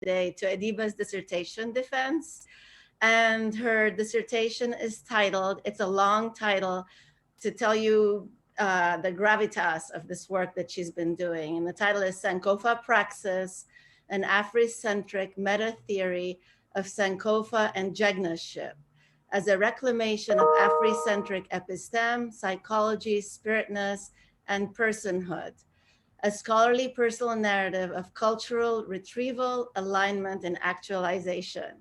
today to Adeeba's dissertation defense. And her dissertation is titled, it's a long title to tell you the gravitas of this work that she's been doing. And the title is Sankofa Praxis, an Africentric meta theory of Sankofa and Jegnaship as a reclamation of Africentric episteme, psychology, spiritness, and personhood, a scholarly personal narrative of cultural retrieval, alignment, and actualization.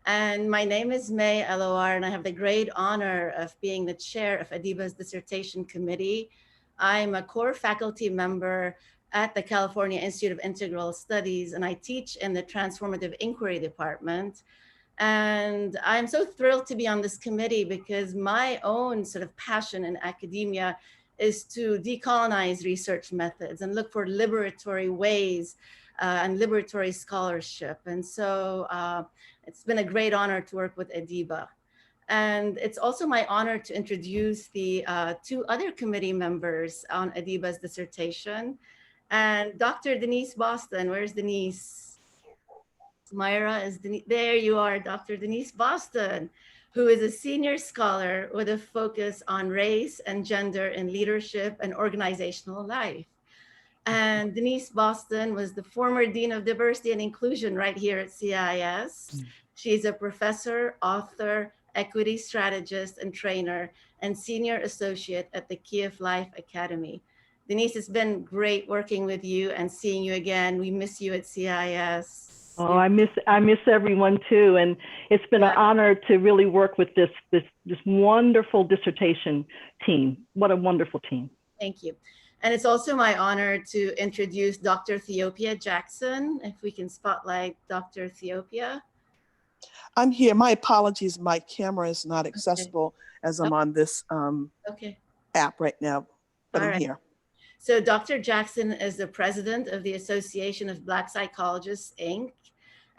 And my name is May Elowar, and I have the great honor of being the chair of Adeeba's dissertation committee. I'm a core faculty member at the California Institute of Integral Studies, and I teach in the Transformative Inquiry Department. And I'm so thrilled to be on this committee because my own sort of passion in academia is to decolonize research methods and look for liberatory ways and liberatory scholarship. And so it's been a great honor to work with Adeeba. And it's also my honor to introduce the two other committee members on Adeeba's dissertation. And Dr. Denise Boston, where's Denise? Myra is Denise. There you are, Dr. Denise Boston, who is a senior scholar with a focus on race and gender in leadership and organizational life. And Denise Boston was the former Dean of Diversity and Inclusion right here at CIS. She's a professor, author, equity strategist, and trainer, and senior associate at the Kiev Life Academy. Denise, it's been great working with you and seeing you again. We miss you at CIS. Oh, I miss everyone too, and it's been an honor to really work with this wonderful dissertation team. What a wonderful team! Thank you, and it's also my honor to introduce Dr. Ethiopia Jackson. If we can spotlight Dr. Ethiopia. I'm here. My apologies. My camera is not accessible as I'm on this app right now, but I'm here. So Dr. Jackson is the president of the Association of Black Psychologists, Inc.,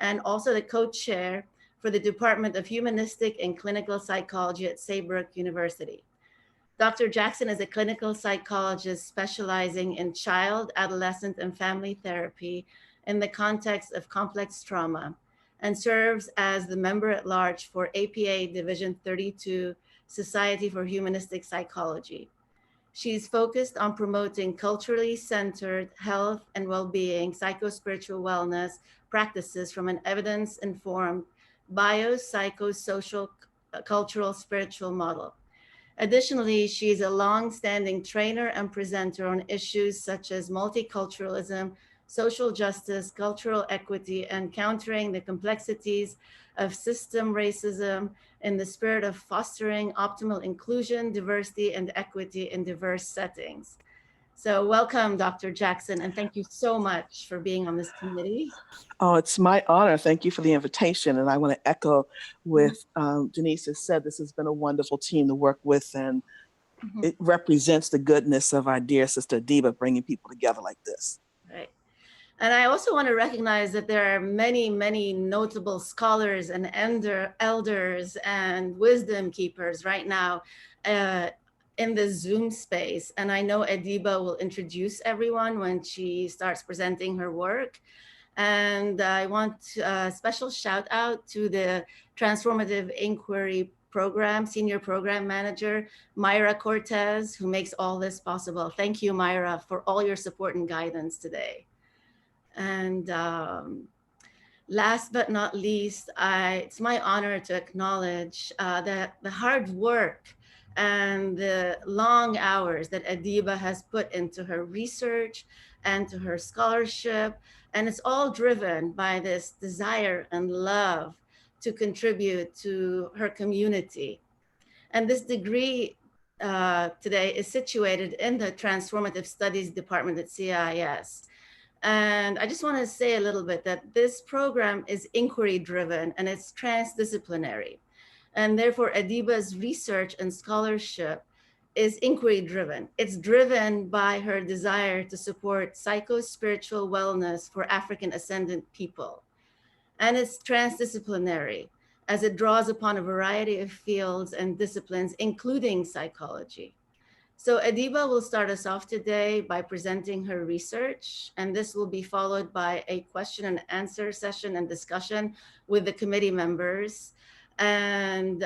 and also the co-chair for the Department of Humanistic and Clinical Psychology at Saybrook University. Dr. Jackson is a clinical psychologist specializing in child, adolescent, and family therapy in the context of complex trauma, and serves as the member at large for APA Division 32, Society for Humanistic Psychology. She's focused on promoting culturally centered health and well-being, psychospiritual wellness practices from an evidence-informed bio-psychosocial cultural spiritual model. Additionally, she's a long-standing trainer and presenter on issues such as multiculturalism, social justice, cultural equity, and countering the complexities of system racism in the spirit of fostering optimal inclusion, diversity, and equity in diverse settings. So welcome, Dr. Jackson, and thank you so much for being on this committee. Oh, it's my honor. Thank you for the invitation. And I want to echo with Denise has said, this has been a wonderful team to work with, and it represents the goodness of our dear sister Adeeba bringing people together like this. Right. And I also want to recognize that there are many, many notable scholars and elders and wisdom keepers right now in the Zoom space. And I know Adeeba will introduce everyone when she starts presenting her work. And I want a special shout out to the Transformative Inquiry Program, Senior Program Manager, Myra Cortez, who makes all this possible. Thank you, Myra, for all your support and guidance today. And last but not least, it's my honor to acknowledge that the hard work and the long hours that Adeeba has put into her research and to her scholarship. And it's all driven by this desire and love to contribute to her community. And this degree today is situated in the Transformative Studies Department at CIS. And I just want to say a little bit that this program is inquiry driven and it's transdisciplinary. And therefore Adeeba's research and scholarship is inquiry driven. It's driven by her desire to support psychospiritual wellness for African ascendant people. And it's transdisciplinary as it draws upon a variety of fields and disciplines, including psychology. So Adeeba will start us off today by presenting her research, and this will be followed by a question and answer session and discussion with the committee members. And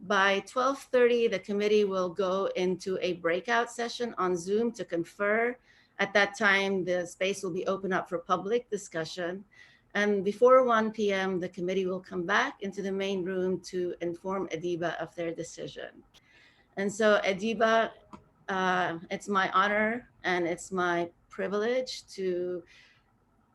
by 12:30, the committee will go into a breakout session on Zoom to confer. At that time, the space will be open up for public discussion. And before 1 p.m., the committee will come back into the main room to inform Adeeba of their decision. And so Adeeba, it's my honor and it's my privilege to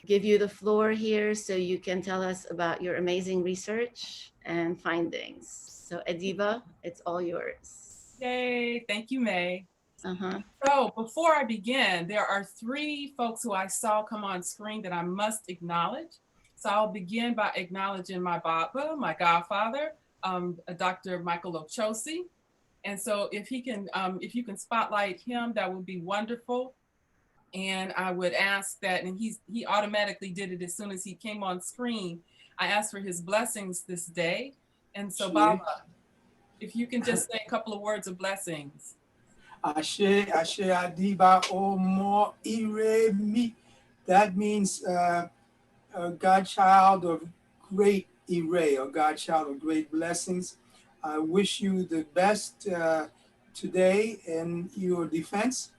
give you the floor here so you can tell us about your amazing research and findings. So Adeeba, it's all yours. Yay, thank you, May. Uh-huh. So before I begin, there are 3 folks who I saw come on screen that I must acknowledge. So I'll begin by acknowledging my Baba, my godfather, Dr. Michael Ochosi. And so if you can spotlight him, that would be wonderful. And I would ask that, and he automatically did it as soon as he came on screen. I asked for his blessings this day. And so Baba, if you can just say a couple of words of blessings. Ashe Adeeba Omo Ire Mi. That means a godchild of great Ire, or godchild of great blessings. I wish you the best today in your defense,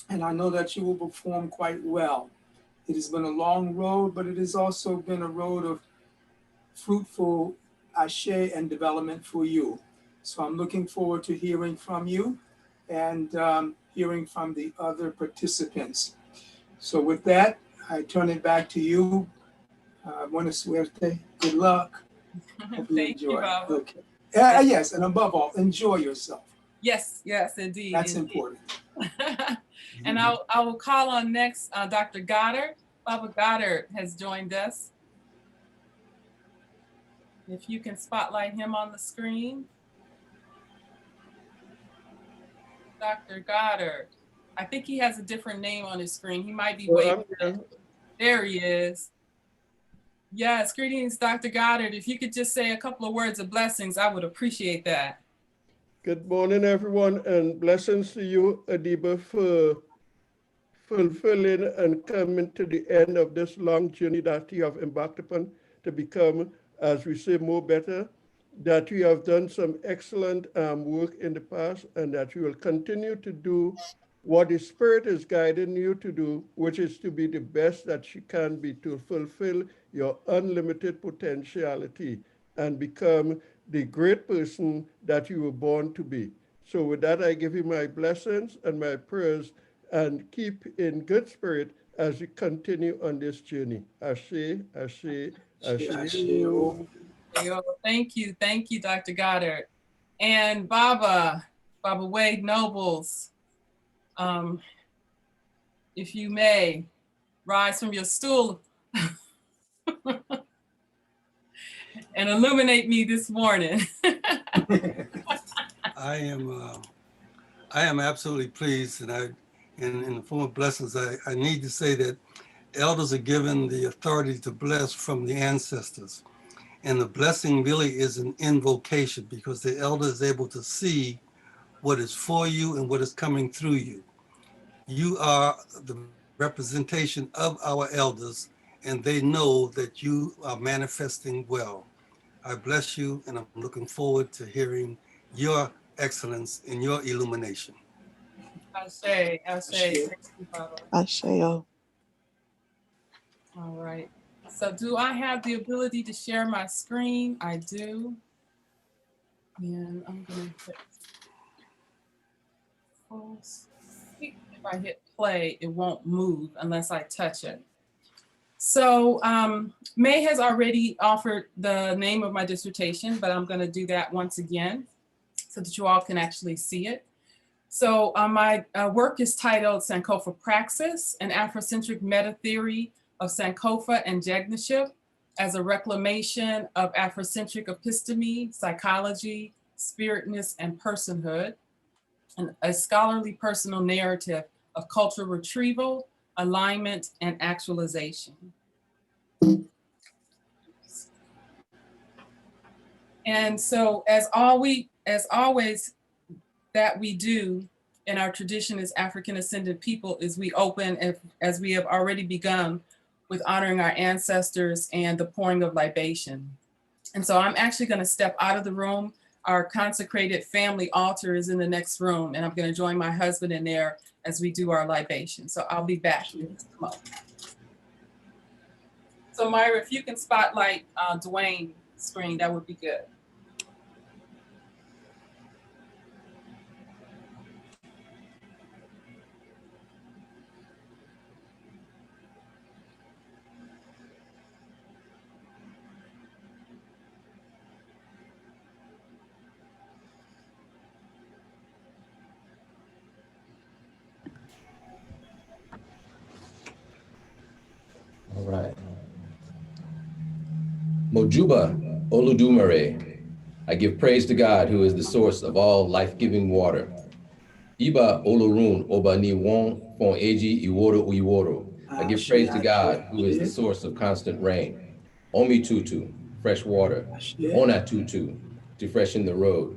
and I know that you will perform quite well. It has been a long road, but it has also been a road of fruitful ashe and development for you. So I'm looking forward to hearing from you and hearing from the other participants. So with that, I turn it back to you. Buena suerte. Good luck. Hope you Thank enjoy. you, Baba. Okay. Yes, and above all, enjoy yourself. Yes, yes, indeed. That's indeed. important. And I will call on next Dr. Goddard. Baba Goddard has joined us. If you can spotlight him on the screen. Dr. Goddard. I think he has a different name on his screen. He might be waiting. There he is. Yes, greetings, Dr. Goddard. If you could just say a couple of words of blessings, I would appreciate that. Good morning, everyone, and blessings to you, Adeeba, for fulfilling and coming to the end of this long journey that you have embarked upon to become, as we say, more better, that you have done some excellent work in the past, and that you will continue to do what the Spirit is guiding you to do, which is to be the best that you can be, to fulfill your unlimited potentiality and become the great person that you were born to be. So with that, I give you my blessings and my prayers, and keep in good spirit as you continue on this journey. Ashe, ashe, ashe. Thank you, Dr. Goddard. And Baba Wade Nobles, if you may, rise from your stool and illuminate me this morning. I am absolutely pleased, and in the form of blessings, I need to say that elders are given the authority to bless from the ancestors. And the blessing really is an invocation, because the elder is able to see what is for you and what is coming through you. You are the representation of our elders, and they know that you are manifesting well. I bless you, and I'm looking forward to hearing your excellence in your illumination. Ashe. Thank you, Baba. Asheo. All right. So do I have the ability to share my screen? I do. And I'm going to hit full screen. If I hit play, it won't move unless I touch it. So May has already offered the name of my dissertation, but I'm going to do that once again so that you all can actually see it. So my work is titled Sankofa Praxis, an Afrocentric Meta Theory of Sankofa and Jegnaship as a reclamation of Afrocentric episteme, psychology, spiritness, and personhood, and a scholarly personal narrative of cultural retrieval, alignment, and actualization. And so as always that we do in our tradition as African Ascended people is we open, as we have already begun, with honoring our ancestors and the pouring of libation. And so I'm actually going to step out of the room. Our consecrated family altar is in the next room, and I'm going to join my husband in there as we do our libation. So I'll be back in just a moment. So Myra, if you can spotlight Dwayne's screen, that would be good. All right. Mojuba Oludumare, I give praise to God who is the source of all life-giving water. Iba Olorun Obani Won Fon Eji Iworo Uiworo, I give praise to God who is the source of constant rain. Omi Tutu, fresh water. Ona Tutu, to freshen the road.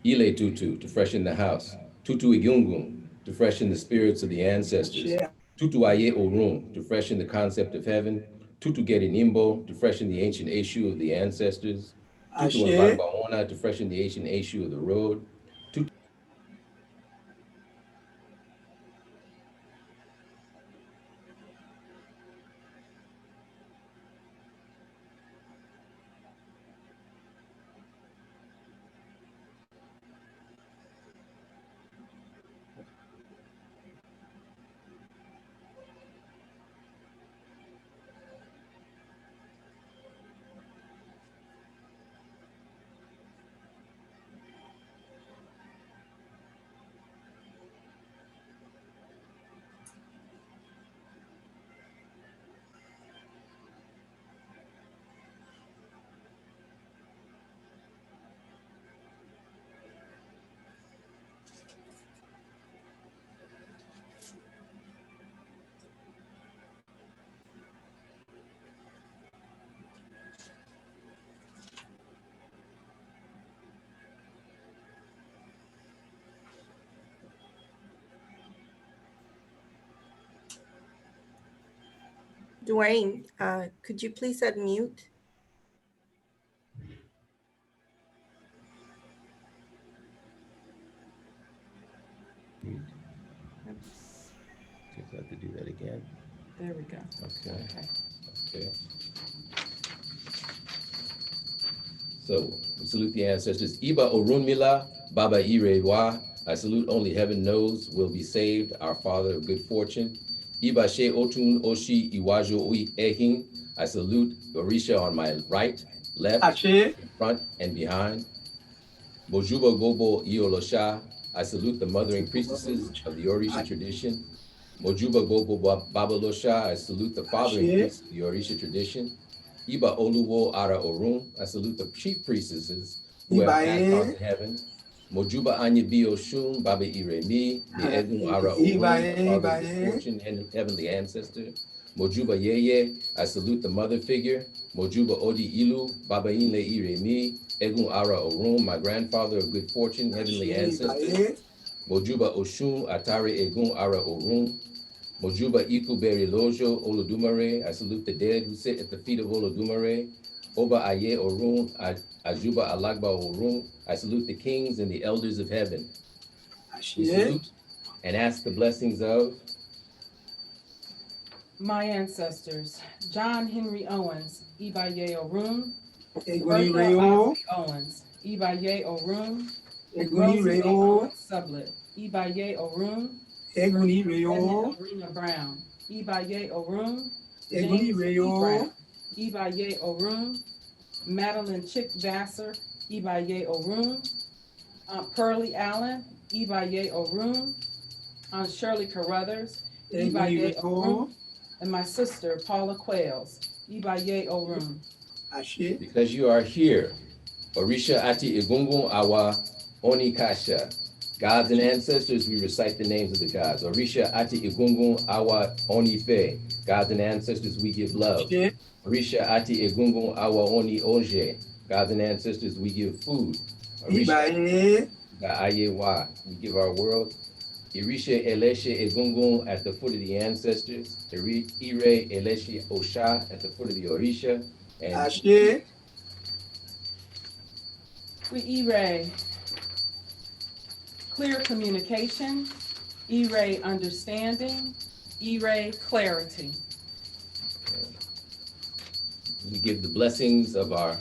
Ile Tutu, to freshen the house. Tutu Igungun, to freshen the spirits of the ancestors. Tutu Aye Orun, to freshen the concept of heaven. Tutu Gedi Nimbo, to freshen the ancient issue of the ancestors. Tutu Mbagbaona, to freshen the ancient issue of the road. Dwayne, could you please unmute? Just have to do that again. There we go. Okay. Okay. So we salute the ancestors. Iba Orunmila, Baba Irewa. I salute only heaven knows will be saved, our father of good fortune. Iba She Otun Oshi Iwajo Ui Ehin. I salute Orisha on my right, left, in front, and behind. Mojuba Gobo Iolosha. I salute the mothering priestesses of the Orisha tradition. Mojuba Gobo Babalosha. I salute the fathering priests of the Orisha tradition. Iba Oluwo Ara Orun. I salute the chief priestesses who have passed on to heaven. Mojuba Anya Bio Shun, Baba Iremi, the Egun Ara Orun, the father of good fortune and heavenly ancestor. Mojuba Yeye, I salute the mother figure. Mojuba Odi Ilu, Baba Inle Iremi, Egun Ara Orun, my grandfather of good fortune, heavenly ancestor. Mojuba Oshun, Atari Egun Ara Orun. Mojuba Iku Beri Lojo, Olodumare, I salute the dead who sit at the feet of Olodumare. Oba Aye Orun, Ajuba Alagba Orun, I salute the kings and the elders of heaven. We salute and ask the blessings of My ancestors, John Henry Owens, Ibaye Orun, Eguni Bertha Reo, Osley Owens, Ibaye Orun, Eguni Rosalie Reo, Owens Sublet, Ibaye Orun, Eguni Reo, Arena Brown, Ibaye Orun, Eguni James E. Reo, Brown, Ibaye Orun, Madeline Chick Vassar, Ibaye Orun, Aunt Pearlie Allen, Ibaye Orun, Aunt Shirley Carruthers, Eguni Ibaye Reo, Orun, and my sister Paula Quails, Ibaye Orun. Ashe, because you are here. Orisha Ati Egungun Awa Oni Kasha. Gods and ancestors, we recite the names of the gods. Orisha Ati Egungun Awa Oni Fe. Gods and ancestors, we give love. Ashe, Orisha Ati Egungun Awa Oni Oje. Gods and ancestors, we give food. Orisha Ibaye, Ayewa, we give our world. Irisha Eleshe Egungun at the foot of the ancestors. Ire Eleshe Osha at the foot of the Orisha. And Ashe. We Ire, clear communication, Ire understanding, Ire clarity. we give the blessings of our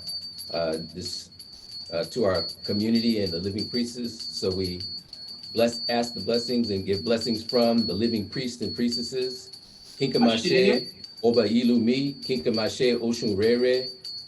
to our community and the living priests. So we ask the blessings and give blessings from the living priests and priestesses. Kinkamashe Oba Ilumi, Kinkamashe Oshun Rere,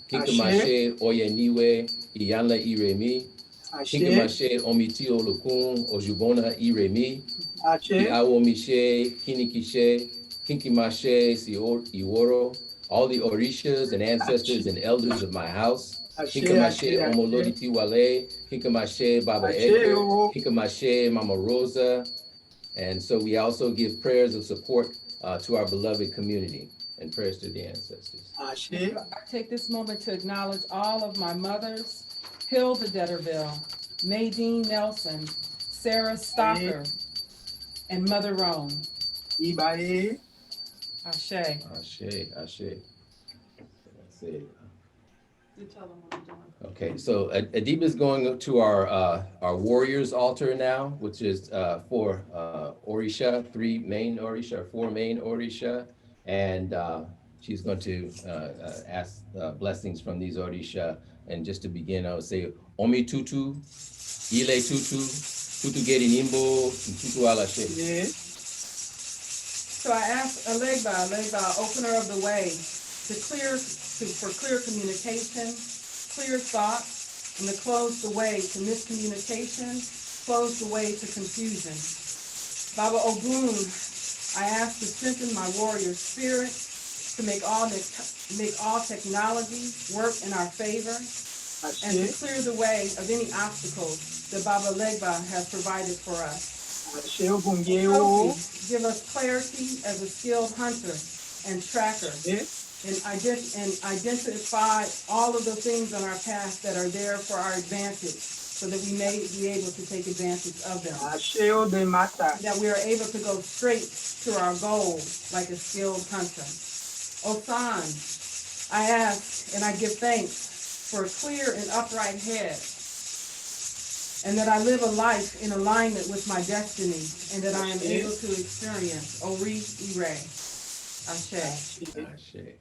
Kinkamashe Oyeniwe, Iyanla Iremi, Kinkamashe Omitio Lukun, Ojubona Iremi, Iawo Mishe, Kinikishe, Kinkimashe, Sior Iworo, all the Orishas and ancestors and elders of my house. Kinkamashe Omoloditi Wale, Kinkamashe Baba Edgar, Kinkamashe Mama Rosa. And so we also give prayers of support to our beloved community and prayers to the ancestors. I take this moment to acknowledge all of my mothers, Hilda Deterville, Nadine Nelson, Sarah Stocker, and Mother Roan. Ashe. Ashe, Ashe. That's it. Okay, so Adeeba is going to our warriors altar now, which is for Orisha, 4 main Orisha, and she's going to ask blessings from these Orisha. And just to begin, I would say Omi Tutu, Ile Tutu, Tutu Geri Nimbo, Tutu Alashe. So I asked Adeeba, opener of the way, for clear communication, clear thought, and to close the way to miscommunication, close the way to confusion. Baba Ogun, I ask to strengthen my warrior spirit, to make all technology work in our favor, and to clear the way of any obstacles that Baba Legba has provided for us. Give us clarity as a skilled hunter and tracker, and identify all of the things on our path that are there for our advantage, so that we may be able to take advantage of them. That we are able to go straight to our goal like a skilled hunter. Osan, I ask and I give thanks for a clear and upright head, and that I live a life in alignment with my destiny, and that I am able to experience Ori Ire. Ashe. Ashe.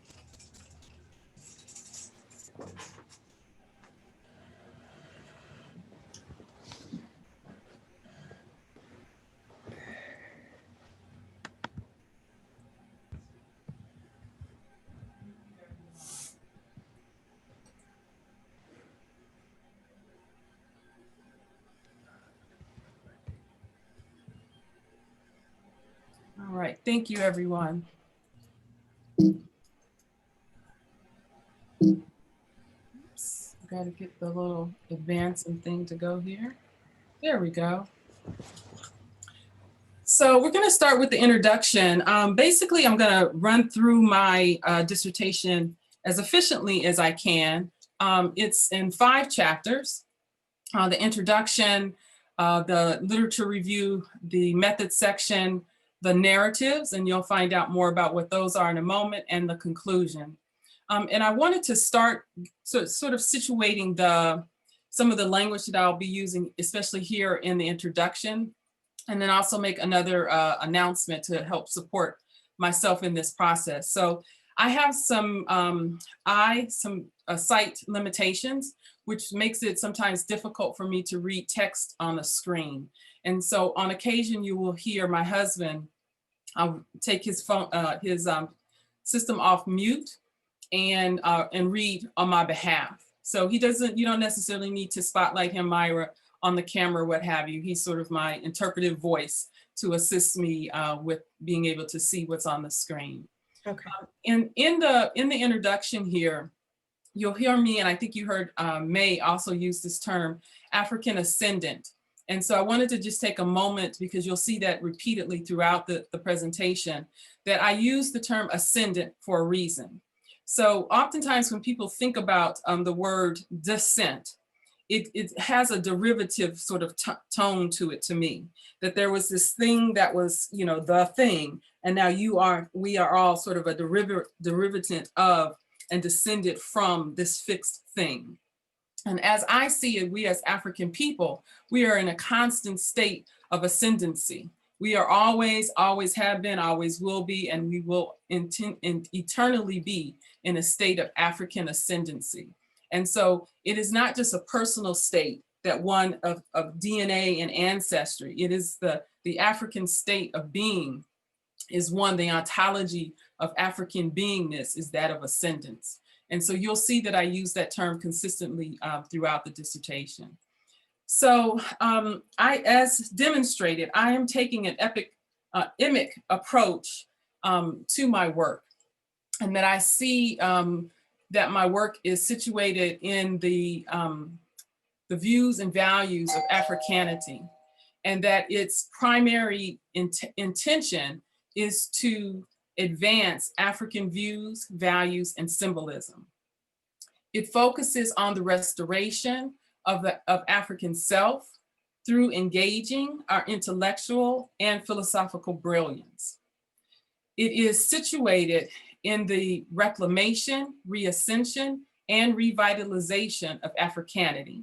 All right, thank you, everyone. Oops, got to get the little advancing thing to go here. There we go. So we're going to start with the introduction. Basically, I'm going to run through my dissertation as efficiently as I can. It's in 5 chapters. The introduction, the literature review, the method section, the narratives, and you'll find out more about what those are in a moment, and the conclusion. And I wanted to start sort of situating some of the language that I'll be using, especially here in the introduction, and then also make another announcement to help support myself in this process. So I have some site limitations, which makes it sometimes difficult for me to read text on the screen. And so on occasion, you will hear my husband take his phone, his system off mute and read on my behalf. So you don't necessarily need to spotlight him, Myra, on the camera, what have you. He's sort of my interpretive voice to assist me with being able to see what's on the screen. Okay. And in the introduction here, you'll hear me, and I think you heard May also use this term, African ascendant. And so I wanted to just take a moment, because you'll see that repeatedly throughout the presentation, that I use the term ascendant for a reason. So oftentimes when people think about the word descent, it has a derivative sort of tone to it to me, that there was this thing that was, you know, the thing, and now we are all sort of a derivative of and descended from this fixed thing. And as I see it, we as African people, we are in a constant state of ascendancy. We are always have been, always will be, and we will eternally be in a state of African ascendancy. And so it is not just a personal state, that one of DNA and ancestry. It is the African state of being is one, the ontology of African beingness is that of ascendance. And so you'll see that I use that term consistently throughout the dissertation. So as demonstrated, I am taking an emic approach to my work, and that I see that my work is situated in the views and values of Africanity, and that its primary intention is to advance African views, values, and symbolism. It focuses on the restoration of African self through engaging our intellectual and philosophical brilliance. It is situated in the reclamation, reascension, and revitalization of Africanity,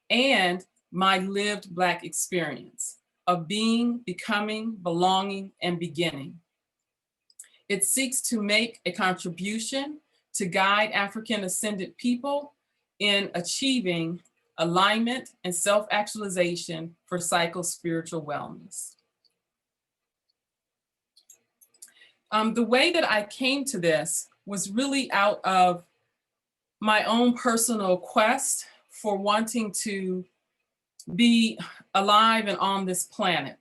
and my lived Black experience of being, becoming, belonging, and beginning. It seeks to make a contribution to guide African ascended people in achieving alignment and self-actualization for psychospiritual wellness. The way that I came to this was really out of my own personal quest for wanting to be alive and on this planet.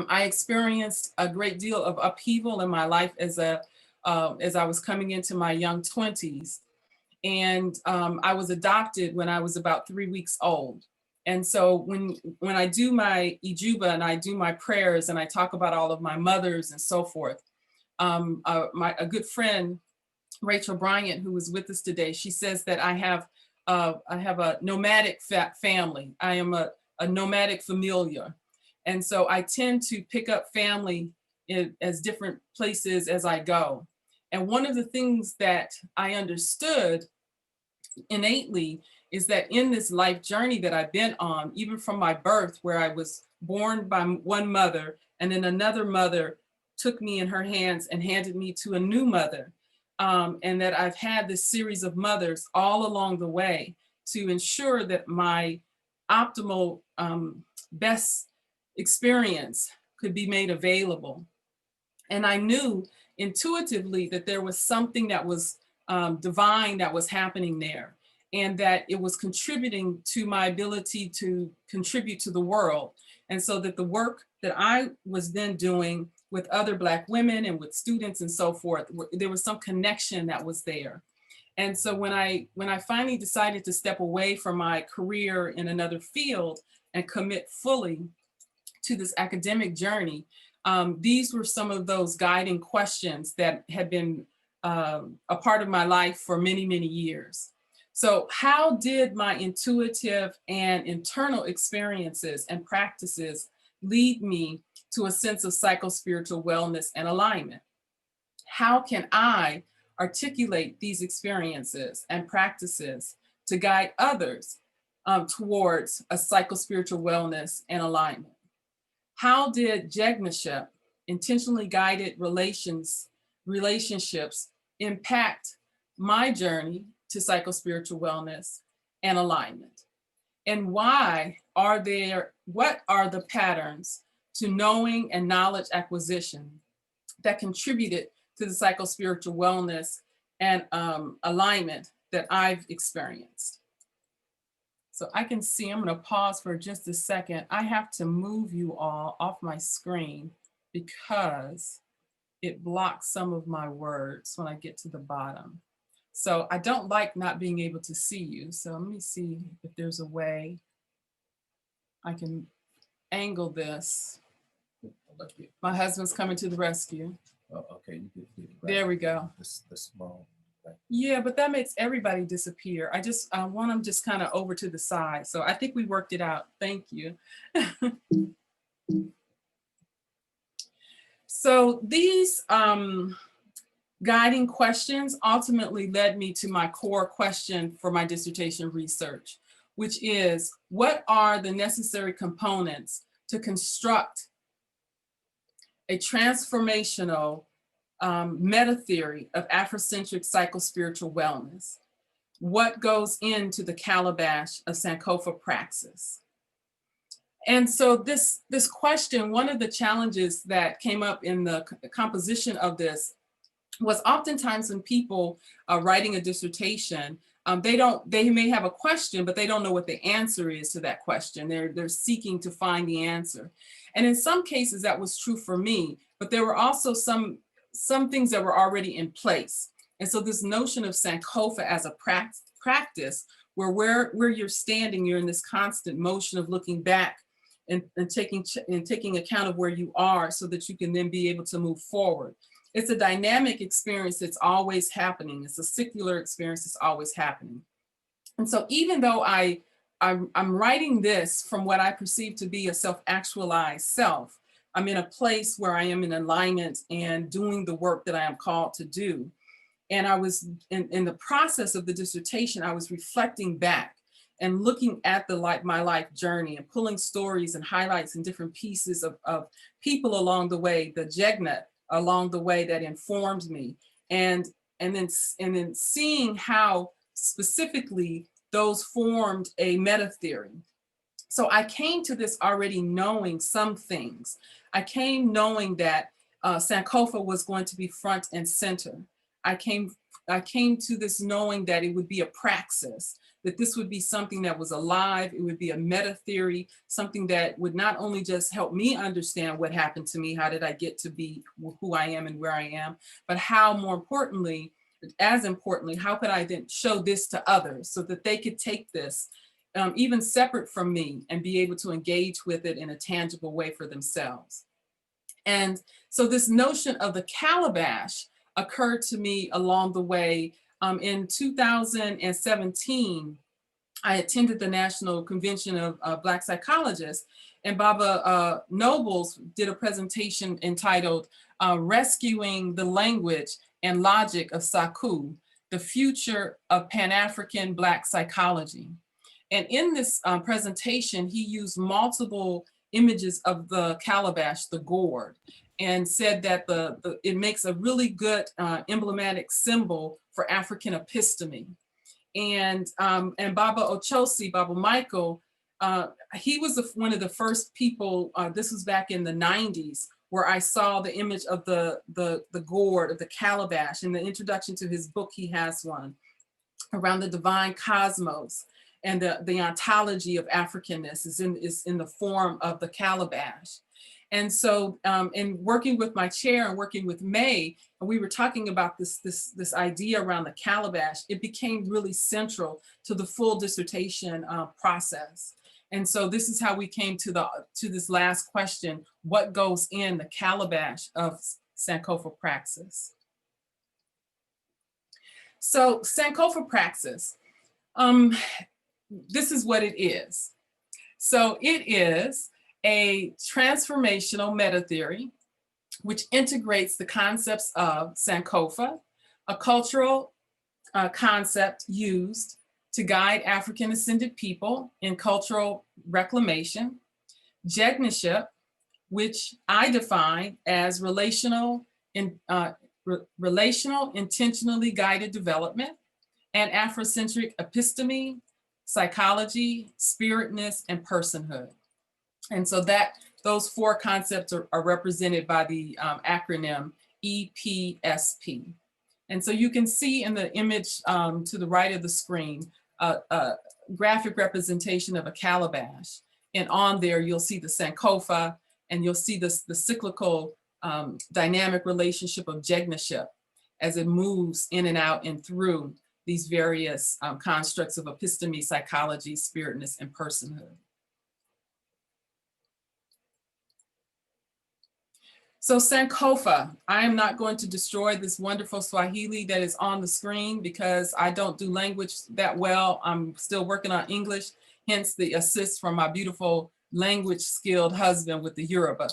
I experienced a great deal of upheaval in my life as I was coming into my young 20s. And I was adopted when I was about 3 weeks old. And so when I do my Ijuba and I do my prayers and I talk about all of my mothers and so forth, a good friend, Rachel Bryant, who was with us today, she says that I have a nomadic family. I am a nomadic familia. And so I tend to pick up family as different places as I go. And one of the things that I understood innately is that in this life journey that I've been on, even from my birth, where I was born by one mother and then another mother took me in her hands and handed me to a new mother, and that I've had this series of mothers all along the way to ensure that my optimal best experience could be made available. And I knew intuitively that there was something that was divine that was happening there, and that it was contributing to my ability to contribute to the world. And so that the work that I was then doing with other Black women and with students and so forth, there was some connection that was there. And so when I finally decided to step away from my career in another field and commit fully to this academic journey, these were some of those guiding questions that had been a part of my life for many, many years. So how did my intuitive and internal experiences and practices lead me to a sense of psychospiritual wellness and alignment? How can I articulate these experiences and practices to guide others towards a psychospiritual wellness and alignment? How did Jegnaship, intentionally guided relationships, impact my journey to psychospiritual wellness and alignment? And what are the patterns to knowing and knowledge acquisition that contributed to the psychospiritual wellness and alignment that I've experienced? So I can see, I'm gonna pause for just a second. I have to move you all off my screen because it blocks some of my words when I get to the bottom. So I don't like not being able to see you. So let me see if there's a way I can angle this. My husband's coming to the rescue. Oh, okay, you can There we go. The small. Yeah, but that makes everybody disappear. I want them just kind of over to the side. So I think we worked it out. Thank you. So these guiding questions ultimately led me to my core question for my dissertation research, which is, what are the necessary components to construct a transformational meta theory of Afrocentric psychospiritual wellness? What goes into the calabash of Sankofa Praxis? And so this question, one of the challenges that came up in the composition of this was oftentimes when people are writing a dissertation, they may have a question, but they don't know what the answer is to that question. They're seeking to find the answer. And in some cases that was true for me, but there were also some things that were already in place. And so this notion of Sankofa as a practice, where you're standing, you're in this constant motion of looking back and taking account of where you are so that you can then be able to move forward. It's a dynamic experience that's always happening. It's a secular experience that's always happening. And so even though I'm writing this from what I perceive to be a self-actualized self, I'm in a place where I am in alignment and doing the work that I am called to do. And I was in the process of the dissertation, I was reflecting back and looking at my life journey and pulling stories and highlights and different pieces of people along the way, the Jegna along the way that informed me. And then seeing how specifically those formed a meta theory. So I came to this already knowing some things. I came knowing that Sankofa was going to be front and center. I came to this knowing that it would be a praxis, that this would be something that was alive, it would be a meta theory, something that would not only just help me understand what happened to me, how did I get to be who I am and where I am, but how, more importantly, as importantly, how could I then show this to others so that they could take this even separate from me and be able to engage with it in a tangible way for themselves. And so this notion of the calabash occurred to me along the way. In 2017, I attended the National Convention of Black Psychologists, and Baba Nobles did a presentation entitled Rescuing the Language and Logic of Saku, the Future of Pan-African Black Psychology. And in this presentation, he used multiple images of the calabash, the gourd, and said that it makes a really good emblematic symbol for African epistemy. And Baba Ochosi, Baba Michael, he was one of the first people, this was back in the 90s, where I saw the image of the gourd, of the calabash. In the introduction to his book, he has one around the divine cosmos. And the ontology of Africanness is in the form of the calabash. And so in working with my chair and working with May, and we were talking about this idea around the calabash, it became really central to the full dissertation process. And so this is how we came to this last question: what goes in the calabash of Sankofa Praxis? So Sankofa Praxis, this is what it is. So it is a transformational meta theory which integrates the concepts of Sankofa, a cultural concept used to guide African ascended people in cultural reclamation, Jegnaship, which I define as relational, intentionally guided development, and Afrocentric episteme, psychology, spiritness, and personhood. And so those four concepts are represented by the acronym EPSP. And so you can see in the image to the right of the screen, a graphic representation of a calabash. And on there, you'll see the Sankofa, and you'll see the cyclical dynamic relationship of Jegnaship as it moves in and out and through these various constructs of episteme, psychology, spiritness, and personhood. So Sankofa, I am not going to destroy this wonderful Swahili that is on the screen because I don't do language that well. I'm still working on English, hence the assist from my beautiful language skilled husband with the Yoruba.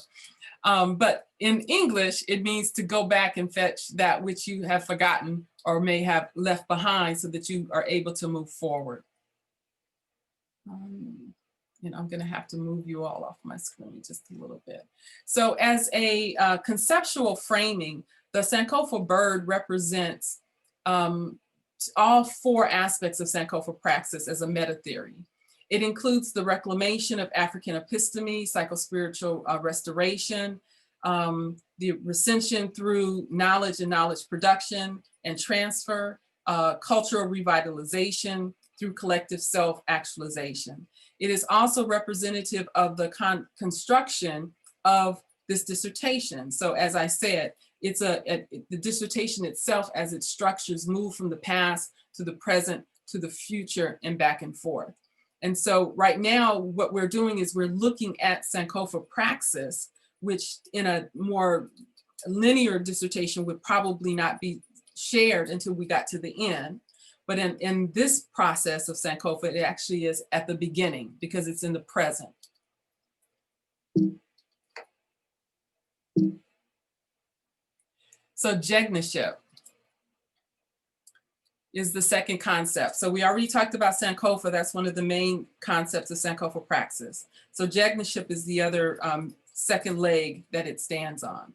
But in English, it means to go back and fetch that which you have forgotten or may have left behind so that you are able to move forward. And I'm going to have to move you all off my screen just a little bit. So as a conceptual framing, the Sankofa bird represents all four aspects of Sankofa praxis as a meta theory. It includes the reclamation of African episteme, psychospiritual restoration, the recension through knowledge and knowledge production and transfer, cultural revitalization through collective self-actualization. It is also representative of the construction of this dissertation. So as I said, it's the dissertation itself as its structures move from the past to the present to the future and back and forth. And so right now, what we're doing is we're looking at Sankofa praxis, which in a more linear dissertation would probably not be shared until we got to the end. But in this process of Sankofa, it actually is at the beginning because it's in the present. So Jegnaship is the second concept. So we already talked about Sankofa. That's one of the main concepts of Sankofa praxis. So Jegnaship is the other second leg that it stands on.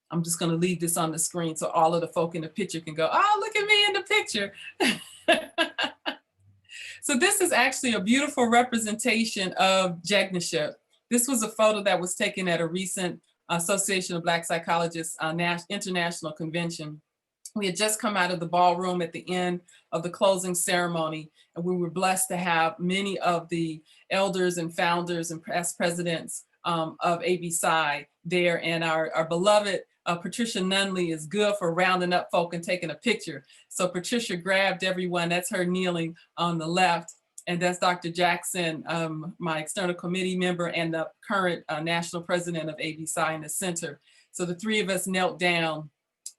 I'm just going to leave this on the screen so all of the folk in the picture can go, oh, look at me in the picture. So this is actually a beautiful representation of Jegnaship. This was a photo that was taken at a recent Association of Black Psychologists International Convention. We had just come out of the ballroom at the end of the closing ceremony, and we were blessed to have many of the elders and founders and past presidents of ABSI there, and our beloved Patricia Nunley is good for rounding up folk and taking a picture. So Patricia grabbed everyone, that's her kneeling on the left, and that's Dr. Jackson, my external committee member and the current national president of ABSI in the center. So the three of us knelt down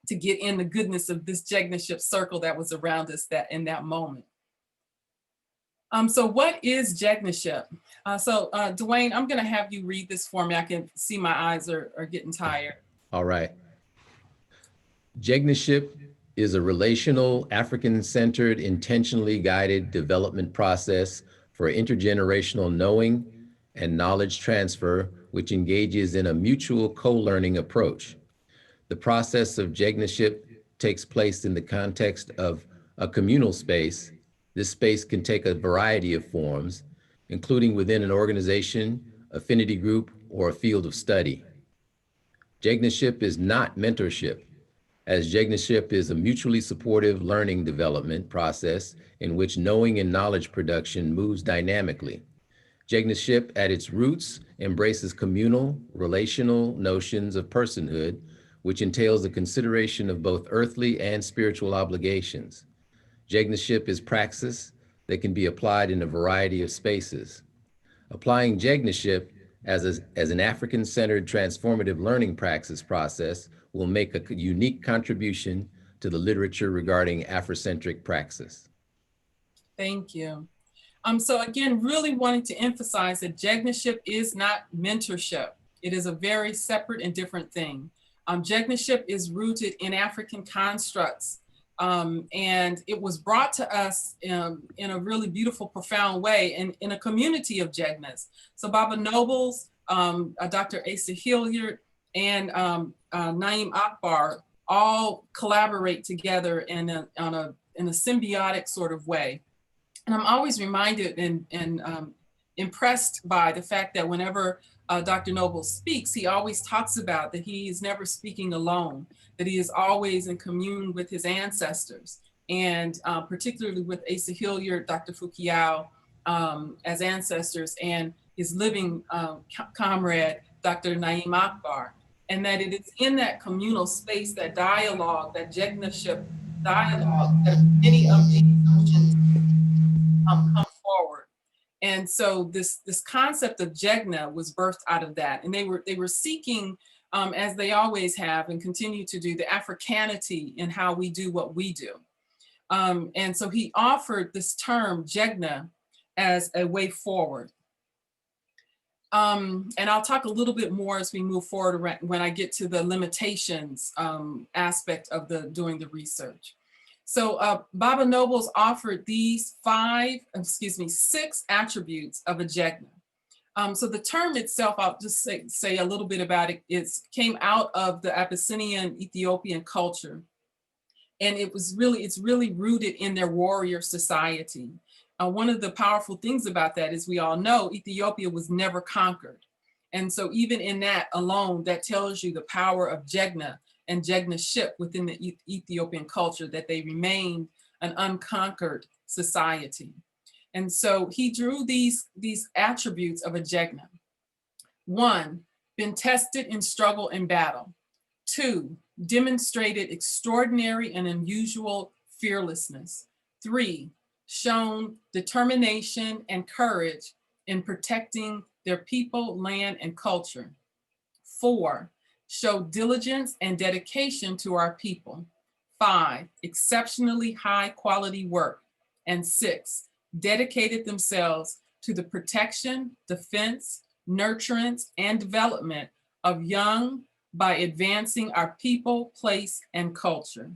to get in the goodness of this Jegnaship circle that was around us in that moment. So what is Jegnaship? Dwayne, I'm gonna have you read this for me. I can see my eyes are getting tired. All right. Jegnaship is a relational, African-centered, intentionally guided development process for intergenerational knowing and knowledge transfer, which engages in a mutual co-learning approach. The process of Jegnaship takes place in the context of a communal space. This space can take a variety of forms, including within an organization, affinity group, or a field of study. Jegnaship is not mentorship, as Jegnaship is a mutually supportive learning development process in which knowing and knowledge production moves dynamically. Jegnaship at its roots embraces communal, relational notions of personhood, which entails the consideration of both earthly and spiritual obligations. Jegnaship is praxis that can be applied in a variety of spaces. Applying Jegnaship as an African-centered transformative learning praxis process will make a unique contribution to the literature regarding Afrocentric praxis. Thank you. So again, really wanting to emphasize that Jegnaship is not mentorship. It is a very separate and different thing. Jegnaship is rooted in African constructs, and it was brought to us in a really beautiful, profound way in a community of Jegnas. So Baba Nobles, Dr. Asa Hilliard, and Naeem Akbar all collaborate together in a symbiotic sort of way. And I'm always reminded and impressed by the fact that whenever Dr. Noble speaks, he always talks about that he is never speaking alone, that he is always in commune with his ancestors, and particularly with Asa Hilliard, Dr. Fukiao as ancestors, and his living comrade, Dr. Naeem Akbar. And that it is in that communal space, that dialogue, that Jegnaship dialogue, that many of these notions come forward. And so this concept of Jegna was birthed out of that. And they were seeking as they always have and continue to do, the Africanity in how we do what we do. And so he offered this term, Jegna, as a way forward. And I'll talk a little bit more as we move forward when I get to the limitations aspect of doing the research. So Baba Nobles offered these 6 attributes of a Jegna. So the term itself, I'll just say a little bit about it. It came out of the Abyssinian Ethiopian culture. And it's really rooted in their warrior society. One of the powerful things about that is we all know Ethiopia was never conquered. And so even in that alone, that tells you the power of Jegna and Jegnaship within the Ethiopian culture, that they remained an unconquered society. And so he drew these attributes of a Jegna. 1, been tested in struggle and battle. 2, demonstrated extraordinary and unusual fearlessness. 3, shown determination and courage in protecting their people, land, and culture. 4, showed diligence and dedication to our people. 5, exceptionally high quality work. And 6, dedicated themselves to the protection, defense, nurturance, and development of young by advancing our people, place, and culture.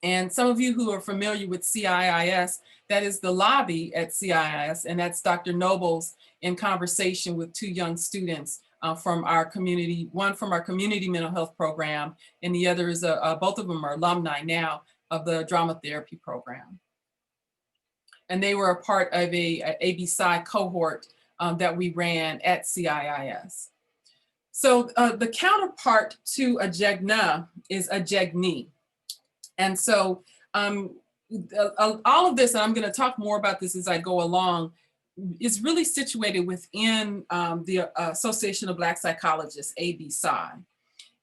And some of you who are familiar with CIIS, that is the lobby at CIIS, and that's Dr. Nobles in conversation with 2 young students from our community, one from our community mental health program, and the other is, both of them are alumni now of the drama therapy program. And they were a part of a ABSI cohort that we ran at CIIS. So the counterpart to a Jegna is a Jegni. And so all of this, and I'm going to talk more about this as I go along, is really situated within the Association of Black Psychologists, ABSI.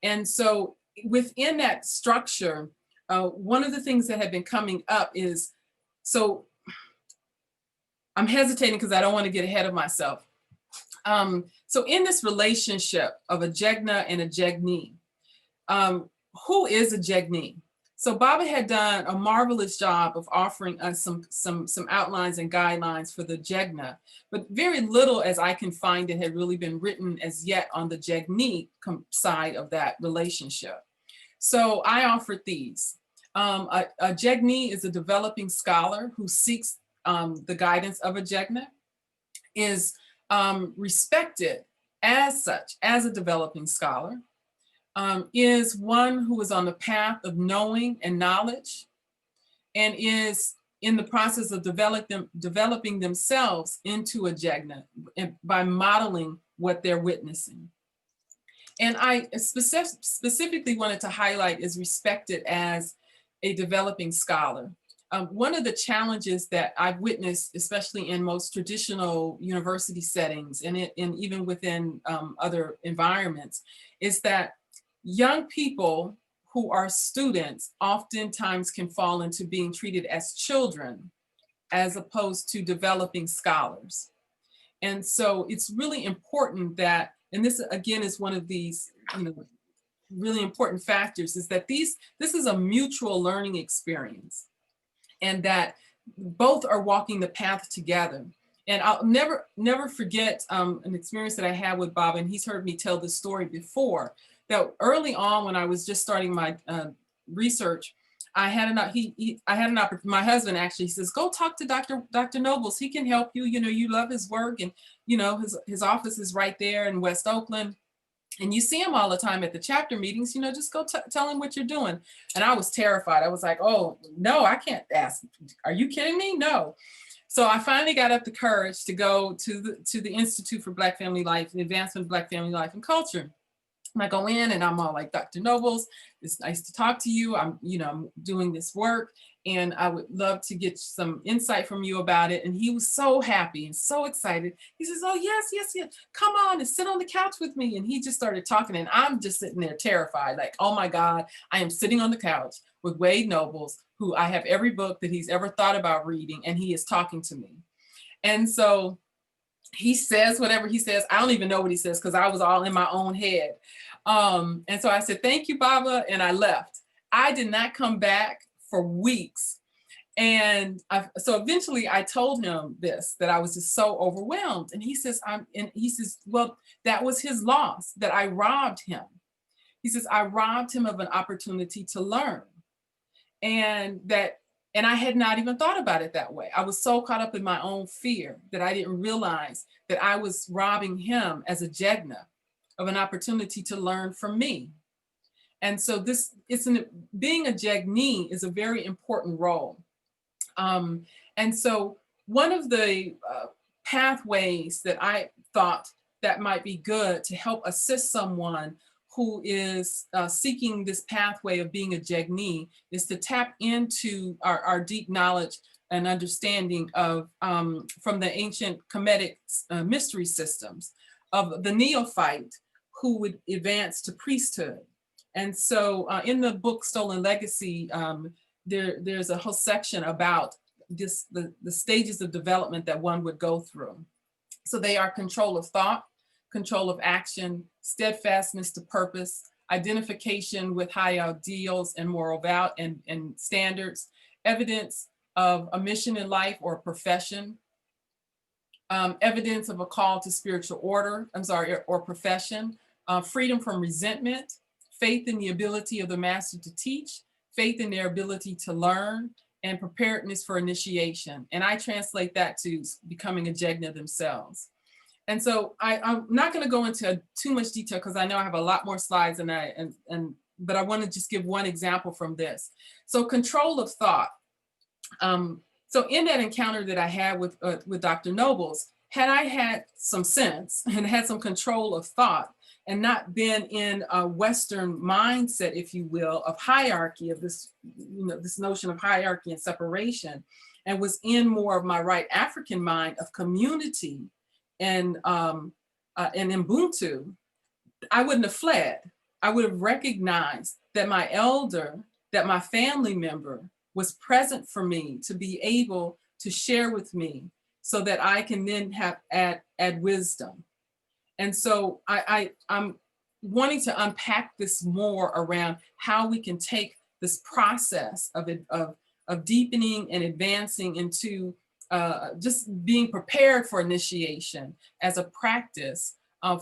And so within that structure, one of the things that have been coming up is, so I'm hesitating because I don't want to get ahead of myself. So in this relationship of a Jegna and a Jegni, who is a Jegni? So Baba had done a marvelous job of offering us some outlines and guidelines for the Jegna, but very little, as I can find it, had really been written as yet on the Jegni side of that relationship. So I offered these. A Jegni is a developing scholar who seeks the guidance of a Jegna, is respected as such, as a developing scholar, is one who is on the path of knowing and knowledge, and is in the process of developing themselves into a Jegna by modeling what they're witnessing. And I specifically wanted to highlight is respected as a developing scholar. One of the challenges that I've witnessed, especially in most traditional university settings and even within other environments, is that young people who are students oftentimes can fall into being treated as children as opposed to developing scholars. And so it's really important that, and this again is one of these, really important factors, is that this is a mutual learning experience, and that both are walking the path together. And I'll never forget an experience that I had with Bob, and he's heard me tell this story before, that early on when I was just starting my research, I had an opportunity. My husband actually says, "Go talk to Dr. Nobles. He can help you. You love his work, and his office is right there in West Oakland, and you see him all the time at the chapter meetings. Just go tell him what you're doing." And I was terrified. I was like, "Oh no, I can't ask. Are you kidding me? No." So I finally got up the courage to go to the Institute for Black Family Life, the Advancement of Black Family Life and Culture. I go in and I'm all like, "Dr. Nobles, it's nice to talk to you. I'm doing this work, and I would love to get some insight from you about it." And he was so happy and so excited. He says, "Oh, yes. Come on and sit on the couch with me." And he just started talking, and I'm just sitting there terrified, like, oh my God, I am sitting on the couch with Wade Nobles, who I have every book that he's ever thought about reading, and he is talking to me. And so he says whatever he says. I don't even know what he says because I was all in my own head. And so I said, thank you, Baba, and I left. I did not come back for weeks. And so eventually I told him this, that I was just so overwhelmed. And he says, well, that was his loss, that I robbed him. He says, I robbed him of an opportunity to learn. And I had not even thought about it that way. I was so caught up in my own fear that I didn't realize that I was robbing him as a Jegna of an opportunity to learn from me. And so being a Jegni is a very important role. And so one of the pathways that I thought that might be good to help assist someone who is seeking this pathway of being a Jegni is to tap into our deep knowledge and understanding of from the ancient Kemetic mystery systems of the neophyte who would advance to priesthood. And so in the book Stolen Legacy, there's a whole section about the stages of development that one would go through. So they are control of thought, control of action, steadfastness to purpose, identification with high ideals and moral value and standards, evidence of a mission in life or a profession, evidence of a call to spiritual order, or profession, freedom from resentment, faith in the ability of the master to teach, faith in their ability to learn, and preparedness for initiation. And I translate that to becoming a Jegna themselves. And so I'm not going to go into too much detail because I know I have a lot more slides but I want to just give one example from this. So control of thought. So in that encounter that I had with Dr. Nobles, had I had some sense and had some control of thought and not been in a Western mindset, if you will, of hierarchy, of this, this notion of hierarchy and separation, and was in more of my right African mind of community and Ubuntu, I wouldn't have fled. I would have recognized that my elder, that my family member was present for me to be able to share with me so that I can then add wisdom. And so I'm wanting to unpack this more around how we can take this process of deepening and advancing into just being prepared for initiation as a practice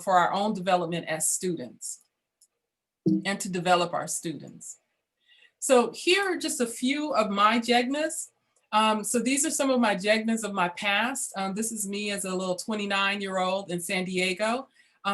for our own development as students and to develop our students. So here are just a few of my Jegnas. So these are some of my Jegnas of my past. This is me as a little 29-year-old in San Diego.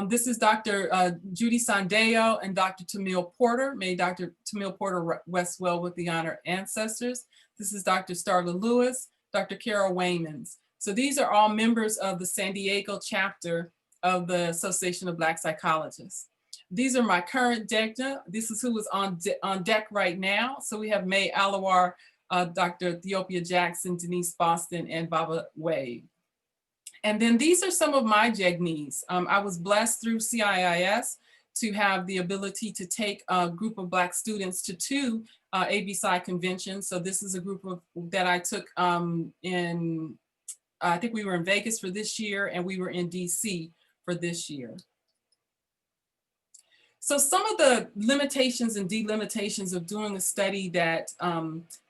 This is Dr. Judy Sandeo and Dr. Tamil Porter. May Dr. Tamil Porter rest well with the honored ancestors. This is Dr. Starla Lewis, Dr. Carol Waymans. So these are all members of the San Diego chapter of the Association of Black Psychologists. These are my current Jegna. This is who is on deck right now. So we have May Alawar, Dr. Ethiopia Jackson, Denise Boston, and Baba Wade. And then these are some of my Jegnis. I was blessed through CIIS to have the ability to take a group of Black students to 2 ABSI conventions. So this is a group that I took I think we were in Vegas for this year and we were in DC for this year. So some of the limitations and delimitations of doing a study that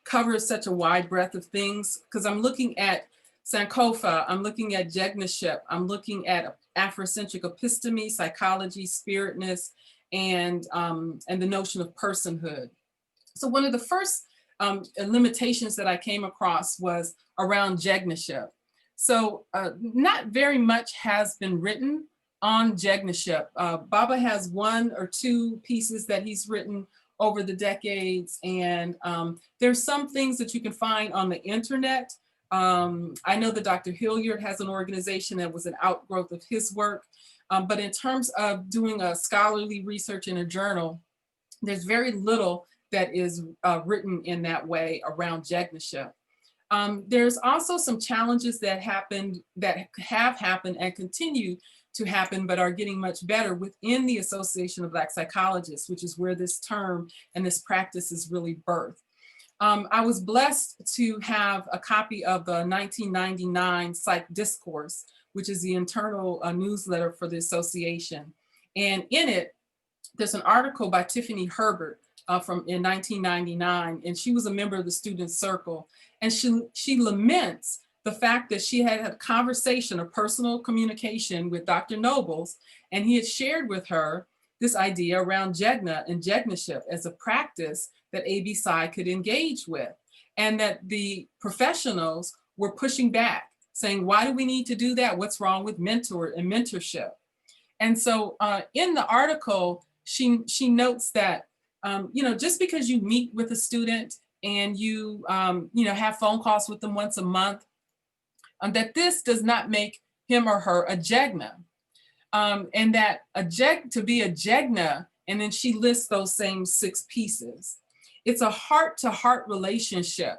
covers such a wide breadth of things, because I'm looking at Sankofa, I'm looking at Jegnaship, I'm looking at Afrocentric episteme, psychology, Spirit-Ness, and the notion of personhood. So one of the first limitations that I came across was around Jegnaship. So not very much has been written on Jegnaship. Baba has 1 or 2 pieces that he's written over the decades, and there's some things that you can find on the internet. I know that Dr. Hilliard has an organization that was an outgrowth of his work, but in terms of doing a scholarly research in a journal, there's very little that is written in that way around Jegnaship. There's also some challenges that have happened and continue to happen, but are getting much better within the Association of Black Psychologists, which is where this term and this practice is really birthed. I was blessed to have a copy of the 1999 Psych Discourse, which is the internal newsletter for the association. And in it, there's an article by Tiffany Herbert in 1999, and she was a member of the Student Circle. And she laments the fact that she had a conversation, a personal communication with Dr. Nobles, and he had shared with her this idea around Jegna and Jegnaship as a practice that AB Psi could engage with, and that the professionals were pushing back, saying, why do we need to do that? What's wrong with mentor and mentorship? And so in the article, she notes that, just because you meet with a student and you, have phone calls with them once a month, that this does not make him or her a Jegna. And that to be a Jegna, and then she lists those same 6 pieces. It's a heart-to-heart relationship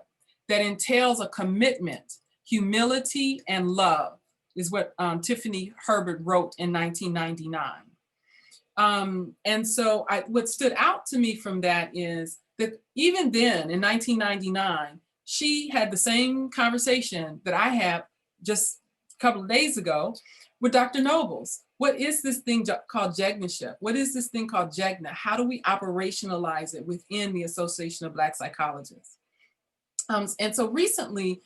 that entails a commitment, humility, and love, is what Tiffany Herbert wrote in 1999. And so what stood out to me from that is that even then, in 1999, she had the same conversation that I had just a couple of days ago with Dr. Nobles. What is this thing called Jegnaship? What is this thing called Jegna? How do we operationalize it within the Association of Black Psychologists? And so recently,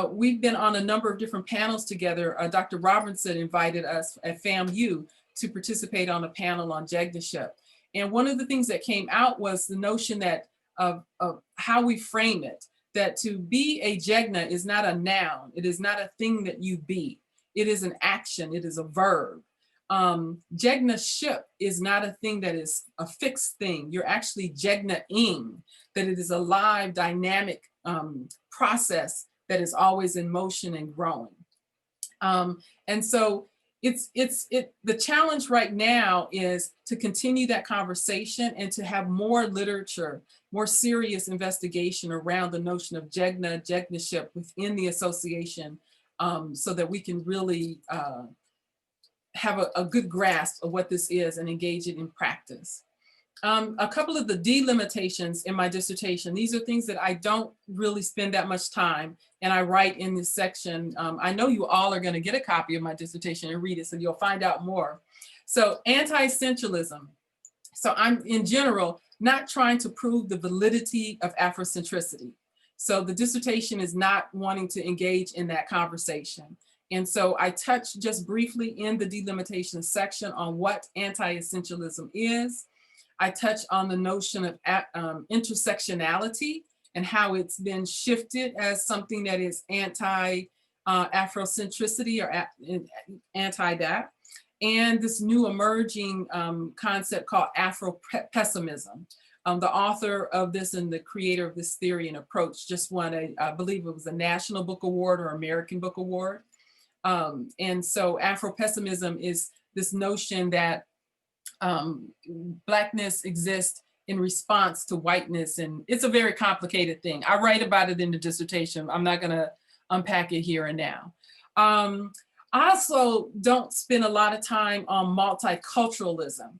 we've been on a number of different panels together. Dr. Robinson invited us at FAMU to participate on a panel on Jegnaship. And one of the things that came out was the notion that of how we frame it, that to be a Jegna is not a noun. It is not a thing that you be. It is an action. It is a verb. Jegnaship is not a thing that is a fixed thing. You're actually Jegna-ing, that it is a live, dynamic process that is always in motion and growing. And so the challenge right now is to continue that conversation and to have more literature, more serious investigation around the notion of Jegnaship within the association, so that we can really have a good grasp of what this is and engage it in practice. A couple of the delimitations in my dissertation, these are things that I don't really spend that much time, and I write in this section. I know you all are going to get a copy of my dissertation and read it, so you'll find out more. So anti-essentialism. So I'm, in general, not trying to prove the validity of Afrocentricity. So the dissertation is not wanting to engage in that conversation. And so I touch just briefly in the delimitation section on what anti-essentialism is. I touch on the notion of intersectionality and how it's been shifted as something that is anti-Afrocentricity or anti-that. And this new emerging concept called Afro Pessimism. The author of this and the creator of this theory and approach just won I believe it was a National Book Award or American Book Award. And so Afro Pessimism is this notion that Blackness exists in response to whiteness, and it's a very complicated thing. I write about it in the dissertation. I'm not gonna unpack it here and now. I also don't spend a lot of time on multiculturalism.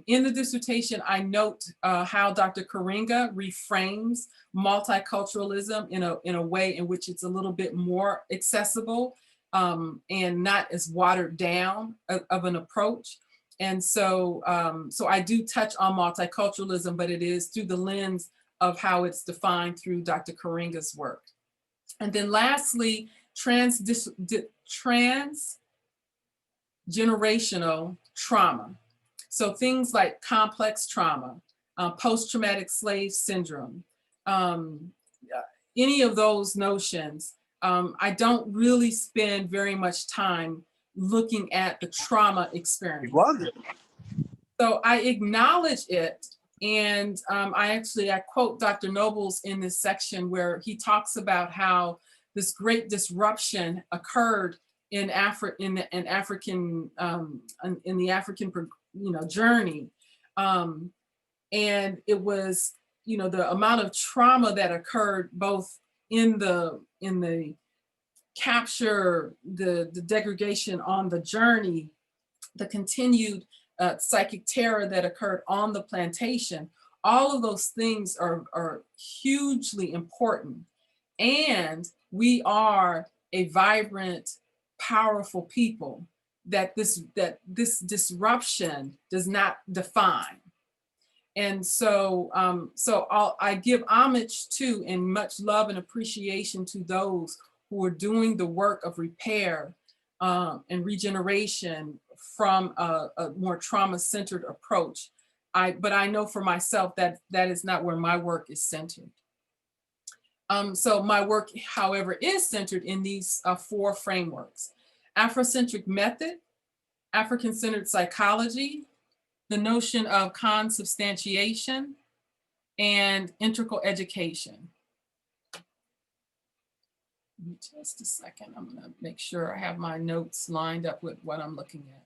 In the dissertation, I note how Dr. Karinga reframes multiculturalism in a way in which it's a little bit more accessible and not as watered down of an approach. And so, so I do touch on multiculturalism, but it is through the lens of how it's defined through Dr. Karinga's work. And then lastly, transgenerational trauma. So things like complex trauma, post-traumatic slave syndrome, any of those notions, I don't really spend very much time looking at the trauma experience. So I acknowledge it, and I quote Dr. Nobles in this section where he talks about how this great disruption occurred in the African journey, and it was the amount of trauma that occurred both in the capture, the degradation on the journey, the continued psychic terror that occurred on the plantation. All of those things are hugely important. And we are a vibrant, powerful people that this disruption does not define. And so, I give homage to and much love and appreciation to those who are doing the work of repair and regeneration from a more trauma-centered approach. But I know for myself that that is not where my work is centered. So my work, however, is centered in these 4 frameworks: Afrocentric Method, African-centered psychology, the notion of consubstantiation, and integral education. Just a second, I'm gonna make sure I have my notes lined up with what I'm looking at.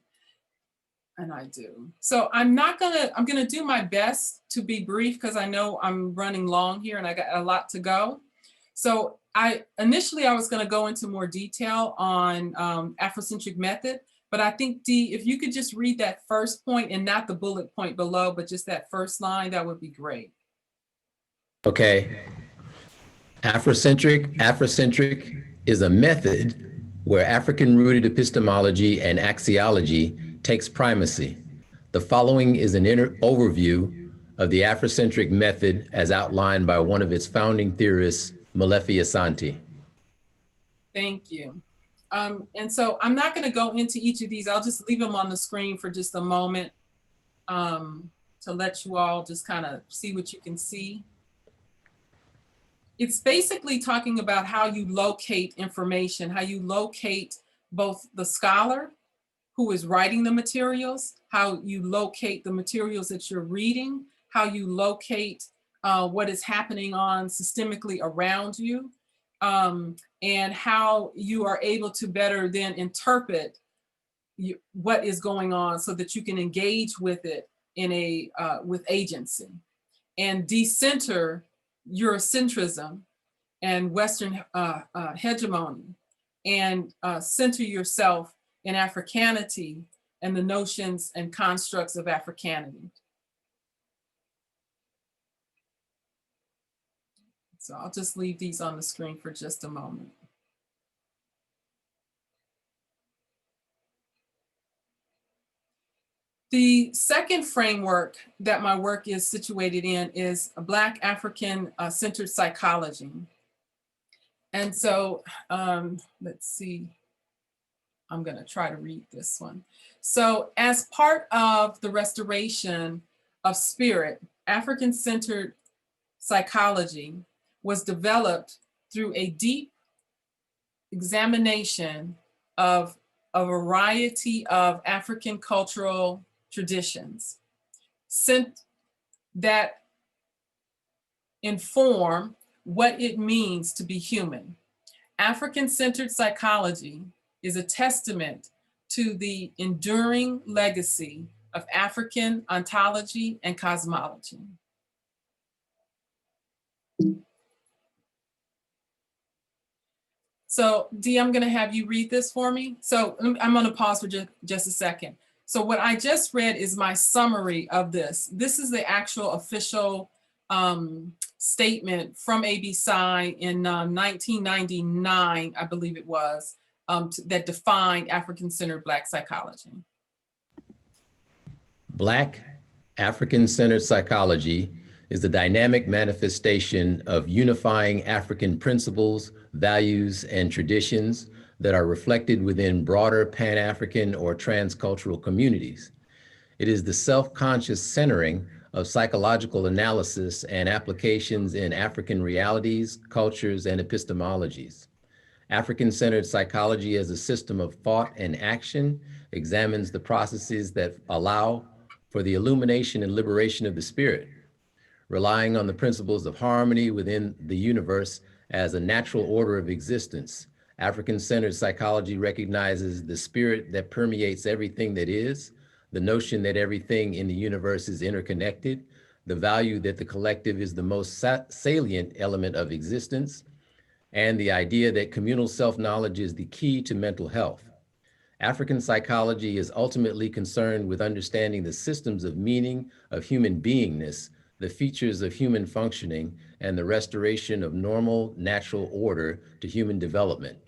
And I do. So I'm gonna do my best to be brief because I know I'm running long here and I got a lot to go. So initially I was gonna go into more detail on Afrocentric Method, but I think Dee, if you could just read that first point and not the bullet point below, but just that first line, that would be great. Okay. Afrocentric is a method where African-rooted epistemology and axiology takes primacy. The following is an overview of the Afrocentric method as outlined by one of its founding theorists, Molefi Asante. Thank you. And so I'm not going to go into each of these. I'll just leave them on the screen for just a moment to let you all just kind of see what you can see. It's basically talking about how you locate information, how you locate both the scholar who is writing the materials, how you locate the materials that you're reading, how you locate what is happening on systemically around you, and how you are able to better then interpret what is going on so that you can engage with it in with agency and decenter Eurocentrism and Western hegemony and center yourself in Africanity and the notions and constructs of Africanity. So I'll just leave these on the screen for just a moment. The second framework that my work is situated in is a Black African-centered psychology. And so let's see, I'm gonna try to read this one. So as part of the restoration of spirit, African-centered psychology was developed through a deep examination of a variety of African cultural traditions that inform what it means to be human. African-centered psychology is a testament to the enduring legacy of African ontology and cosmology. So Dee, I'm gonna have you read this for me. So I'm gonna pause for just a second. So what I just read is my summary of this. This is the actual official statement from ABSI in 1999, I believe it was, that defined African-centered Black psychology. Black African-centered psychology is the dynamic manifestation of unifying African principles, values, and traditions that are reflected within broader Pan-African or transcultural communities. It is the self-conscious centering of psychological analysis and applications in African realities, cultures, and epistemologies. African-centered psychology as a system of thought and action examines the processes that allow for the illumination and liberation of the spirit, relying on the principles of harmony within the universe as a natural order of existence. African-centered psychology recognizes the spirit that permeates everything that is, the notion that everything in the universe is interconnected, the value that the collective is the most salient element of existence, and the idea that communal self-knowledge is the key to mental health. African psychology is ultimately concerned with understanding the systems of meaning of human beingness, the features of human functioning, and the restoration of normal, natural order to human development.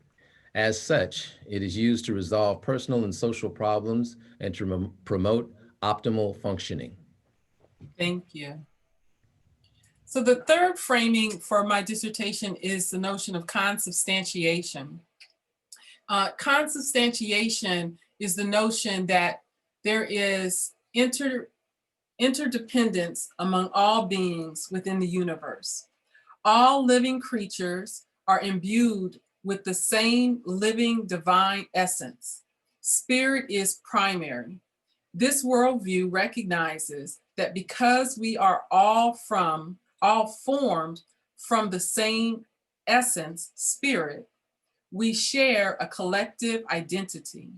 As such, it is used to resolve personal and social problems and to promote optimal functioning. Thank you. So the third framing for my dissertation is the notion of consubstantiation. Consubstantiation is the notion that there is interdependence among all beings within the universe. All living creatures are imbued with the same living divine essence. Spirit is primary. This worldview recognizes that because we are all formed from the same essence, spirit, we share a collective identity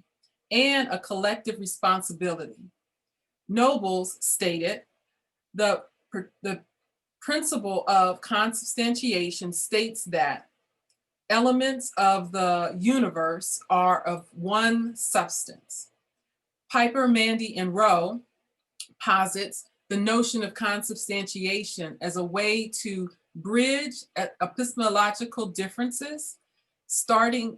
and a collective responsibility. Nobles stated, the principle of consubstantiation states that elements of the universe are of one substance. Piper, Mandy, and Rowe posits the notion of consubstantiation as a way to bridge epistemological differences, stating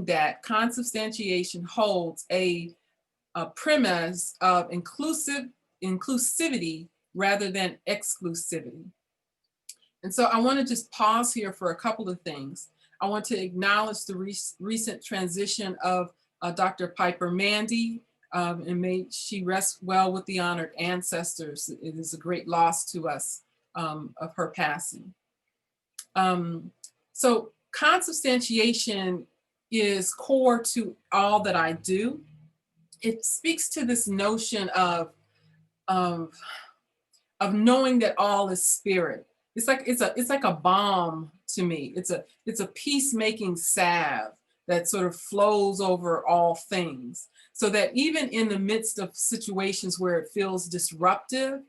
that consubstantiation holds a premise of inclusivity rather than exclusivity. And so I want to just pause here for a couple of things. I want to acknowledge the recent transition of Dr. Piper Mandy, and may she rest well with the honored ancestors. It is a great loss to us of her passing. So consubstantiation is core to all that I do. It speaks to this notion of knowing that all is spirit. It's like a balm to me. It's a peacemaking salve that sort of flows over all things, so that even in the midst of situations where it feels disruptive,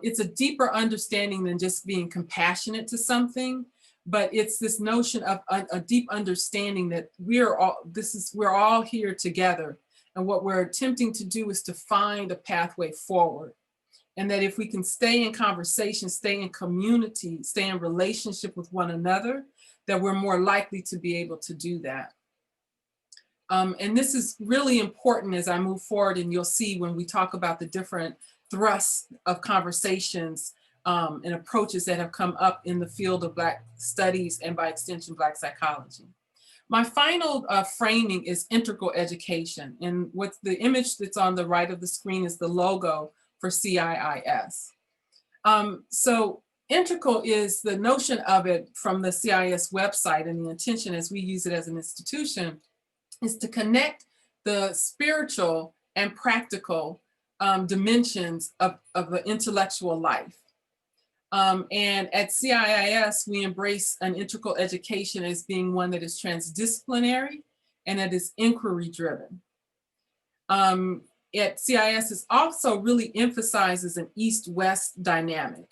it's a deeper understanding than just being compassionate to something, but it's this notion of a deep understanding that we're all here together, and what we're attempting to do is to find a pathway forward. And that if we can stay in conversation, stay in community, stay in relationship with one another, that we're more likely to be able to do that. And this is really important as I move forward, and you'll see when we talk about the different thrusts of conversations and approaches that have come up in the field of Black studies and by extension, Black psychology. My final framing is integral education. And what the image that's on the right of the screen is the logo for CIIS. So integral is the notion of it from the CIIS website, and the intention as we use it as an institution is to connect the spiritual and practical dimensions of the intellectual life. And at CIIS, we embrace an integral education as being one that is transdisciplinary and that is inquiry driven. At CIIS, it also really emphasizes an East-West dynamic.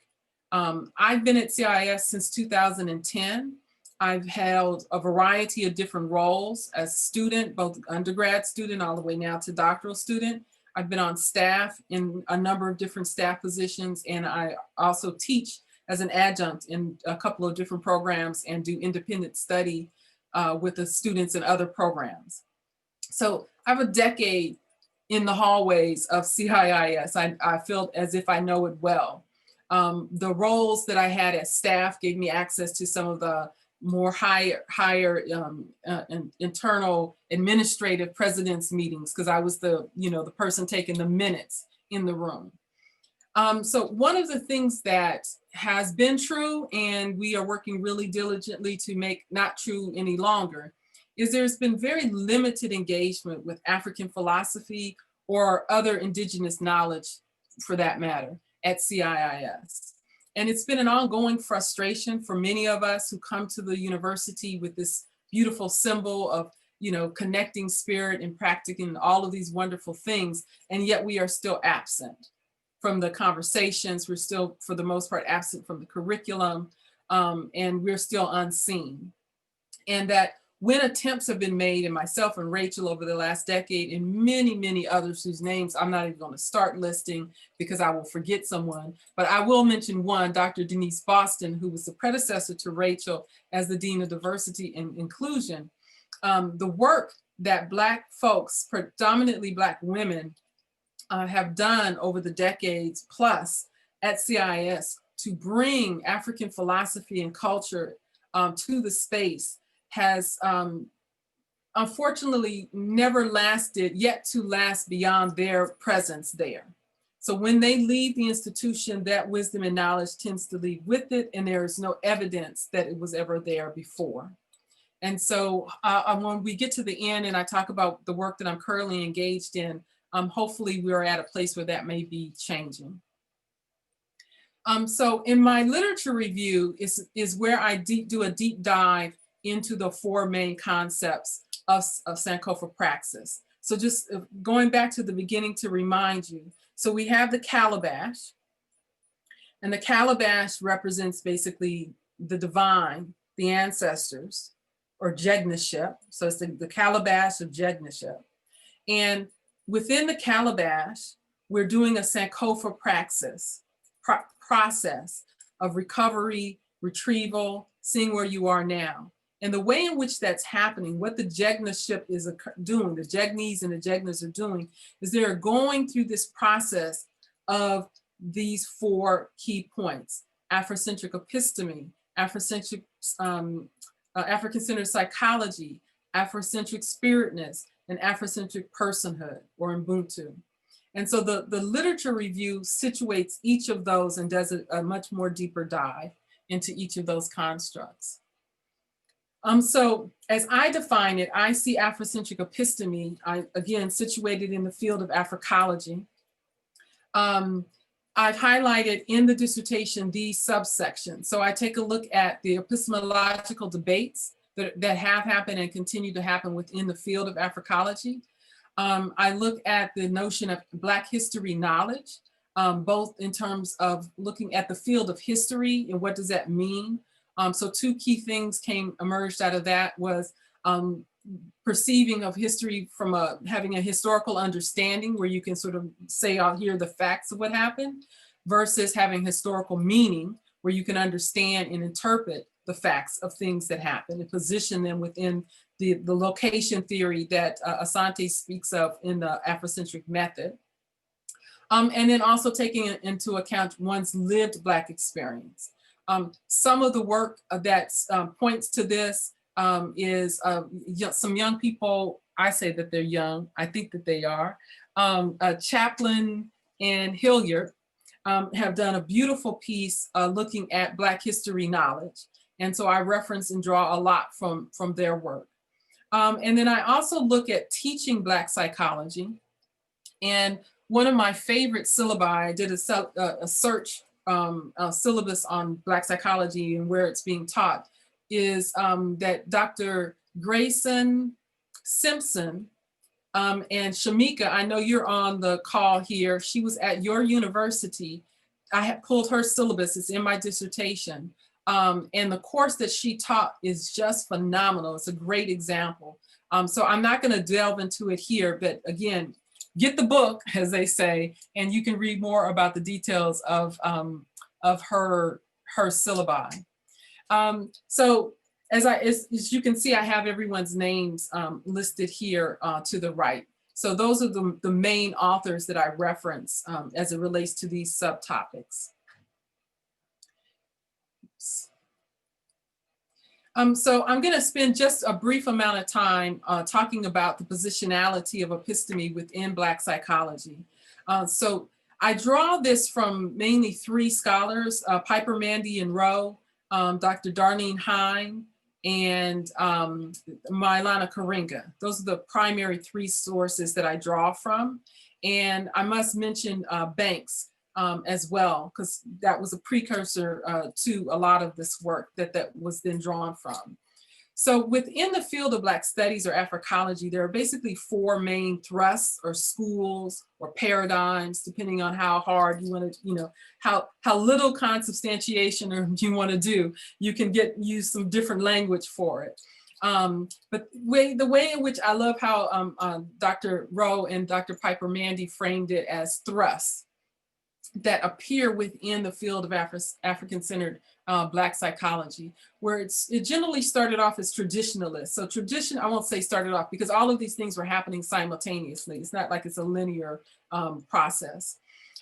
I've been at CIIS since 2010. I've held a variety of different roles as student, both undergrad student all the way now to doctoral student. I've been on staff in a number of different staff positions, and I also teach as an adjunct in a couple of different programs and do independent study with the students in other programs. So I have a decade in the hallways of CIIS. I feel as if I know it well. The roles that I had as staff gave me access to some of the more higher internal administrative president's meetings, because I was the person taking the minutes in the room. So one of the things that has been true, and we are working really diligently to make not true any longer, is there's been very limited engagement with African philosophy or other indigenous knowledge, for that matter, at CIIS. And it's been an ongoing frustration for many of us who come to the university with this beautiful symbol of, connecting spirit and practicing all of these wonderful things, and yet we are still absent from the conversations. We're still, for the most part, absent from the curriculum, and we're still unseen. And that when attempts have been made, and myself and Rachel over the last decade, and many, many others whose names I'm not even going to start listing because I will forget someone, but I will mention one, Dr. Denise Boston, who was the predecessor to Rachel as the Dean of Diversity and Inclusion. The work that Black folks, predominantly Black women, have done over the decades plus at CIS to bring African philosophy and culture to the space has unfortunately never lasted yet to last beyond their presence there. So when they leave the institution, that wisdom and knowledge tends to leave with it, and there is no evidence that it was ever there before. And so when we get to the end and I talk about the work that I'm currently engaged in, hopefully we're at a place where that may be changing. So in my literature review is where I do a deep dive into the four main concepts of Sankofa Praxis. So just going back to the beginning to remind you. So we have the calabash, and the calabash represents basically the divine, the ancestors, or Jegnaship. So it's the calabash of Jegnaship. And within the calabash, we're doing a Sankofa Praxis process of recovery, retrieval, seeing where you are now. And the way in which that's happening, what the Jegnaship is doing, the Jegnis and the Jegnas are doing, is they're going through this process of these four key points: Afrocentric episteme, Afrocentric African-centered psychology, Afrocentric spiritness, and Afrocentric personhood, or Ubuntu. And so the literature review situates each of those and does a much more deeper dive into each of those constructs. So as I define it, I see Afrocentric episteme, again, situated in the field of Africology. I've highlighted in the dissertation these subsections. So I take a look at the epistemological debates that have happened and continue to happen within the field of Africology. I look at the notion of Black history knowledge, both in terms of looking at the field of history and what does that mean. So two key things emerged out of that was perceiving of history from having a historical understanding where you can sort of say, I'll hear the facts of what happened, versus having historical meaning where you can understand and interpret the facts of things that happen and position them within the location theory that Asante speaks of in the Afrocentric method. And then also taking into account one's lived Black experience. Some of the work that points to this is some young people, I say that they're young, I think that they are. Chaplin and Hilliard have done a beautiful piece looking at Black history knowledge. And so I reference and draw a lot from their work. And then I also look at teaching Black psychology. And one of my favorite syllabi, I did a search syllabus on Black psychology and where it's being taught, is that Dr. Grayson Simpson and Shamika, I know you're on the call here. She was at your university. I had pulled her syllabus, it's in my dissertation. And the course that she taught is just phenomenal. It's a great example. So I'm not gonna delve into it here, but again, get the book, as they say, and you can read more about the details of her syllabi. So as you can see, I have everyone's names listed here to the right. So those are the main authors that I reference as it relates to these subtopics. So I'm going to spend just a brief amount of time talking about the positionality of episteme within Black psychology. So I draw this from mainly three scholars, Piper, Mandy, and Rowe, Dr. Darlene Hine, and Mailana Karinga. Those are the primary three sources that I draw from. And I must mention Banks as well, because that was a precursor to a lot of this work that was then drawn from. So within the field of Black studies or Africology, there are basically four main thrusts or schools or paradigms, depending on how hard you want to, how little consubstantiation you want to do. You can use some different language for it. But the way in which I love how Dr. Rowe and Dr. Piper Mandy framed it as thrusts that appear within the field of African-centered Black psychology, where it generally started off as traditionalist. So I won't say started off, because all of these things were happening simultaneously. It's not like it's a linear process.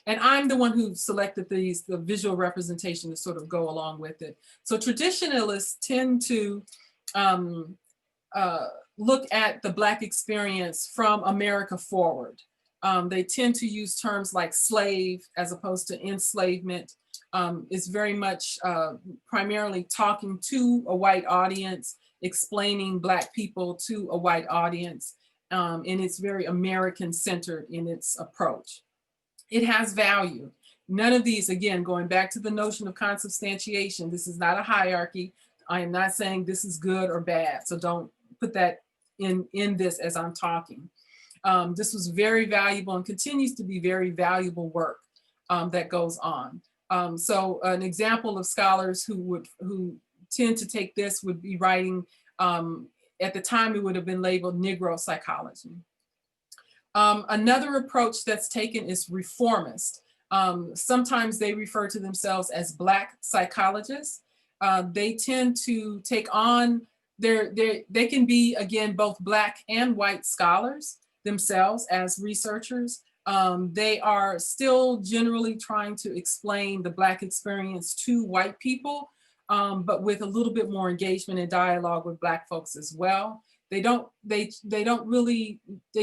And I'm the one who selected the visual representation to sort of go along with it. So traditionalists tend to look at the Black experience from America forward. They tend to use terms like slave as opposed to enslavement. It's very much primarily talking to a white audience, explaining Black people to a white audience, and it's very American-centered in its approach. It has value. None of these, again, going back to the notion of consubstantiation, this is not a hierarchy. I am not saying this is good or bad, so don't put that in this as I'm talking. This was very valuable and continues to be very valuable work that goes on. So an example of scholars who tend to take this would be writing, at the time it would have been labeled Negro psychology. Another approach that's taken is reformist. Sometimes they refer to themselves as Black psychologists. They tend to take on, they can be, again, both Black and white scholars themselves as researchers. They are still generally trying to explain the Black experience to white people, but with a little bit more engagement and dialogue with Black folks as well. They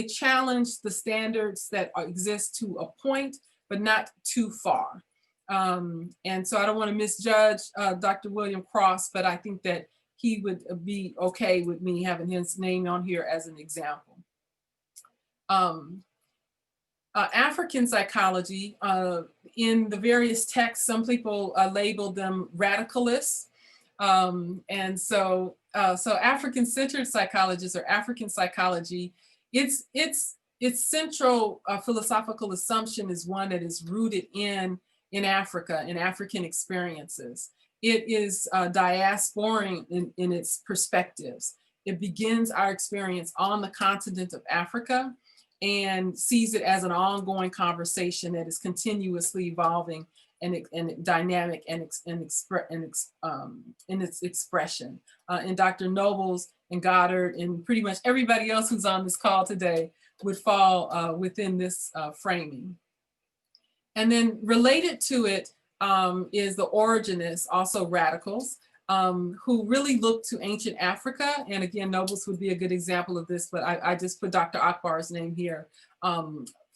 challenge the standards that exist to a point, but not too far. And so I don't want to misjudge Dr. William Cross, but I think that he would be okay with me having his name on here as an example. African psychology, in the various texts, some people label them radicalists. And so African-centered psychologists or African psychology, its central philosophical assumption is one that is rooted in Africa, in African experiences. It is diasporing in its perspectives. It begins our experience on the continent of Africa and sees it as an ongoing conversation that is continuously evolving and dynamic in its expression. And Dr. Nobles and Goddard and pretty much everybody else who's on this call today would fall within this framing. And then related to it is the originists, also radicals, who really look to ancient Africa. And again, Nobles would be a good example of this, but I just put Dr. Akbar's name here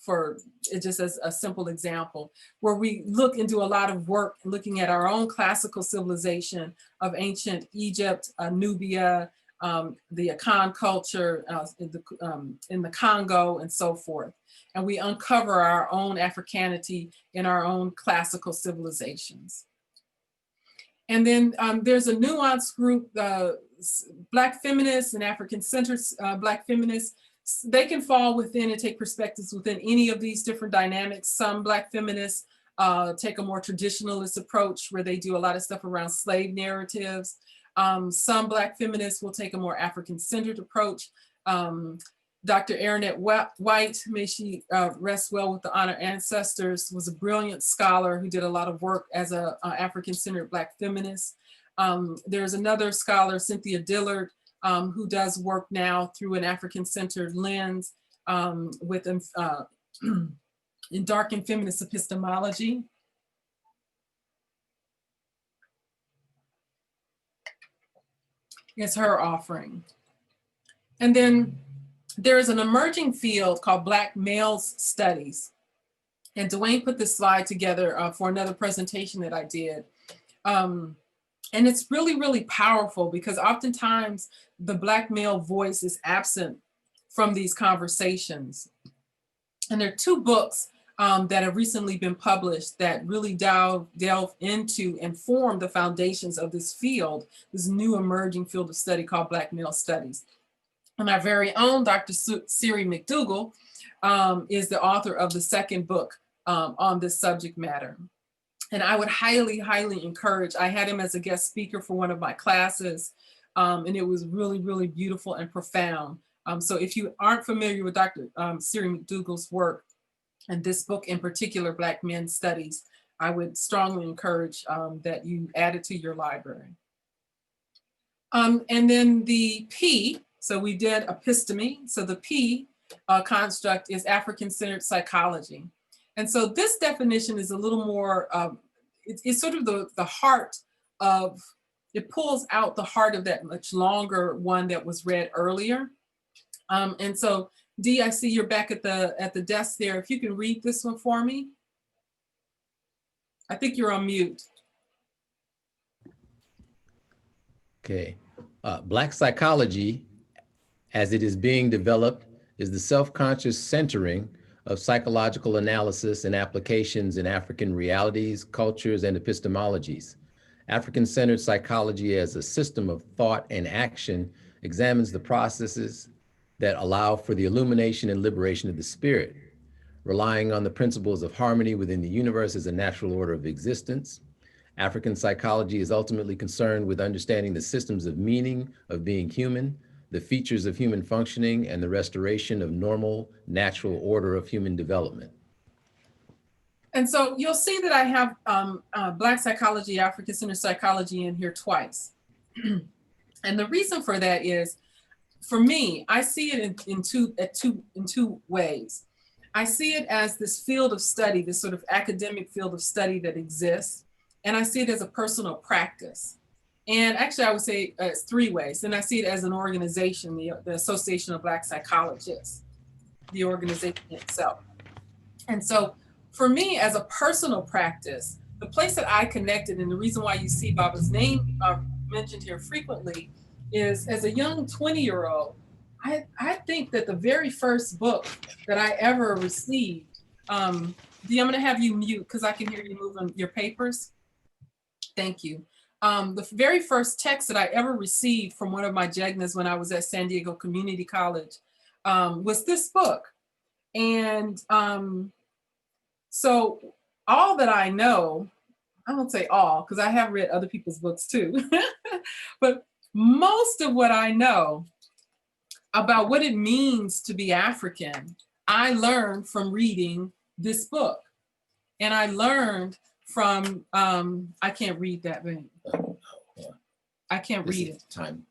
for it just as a simple example, where we look and do a lot of work looking at our own classical civilization of ancient Egypt, Nubia, the Akan culture in the Congo and so forth. And we uncover our own Africanity in our own classical civilizations. And then there's a nuanced group, Black feminists and African-centered Black feminists. They can fall within and take perspectives within any of these different dynamics. Some Black feminists take a more traditionalist approach where they do a lot of stuff around slave narratives. Some Black feminists will take a more African-centered approach. Dr. Aranette White, may she rest well with the honor ancestors, was a brilliant scholar who did a lot of work as an African-centered Black feminist. There's another scholar, Cynthia Dillard, who does work now through an African-centered lens in dark and feminist epistemology. It's her offering. And then there is an emerging field called Black males studies. And Dwayne put this slide together for another presentation that I did. And it's really, really powerful because oftentimes the Black male voice is absent from these conversations. And there are two books that have recently been published that really delve into and form the foundations of this field, this new emerging field of study called Black male studies. And our very own Dr. Siri McDougall is the author of the second book on this subject matter. And I would highly, highly encourage, I had him as a guest speaker for one of my classes, and it was really, really beautiful and profound. So if you aren't familiar with Dr. Siri McDougall's work, and this book in particular, Black Men Studies, I would strongly encourage that you add it to your library. And then the P, so we did episteme. So the P construct is African-centered psychology. And so this definition is a little more, it's sort of the heart of, it pulls out the heart of that much longer one that was read earlier. And so Dee, I see you're back at the desk there. If you can read this one for me. I think you're on mute. Okay. Black psychology, as it is being developed, is the self-conscious centering of psychological analysis and applications in African realities, cultures, and epistemologies. African-centered psychology as a system of thought and action examines the processes that allow for the illumination and liberation of the spirit, relying on the principles of harmony within the universe as a natural order of existence. African psychology is ultimately concerned with understanding the systems of meaning of being human, the features of human functioning, and the restoration of normal, natural order of human development. And so you'll see that I have Black psychology, African-centered psychology in here twice. And the reason for that is, for me, I see it in two ways. I see it as this field of study, this sort of academic field of study that exists. And I see it as a personal practice. And actually, I would say it's three ways. And I see it as an organization, the Association of Black Psychologists, the organization itself. And so for me, as a personal practice, the place that I connected, and the reason why you see Baba's name mentioned here frequently, is as a young 20-year-old, I think that the very first book that I ever received, Dee, I'm gonna have you mute because I can hear you moving your papers. Thank you. The very first text that I ever received from one of my Jegnas when I was at San Diego Community College was this book. And so all that I know, I won't say all, because I have read other people's books too, but most of what I know about what it means to be African, I learned from reading this book. And I learned from, I can't read that, man. I can't read it. Time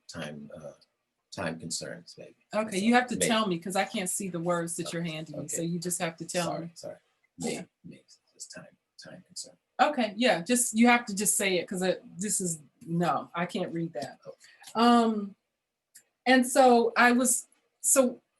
concerns, maybe. Okay, you have to tell me because I can't see the words that you're handing me. Okay. So you just have to tell me. Sorry. Yeah. It's time concern. Okay, yeah, you have to just say it because no, I can't read that. And so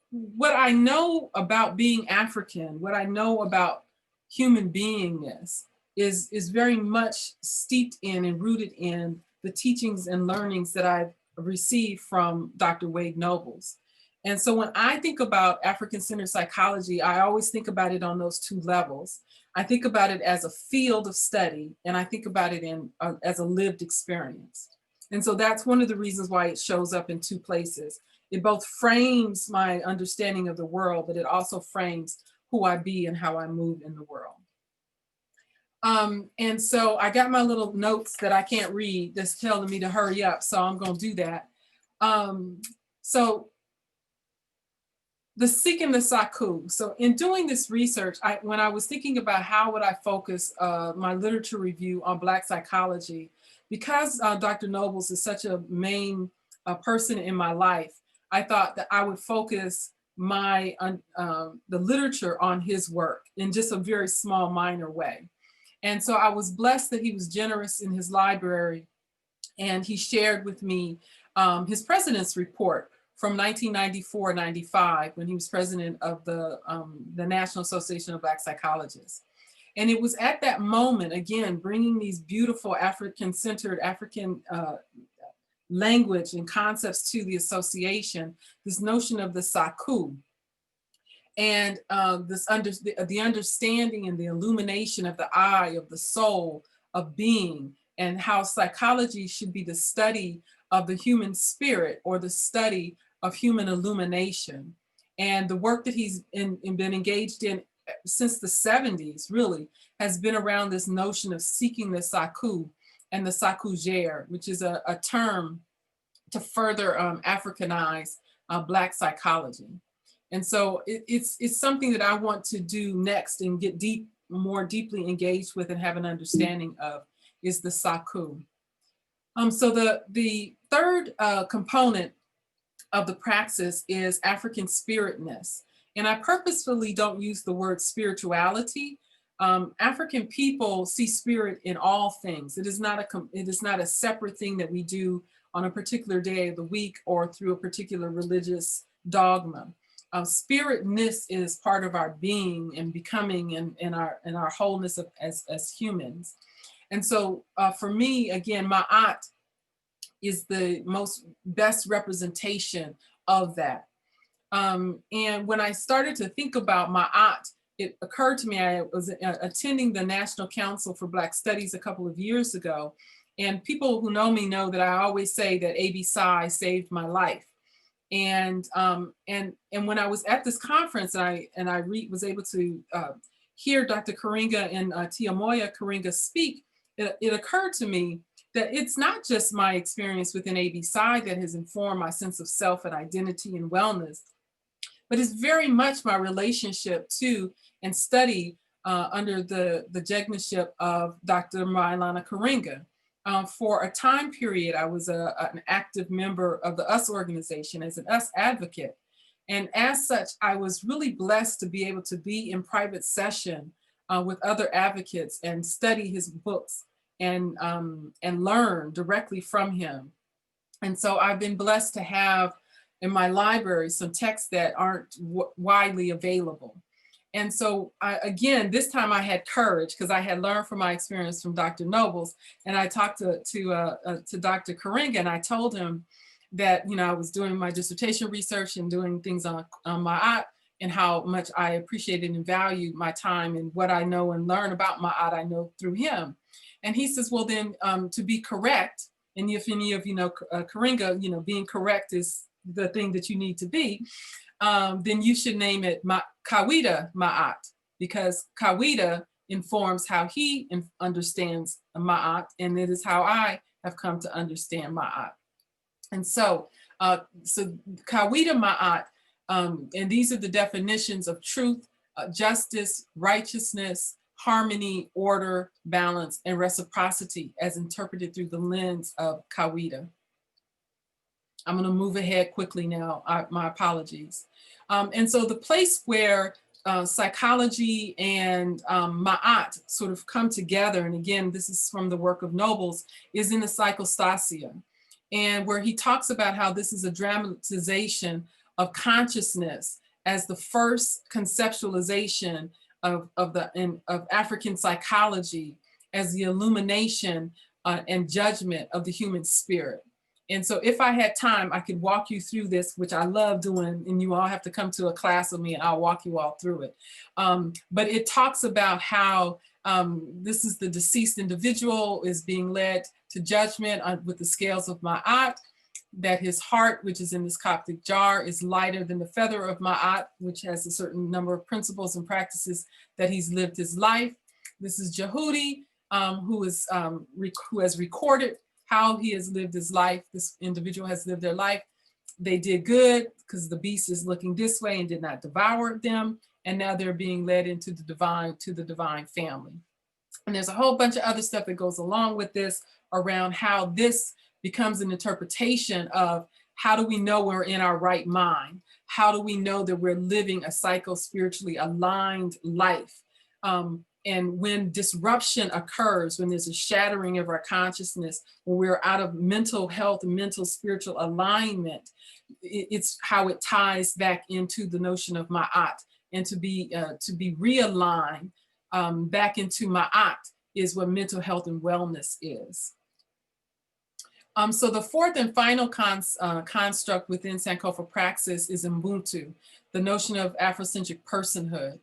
what I know about being African, what I know about human beingness is very much steeped in and rooted in the teachings and learnings that I've received from Dr. Wade Nobles. And so when I think about African-centered psychology, I always think about it on those two levels. I think about it as a field of study, and I think about it as a lived experience. And so that's one of the reasons why it shows up in two places. It both frames my understanding of the world, but it also frames who I be and how I move in the world. And so I got my little notes that I can't read that's telling me to hurry up, so I'm gonna do that. So the seeking the Saku. So in doing this research, when I was thinking about how would I focus my literature review on Black psychology, because Dr. Nobles is such a main person in my life, I thought that I would focus the literature on his work in just a very small, minor way. And so I was blessed that he was generous in his library, and he shared with me his president's report from 1994-95 when he was president of the National Association of Black Psychologists. And it was at that moment, again, bringing these beautiful African-centered African language and concepts to the association, this notion of the Saku, and the understanding and the illumination of the eye, of the soul, of being, and how psychology should be the study of the human spirit or the study of human illumination. And the work that he's been engaged in since the 70s really has been around this notion of seeking the Saku and the Sakujere, which is a term to further Africanize Black psychology. And so it's something that I want to do next and get deep more deeply engaged with and have an understanding of is the Saku. So the third component of the praxis is African Spirit-Ness. And I purposefully don't use the word spirituality. African people see spirit in all things. It is not a separate thing that we do on a particular day of the week or through a particular religious dogma. Spirit-ness is part of our being and becoming and our wholeness as humans. And so for me, again, Ma'at is the best representation of that. And when I started to think about Ma'at, it occurred to me, I was attending the National Council for Black Studies a couple of years ago. And people who know me know that I always say that A.B. Psy saved my life. And when I was at this conference and I was able to hear Dr. Karinga and Tiamoya Karinga speak, it occurred to me that it's not just my experience within A.B. Psy that has informed my sense of self and identity and wellness, but it's very much my relationship to and study under the Jegnaship of Dr. Mailana Karinga. For a time period, I was an active member of the US organization as an US advocate. And as such, I was really blessed to be able to be in private session with other advocates and study his books and learn directly from him. And so I've been blessed to have in my library some texts that aren't widely available. And so again, this time I had courage because I had learned from my experience from Dr. Nobles, and I talked to Dr. Karinga, and I told him that, I was doing my dissertation research and doing things on Ma'at, and how much I appreciated and valued my time and what I know and learn about Ma'at, I know through him. And he says, well, then to be correct, and if any of you know Karinga, being correct is the thing that you need to be, then you should name it Kawida Ma'at, because Kawida informs how he understands Ma'at, and it is how I have come to understand Ma'at. And so, Kawida Ma'at, and these are the definitions of truth, justice, righteousness, harmony, order, balance, and reciprocity as interpreted through the lens of Kawida. I'm going to move ahead quickly now. My apologies. And so the place where psychology and Ma'at sort of come together, and again, this is from the work of Nobles, is in the Psychostasia, and where he talks about how this is a dramatization of consciousness as the first conceptualization of African psychology as the illumination and judgment of the human spirit. And so if I had time, I could walk you through this, which I love doing, and you all have to come to a class with me and I'll walk you all through it. But it talks about how this is the deceased individual is being led to judgment with the scales of Ma'at, that his heart, which is in this Coptic jar, is lighter than the feather of Ma'at, which has a certain number of principles and practices that he's lived his life. This is Jehudi, who has recorded how he has lived his life. This individual has lived their life. They did good because the beast is looking this way and did not devour them. And now they're being led into the divine family. And there's a whole bunch of other stuff that goes along with this around how this becomes an interpretation of how do we know we're in our right mind? How do we know that we're living a psycho-spiritually aligned life? And when disruption occurs, when there's a shattering of our consciousness, when we're out of mental health and mental spiritual alignment, it's how it ties back into the notion of Ma'at. And to be realigned back into Ma'at is what mental health and wellness is. So the fourth and final construct within Sankofa Praxis is Ubuntu, the notion of Afrocentric personhood.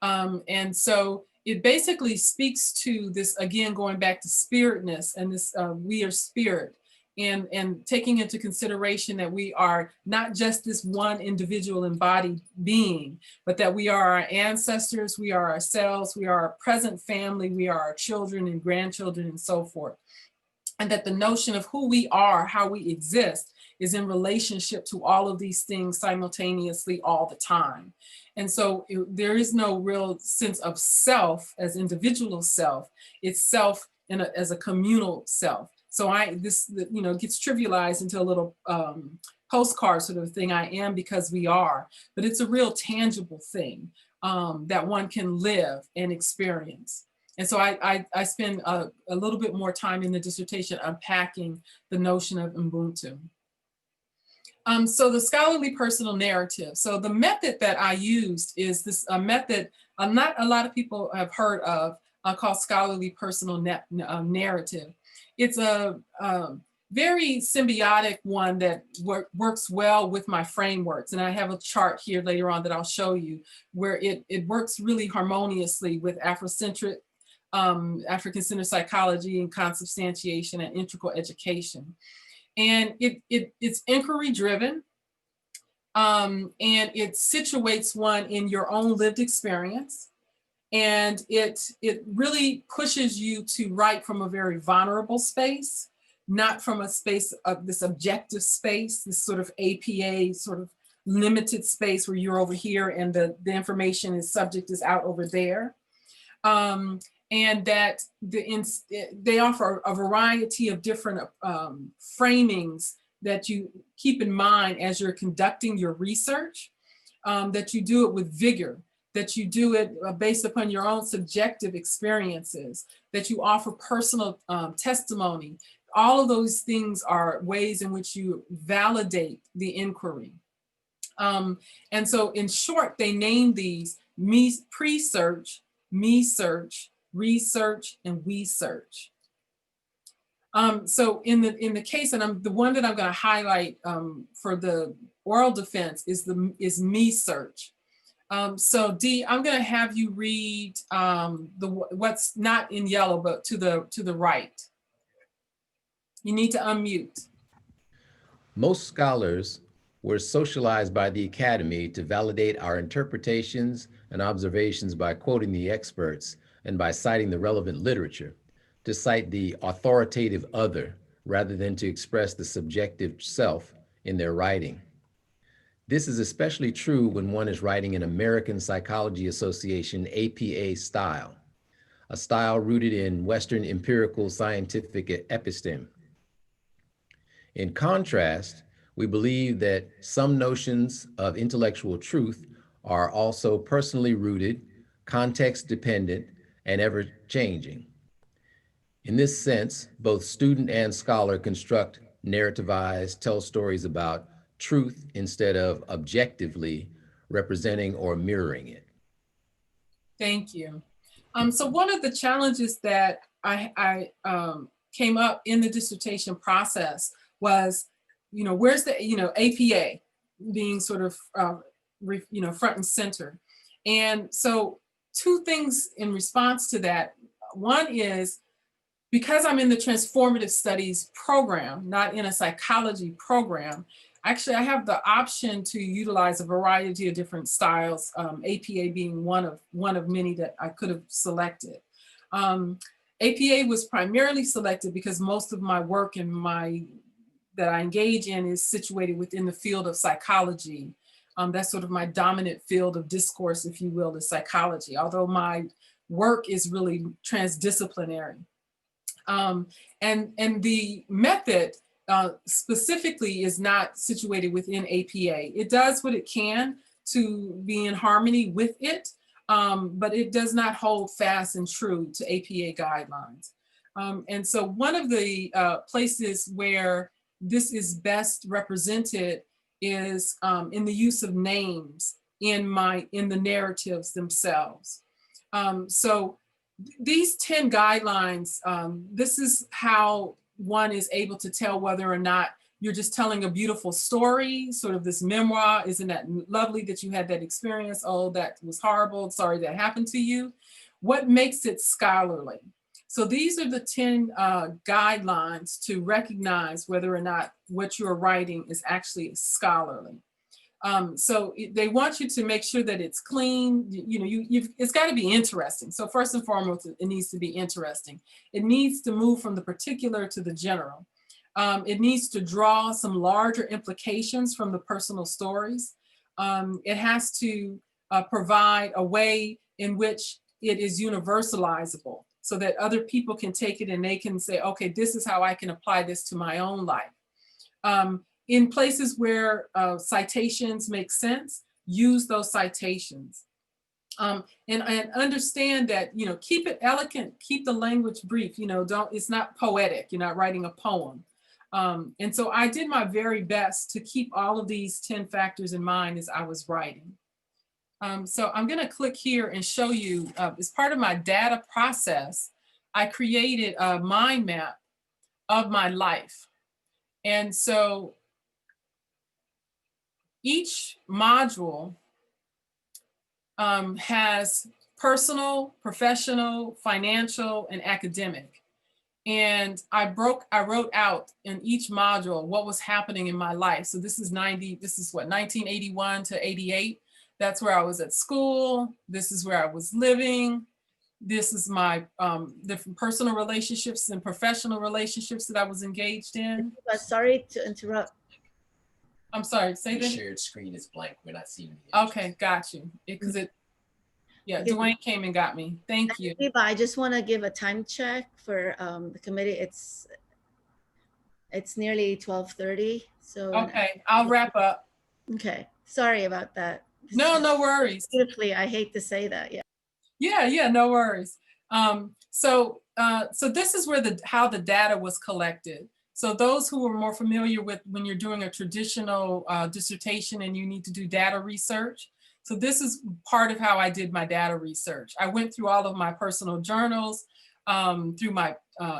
And so it basically speaks to this, again, going back to Spirit-Ness and this we are spirit, and taking into consideration that we are not just this one individual embodied being, but that we are our ancestors, we are ourselves, we are our present family, we are our children and grandchildren and so forth. And that the notion of who we are, how we exist, is in relationship to all of these things simultaneously all the time. And so there is no real sense of self as individual self. It's self as a communal self. So this gets trivialized into a little postcard sort of thing. I am because we are, but it's a real tangible thing that one can live and experience. And so I spend a little bit more time in the dissertation unpacking the notion of Ubuntu. So the scholarly personal narrative. So the method that I used is this method not a lot of people have heard of called scholarly personal narrative. It's a very symbiotic one that works well with my frameworks. And I have a chart here later on that I'll show you where it works really harmoniously with Afrocentric, African-centered psychology and consubstantiation and integral education. And it's inquiry driven, and it situates one in your own lived experience. And it really pushes you to write from a very vulnerable space, not from a space of this objective space, this sort of APA sort of limited space where you're over here and the information is subject is out over there. And that they offer a variety of different framings that you keep in mind as you're conducting your research, that you do it with vigor, that you do it based upon your own subjective experiences, that you offer personal testimony. All of those things are ways in which you validate the inquiry. And so in short, they name these pre-search, me-search, research, and we search. So in the case, and the one that I'm going to highlight for the oral defense is me search. So Dee, I'm going to have you read what's not in yellow, but to the right. You need to unmute. Most scholars were socialized by the academy to validate our interpretations and observations by quoting the experts and by citing the relevant literature, to cite the authoritative other rather than to express the subjective self in their writing. This is especially true when one is writing an American Psychology Association APA style, a style rooted in Western empirical scientific episteme. In contrast, we believe that some notions of intellectual truth are also personally rooted, context dependent, and ever-changing. In this sense, both student and scholar construct, narrativize, tell stories about truth instead of objectively representing or mirroring it. Thank you. So one of the challenges that I came up in the dissertation process was, where's the, APA being sort of, front and center. And so two things in response to that. One is, because I'm in the transformative studies program, not in a psychology program, actually I have the option to utilize a variety of different styles, APA being one of many that I could have selected. APA was primarily selected because most of my work and that I engage in is situated within the field of psychology. That's sort of my dominant field of discourse, if you will, is psychology, although my work is really transdisciplinary. And the method specifically is not situated within APA. It does what it can to be in harmony with it, but it does not hold fast and true to APA guidelines. And so one of the places where this is best represented is in the use of names in the narratives themselves. So these 10 guidelines, this is how one is able to tell whether or not you're just telling a beautiful story, sort of this memoir. Isn't that lovely that you had that experience? Oh, that was horrible. Sorry that happened to you. What makes it scholarly? So these are the 10 guidelines to recognize whether or not what you're writing is actually scholarly. So they want you to make sure that it's clean. It's got to be interesting. So first and foremost, it needs to be interesting. It needs to move from the particular to the general. It needs to draw some larger implications from the personal stories. It has to provide a way in which it is universalizable so that other people can take it and they can say, okay, this is how I can apply this to my own life. In places where citations make sense, use those citations. And understand that, keep it elegant, keep the language brief, it's not poetic, you're not writing a poem. And so I did my very best to keep all of these 10 factors in mind as I was writing. So I'm gonna click here and show you, as part of my data process, I created a mind map of my life. And so each module has personal, professional, financial, and academic. And I wrote out in each module what was happening in my life. So this is 1981 to 88. That's where I was at school. This is where I was living. This is my different personal relationships and professional relationships that I was engaged in. Sorry to interrupt. I'm sorry, say The that. shared screen is blank. We're not seeing the images. Okay, got you. Yeah, Dwayne came and got me. Thank you. Adeeba, I just want to give a time check for the committee. It's nearly 12:30. So Okay, I'll wrap up. okay, sorry about that. No worries. Beautifully, I hate to say that. Yeah, no worries. So this is where how the data was collected. So those who are more familiar with when you're doing a traditional dissertation and you need to do data research. So this is part of how I did my data research. I went through all of my personal journals, through my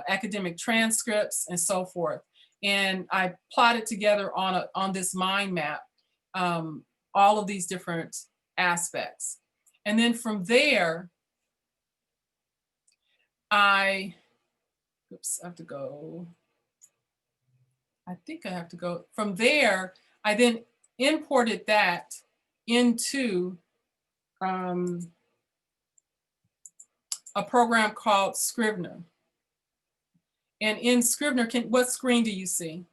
academic transcripts and so forth. And I plotted together on this mind map, all of these different aspects. And then from there, I have to go. I think I have to go. From there, I then imported that into a program called Scrivener. And in Scrivener, what screen do you see?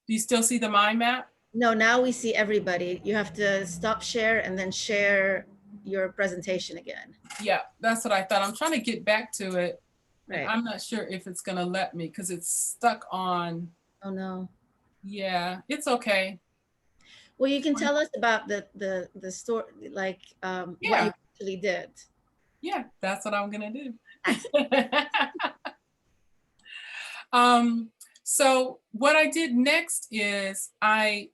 Do you still see the mind map? No, now we see everybody. You have to stop share and then share your presentation again. Yeah, that's what I thought. I'm trying to get back to it. Right. And I'm not sure if it's gonna let me because it's stuck on. Oh no. Yeah, it's okay. Well, you can tell us about the story, like what you actually did. Yeah, that's what I'm gonna do. So what I did next is I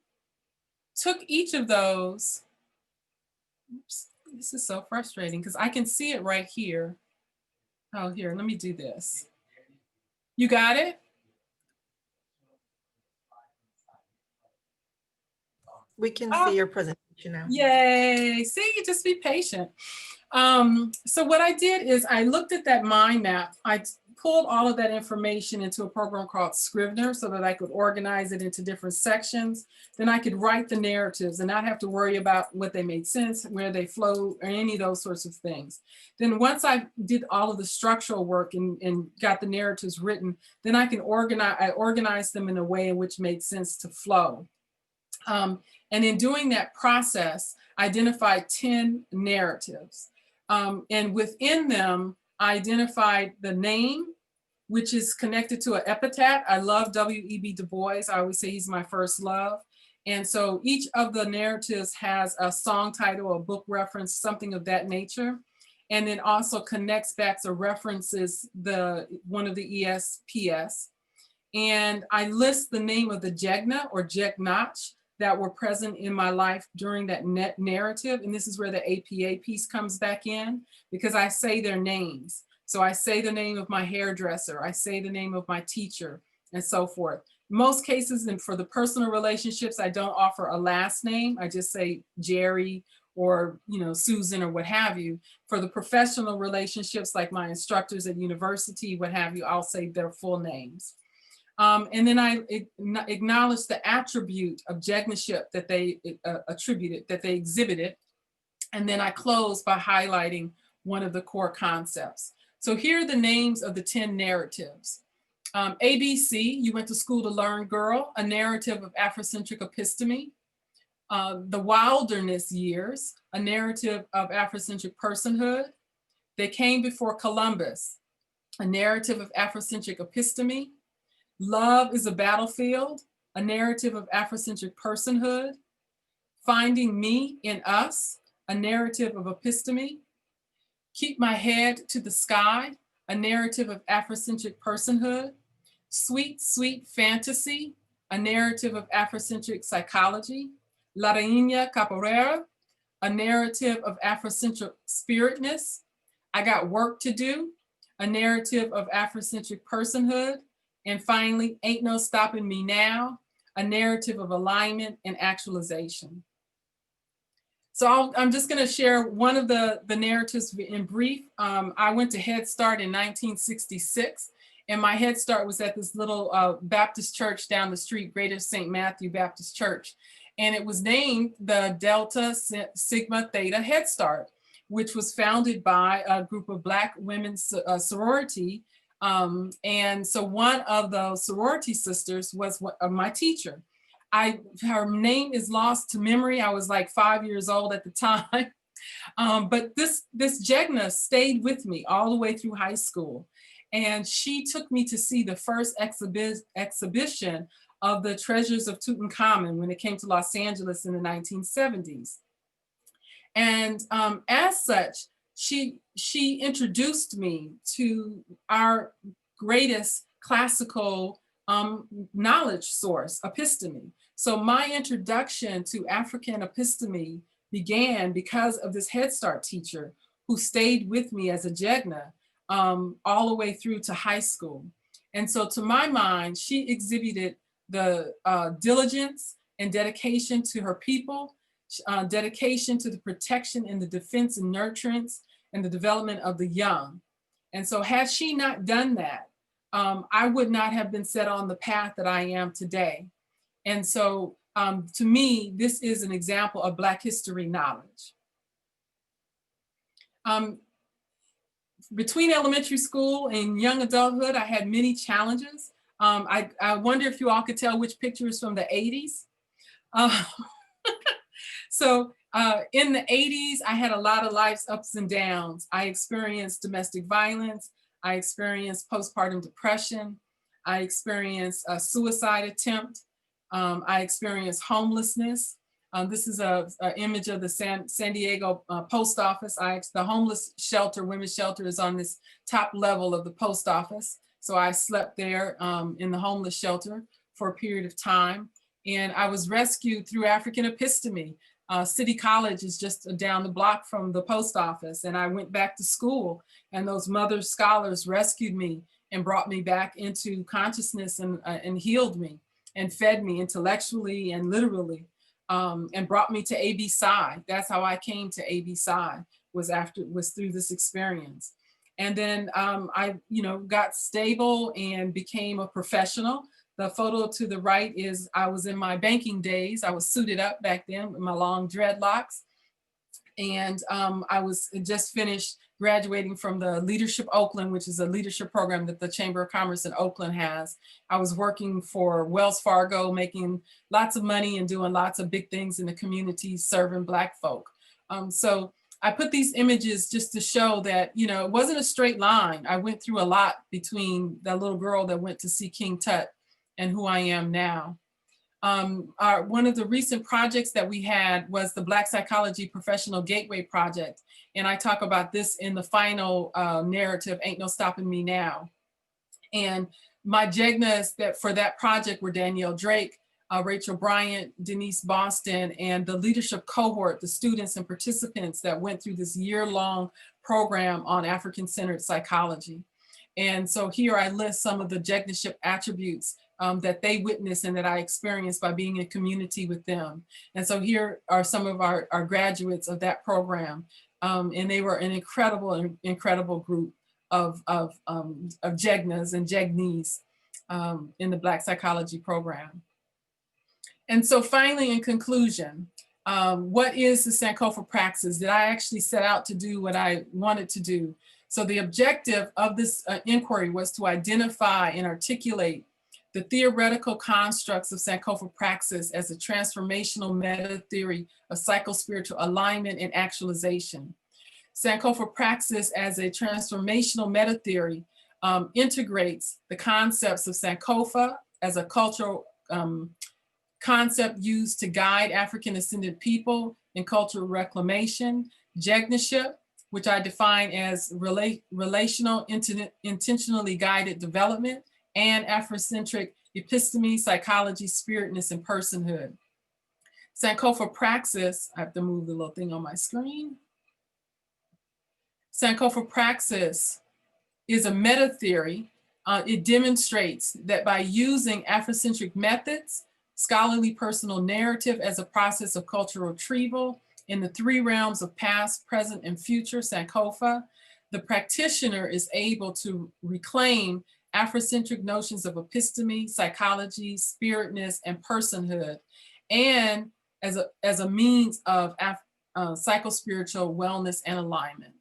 took each of those. Oops, this is so frustrating because I can see it right here. Oh, here, let me do this. You got it? We can see your presentation now. Yay, see, you just be patient. So what I did is I looked at that mind map. I pulled all of that information into a program called Scrivener so that I could organize it into different sections. Then I could write the narratives and not have to worry about what they made sense, where they flow, or any of those sorts of things. Then once I did all of the structural work and got the narratives written, then I organized them in a way in which made sense to flow. And in doing that process, I identified 10 narratives. And within them, I identified the name, which is connected to an epithet. I love W.E.B. Du Bois. I always say he's my first love. And so each of the narratives has a song title, a book reference, something of that nature. And then also connects back or references one of the ESPS. And I list the name of the Jegna or Jegnaship that were present in my life during that narrative. And this is where the APA piece comes back in, because I say their names. So I say the name of my hairdresser, I say the name of my teacher, and so forth. Most cases, and for the personal relationships, I don't offer a last name. I just say Jerry or Susan or what have you. For the professional relationships, like my instructors at university, what have you, I'll say their full names. And then I acknowledge the attribute of Jegnaship that they attributed, that they exhibited. And then I close by highlighting one of the core concepts. So here are the names of the 10 narratives. ABC, You Went to School to Learn Girl, a narrative of Afrocentric episteme. The Wilderness Years, a narrative of Afrocentric personhood. They Came Before Columbus, a narrative of Afrocentric episteme. Love is a Battlefield, a narrative of Afrocentric personhood. Finding Me in Us, a narrative of episteme. Keep My Head to the Sky, a narrative of Afrocentric personhood. Sweet, Sweet Fantasy, a narrative of Afrocentric psychology. La Reina Capoeira, a narrative of Afrocentric spiritness. I Got Work to Do, a narrative of Afrocentric personhood. And finally, Ain't No Stopping Me Now, a narrative of alignment and actualization. So I'm just going to share one of the narratives in brief. I went to Head Start in 1966, and my Head Start was at this little Baptist church down the street, Greater St. Matthew Baptist Church. And it was named the Delta Sigma Theta Head Start, which was founded by a group of Black women's sorority. And so one of the sorority sisters was my teacher. Her name is lost to memory. I was like 5 years old at the time. But this Jegna stayed with me all the way through high school. And she took me to see the first exhibition of the Treasures of Tutankhamun when it came to Los Angeles in the 1970s. And as such, she introduced me to our greatest classical knowledge source, episteme. So my introduction to African episteme began because of this Head Start teacher who stayed with me as a Jegna all the way through to high school. And so to my mind, she exhibited the diligence and dedication to her people, dedication to the protection and the defense and nurturance and the development of the young. And so had she not done that, I would not have been set on the path that I am today. And so to me, this is an example of Black history knowledge. Between elementary school and young adulthood, I had many challenges. I wonder if you all could tell which picture is from the 80s. So in the 80s, I had a lot of life's ups and downs. I experienced domestic violence. I experienced postpartum depression. I experienced a suicide attempt. I experienced homelessness. This is an image of the San Diego post office. The homeless shelter, women's shelter, is on this top level of the post office. So I slept there in the homeless shelter for a period of time. And I was rescued through African episteme. City College is just down the block from the post office. And I went back to school, and those mother scholars rescued me and brought me back into consciousness and healed me and fed me intellectually and literally, and brought me to AB Psi. That's how I came to AB Psi, was through this experience. And then I got stable and became a professional. The photo to the right is I was in my banking days. I was suited up back then with my long dreadlocks. And I was just finished graduating from the Leadership Oakland, which is a leadership program that the Chamber of Commerce in Oakland has. I was working for Wells Fargo, making lots of money and doing lots of big things in the community, serving Black folk. So I put these images just to show that, it wasn't a straight line. I went through a lot between that little girl that went to see King Tut and who I am now. One of the recent projects that we had was the Black Psychology Professional Gateway Project. And I talk about this in the final narrative, Ain't No Stopping Me Now. And my Jegnas for that project were Danielle Drake, Rachel Bryant, Denise Boston, and the leadership cohort, the students and participants that went through this year-long program on African-centered psychology. And so here I list some of the Jegnaship attributes that they witnessed and that I experienced by being in community with them. And so here are some of our graduates of that program. And they were an incredible group of Jegnas and Jegnies in the Black Psychology program. And so finally, in conclusion, what is the Sankofa Praxis? Did I actually set out to do what I wanted to do? So the objective of this inquiry was to identify and articulate the theoretical constructs of Sankofa Praxis as a transformational meta theory of psychospiritual alignment and actualization. Sankofa Praxis as a transformational meta theory integrates the concepts of Sankofa as a cultural concept used to guide African ascended people in cultural reclamation, Jegnaship, which I define as relational, intentionally guided development, and Afrocentric episteme, psychology, spiritness, and personhood. Sankofa Praxis, I have to move the little thing on my screen. Sankofa Praxis is a meta theory. It demonstrates that by using Afrocentric methods, scholarly personal narrative as a process of cultural retrieval in the three realms of past, present, and future Sankofa, the practitioner is able to reclaim Afrocentric notions of episteme, psychology, spiritness, and personhood, and as a means of psychospiritual wellness and alignment.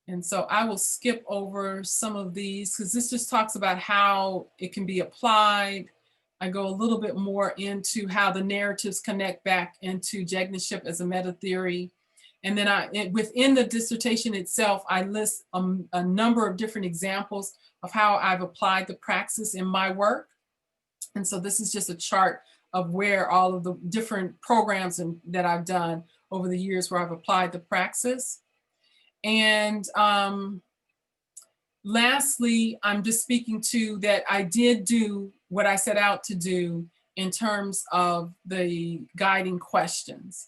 And so I will skip over some of these because this just talks about how it can be applied. I go a little bit more into how the narratives connect back into Jegnaship as a meta theory. And then within the dissertation itself, I list a number of different examples of how I've applied the praxis in my work. And so this is just a chart of where all of the different programs that I've done over the years where I've applied the praxis. And lastly, I'm just speaking to that I did do what I set out to do in terms of the guiding questions.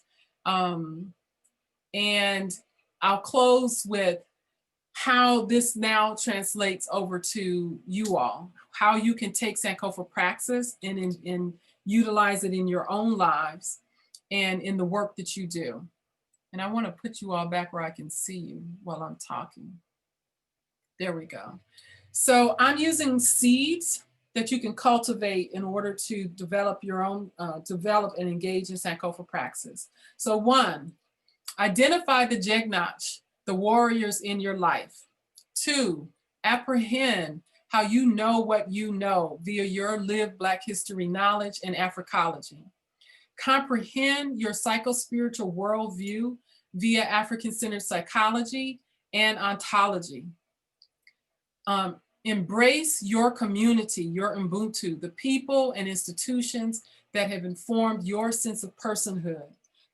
And I'll close with how this now translates over to you all, how you can take Sankofa Praxis and utilize it in your own lives and in the work that you do. And I want to put you all back where I can see you while I'm talking. There we go. So I'm using seeds that you can cultivate in order to develop your own, develop and engage in Sankofa Praxis. So 1, identify the Jegnash, the warriors in your life. 2, apprehend how you know what you know via your lived Black history knowledge and Africology. Comprehend your psychospiritual worldview via African-centered psychology and ontology. Embrace your community, your Ubuntu, the people and institutions that have informed your sense of personhood.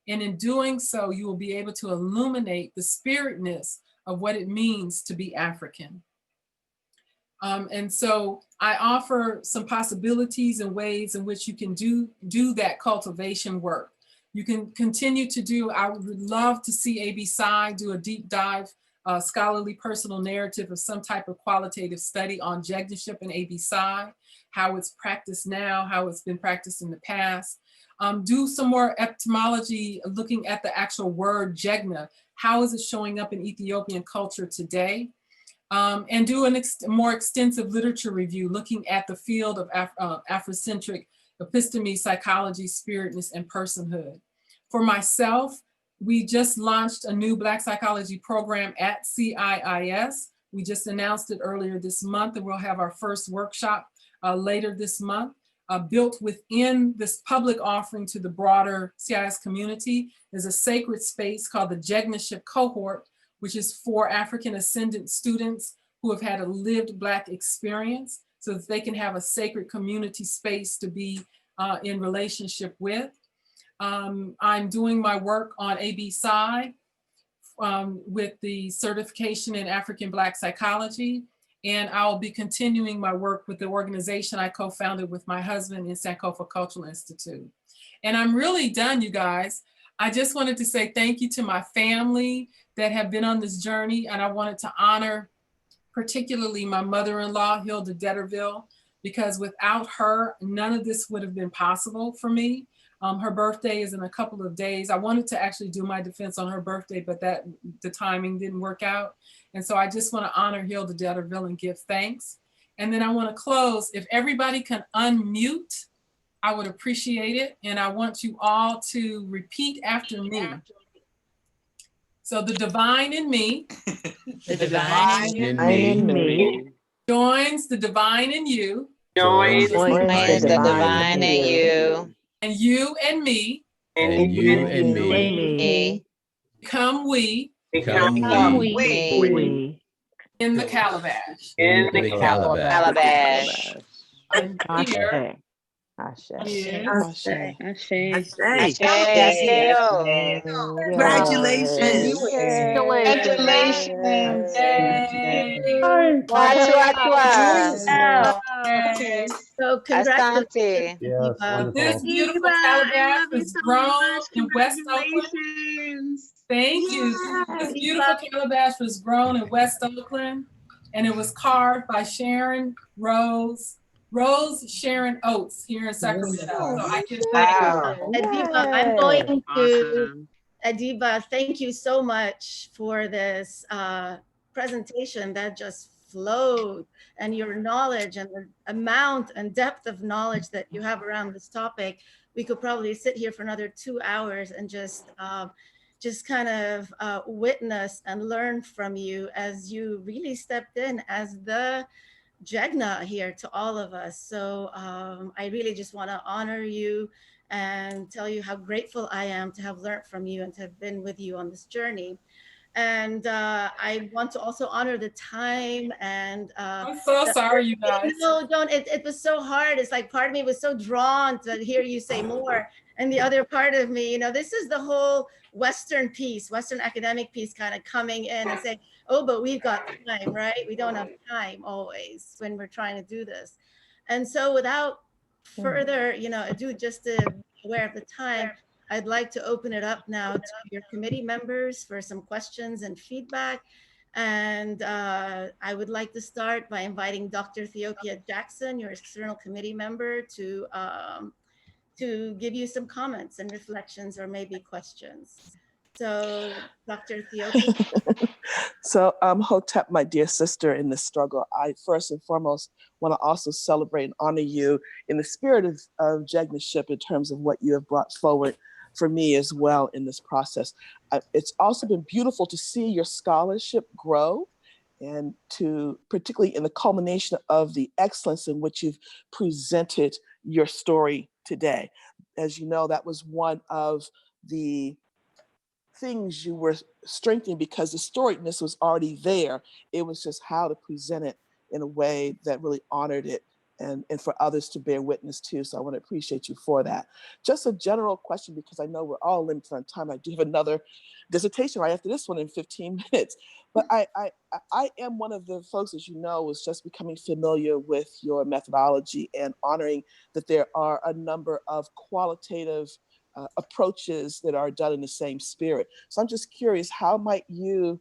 And in doing so, you will be able to illuminate the spiritness of what it means to be African. And so I offer some possibilities and ways in which you can do that cultivation work. You can continue to do, I would love to see A.B. Psy do a deep dive, scholarly personal narrative of some type of qualitative study on Jegnaship and A.B. Psy, how it's practiced now, how it's been practiced in the past. Do some more etymology, looking at the actual word Jegna. How is it showing up in Ethiopian culture today? And do a more extensive literature review, looking at the field of Afrocentric episteme, psychology, spiritness, and personhood. For myself, we just launched a new Black psychology program at CIIS. We just announced it earlier this month, and we'll have our first workshop later this month. Built within this public offering to the broader CIIS community is a sacred space called the Jegnaship cohort, which is for African ascendant students who have had a lived Black experience so that they can have a sacred community space to be in relationship with. I'm doing my work on A.B. Psy with the certification in African Black psychology, and I'll be continuing my work with the organization I co-founded with my husband in Sankofa Cultural Institute. And I'm really done, you guys. I just wanted to say thank you to my family that have been on this journey, and I wanted to honor particularly my mother-in-law, Hilda Deterville, because without her, none of this would have been possible for me. Her birthday is in a couple of days. I wanted to actually do my defense on her birthday, but the timing didn't work out. And so I just want to honor Hilda Deterville and give thanks. And then I want to close. If everybody can unmute, I would appreciate it. And I want you all to repeat after me. So the divine in me The divine in me joins the divine in you, joins the the divine in you, and you and me and you and And me me, become we become we, in the calabash. in the calabash. calabash. And here Ashe. is Ashe. Congratulations. Congratulations. Yay. So congratulations. Asante. Adeeba. This beautiful Adeeba, I calabash love you was so grown much. in West Oakland. Congratulations. Thank you. This beautiful calabash was grown in West Oakland, and it was carved by Rose Sharon Oates here in Sacramento. So I can Adeeba, I'm going to, Awesome. Adeeba, thank you so much for this presentation that just flowed, and your knowledge and the amount and depth of knowledge that you have around this topic. We could probably sit here for another 2 hours and just kind of witness and learn from you as you really stepped in as the Jegna here to all of us. So I really just want to honor you and tell you how grateful I am to have learned from you and to have been with you on this journey. And I want to also honor the time and I'm so sorry, you guys. No, don't. It was so hard. It's like part of me was so drawn to hear you say more. And the other part of me, you know, this is the whole Western piece, Western academic piece kind of coming in and saying, oh, but we've got time, right? We don't have time always when we're trying to do this. And so without further, ado, just to be aware of the time, I'd like to open it up now to your committee members for some questions and feedback. And I would like to start by inviting Dr. Ethiopia Jackson, your external committee member, to give you some comments and reflections or maybe questions. So, Dr. Ethiopia. So, Hotep, my dear sister in this struggle, I first and foremost want to also celebrate and honor you in the spirit of Jegnaship in terms of what you have brought forward for me as well in this process. It's also been beautiful to see your scholarship grow and to particularly in the culmination of the excellence in which you've presented your story today. As you know, that was one of the things you were strengthening because the storiedness was already there. It was just how to present it in a way that really honored it and for others to bear witness to. So I want to appreciate you for that. Just a general question, because I know we're all limited on time. I do have another dissertation right after this one in 15 minutes. But I am one of the folks, as you know, was just becoming familiar with your methodology and honoring that there are a number of qualitative approaches that are done in the same spirit. So I'm just curious, how might you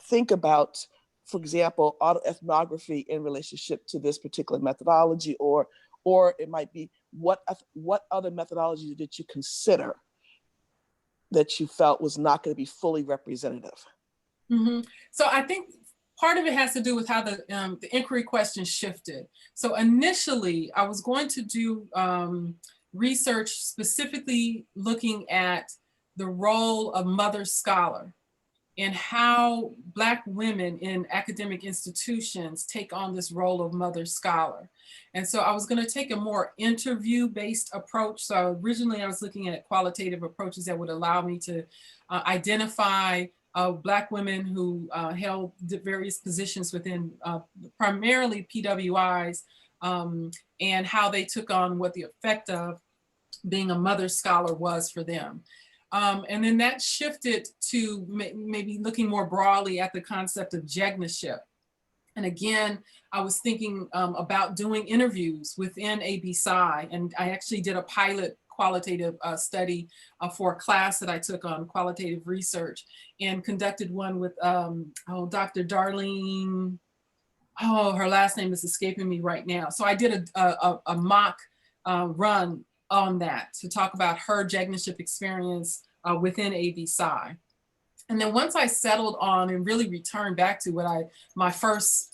think about, for example, autoethnography in relationship to this particular methodology, or it might be what other methodology did you consider that you felt was not going to be fully representative? Mm-hmm. So I think part of it has to do with how the inquiry question shifted. So initially, I was going to do research specifically looking at the role of mother scholar and how Black women in academic institutions take on this role of mother scholar. And so I was going to take a more interview-based approach. So originally I was looking at qualitative approaches that would allow me to identify Black women who held various positions within primarily PWIs and how they took on what the effect of being a mother scholar was for them. And then that shifted to maybe looking more broadly at the concept of Jegnaship. And again, I was thinking about doing interviews within ABSI, and I actually did a pilot qualitative study for a class that I took on qualitative research and conducted one with Dr. Darlene, her last name is escaping me right now. So I did a mock run on that to talk about her Jegnaship experience within ABSI. And then once I settled on and really returned back to what my first,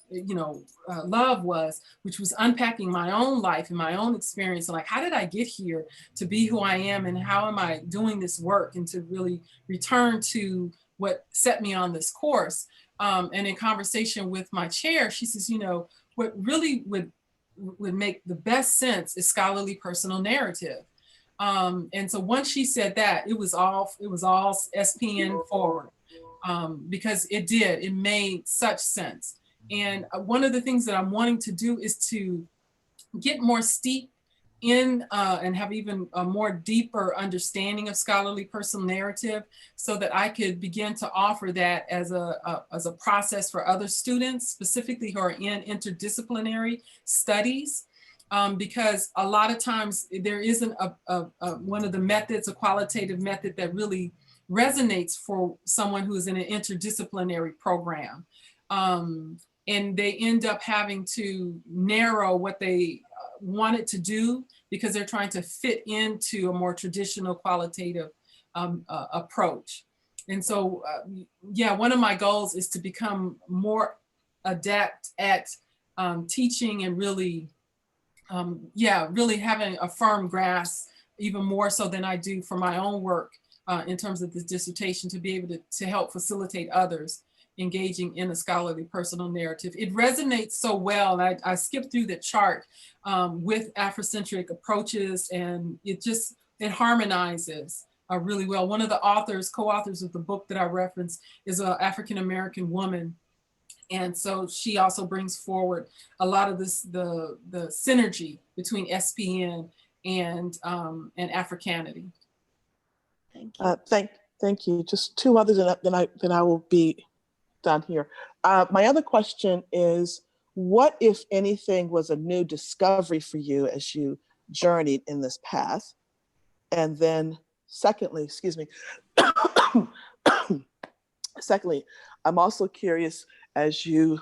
love was, which was unpacking my own life and my own experience. And like, how did I get here to be who I am, and how am I doing this work, and to really return to what set me on this course. And in conversation with my chair, she says, you know, what really would make the best sense is scholarly personal narrative. And so once she said that, it was all SPN forward, because it made such sense. And one of the things that I'm wanting to do is to get more steep in and have even a more deeper understanding of scholarly personal narrative, so that I could begin to offer that as a process for other students, specifically who are in interdisciplinary studies. Because a lot of times there isn't one of the methods, a qualitative method that really resonates for someone who is in an interdisciplinary program. And they end up having to narrow what they wanted to do because they're trying to fit into a more traditional qualitative approach. And so, yeah, one of my goals is to become more adept at teaching and really, really having a firm grasp, even more so than I do for my own work in terms of this dissertation, to be able to help facilitate others engaging in a scholarly personal narrative. It resonates so well. I skipped through the chart with Afrocentric approaches, and it harmonizes really well. One of the co-authors of the book that I referenced is an African-American woman. And so she also brings forward a lot of the synergy between SPN and Africanity. Thank you. Thank you. Just two others, and then I will be done here. My other question is, what, if anything, was a new discovery for you as you journeyed in this path? And then secondly, I'm also curious, as you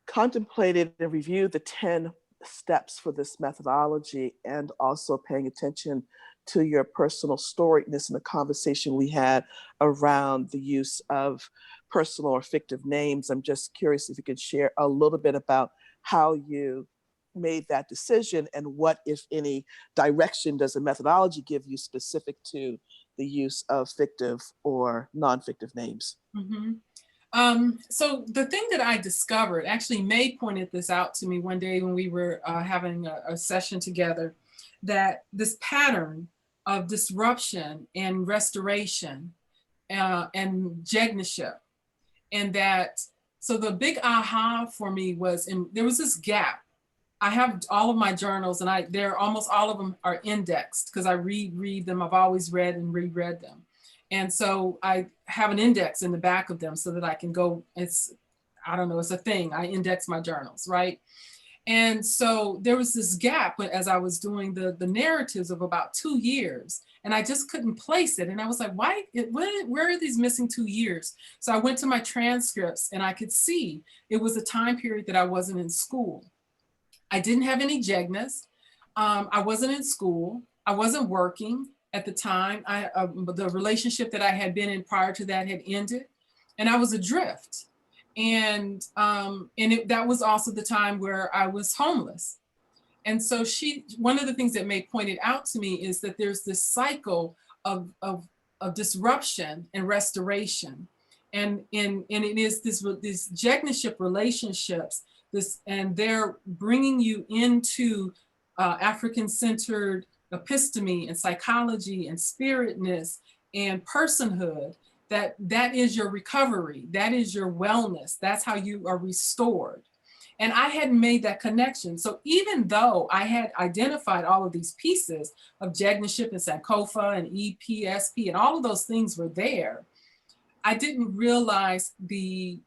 contemplated and reviewed the 10 steps for this methodology, and also paying attention to your personal storiedness in the conversation we had around the use of personal or fictive names. I'm just curious if you could share a little bit about how you made that decision, and what, if any, direction does the methodology give you specific to the use of fictive or non-fictive names? Mm-hmm. So the thing that I discovered, actually May pointed this out to me one day when we were having a session together, that this pattern of disruption and restoration and Jegnaship, and that, so the big aha for me was, there was this gap. I have all of my journals, and almost all of them are indexed because I reread them. I've always read and reread them. And so I have an index in the back of them so that I can go, it's a thing. I index my journals, right? And so there was this gap as I was doing the narratives of about 2 years, and I just couldn't place it. And I was like, where are these missing 2 years? So I went to my transcripts, and I could see it was a time period that I wasn't in school. I didn't have any Jegnas. I wasn't in school. I wasn't working at the time. The relationship that I had been in prior to that had ended, and I was adrift. And that was also the time where I was homeless. And so one of the things that May pointed out to me is that there's this cycle of disruption and restoration. And it is these Jegnaship relationships, and they're bringing you into African-centered episteme and psychology and spiritness and personhood. That is your recovery. That is your wellness. That's how you are restored. And I hadn't made that connection. So even though I had identified all of these pieces of Jegnaship and Sankofa and Episteme and all of those things were there, I didn't realize that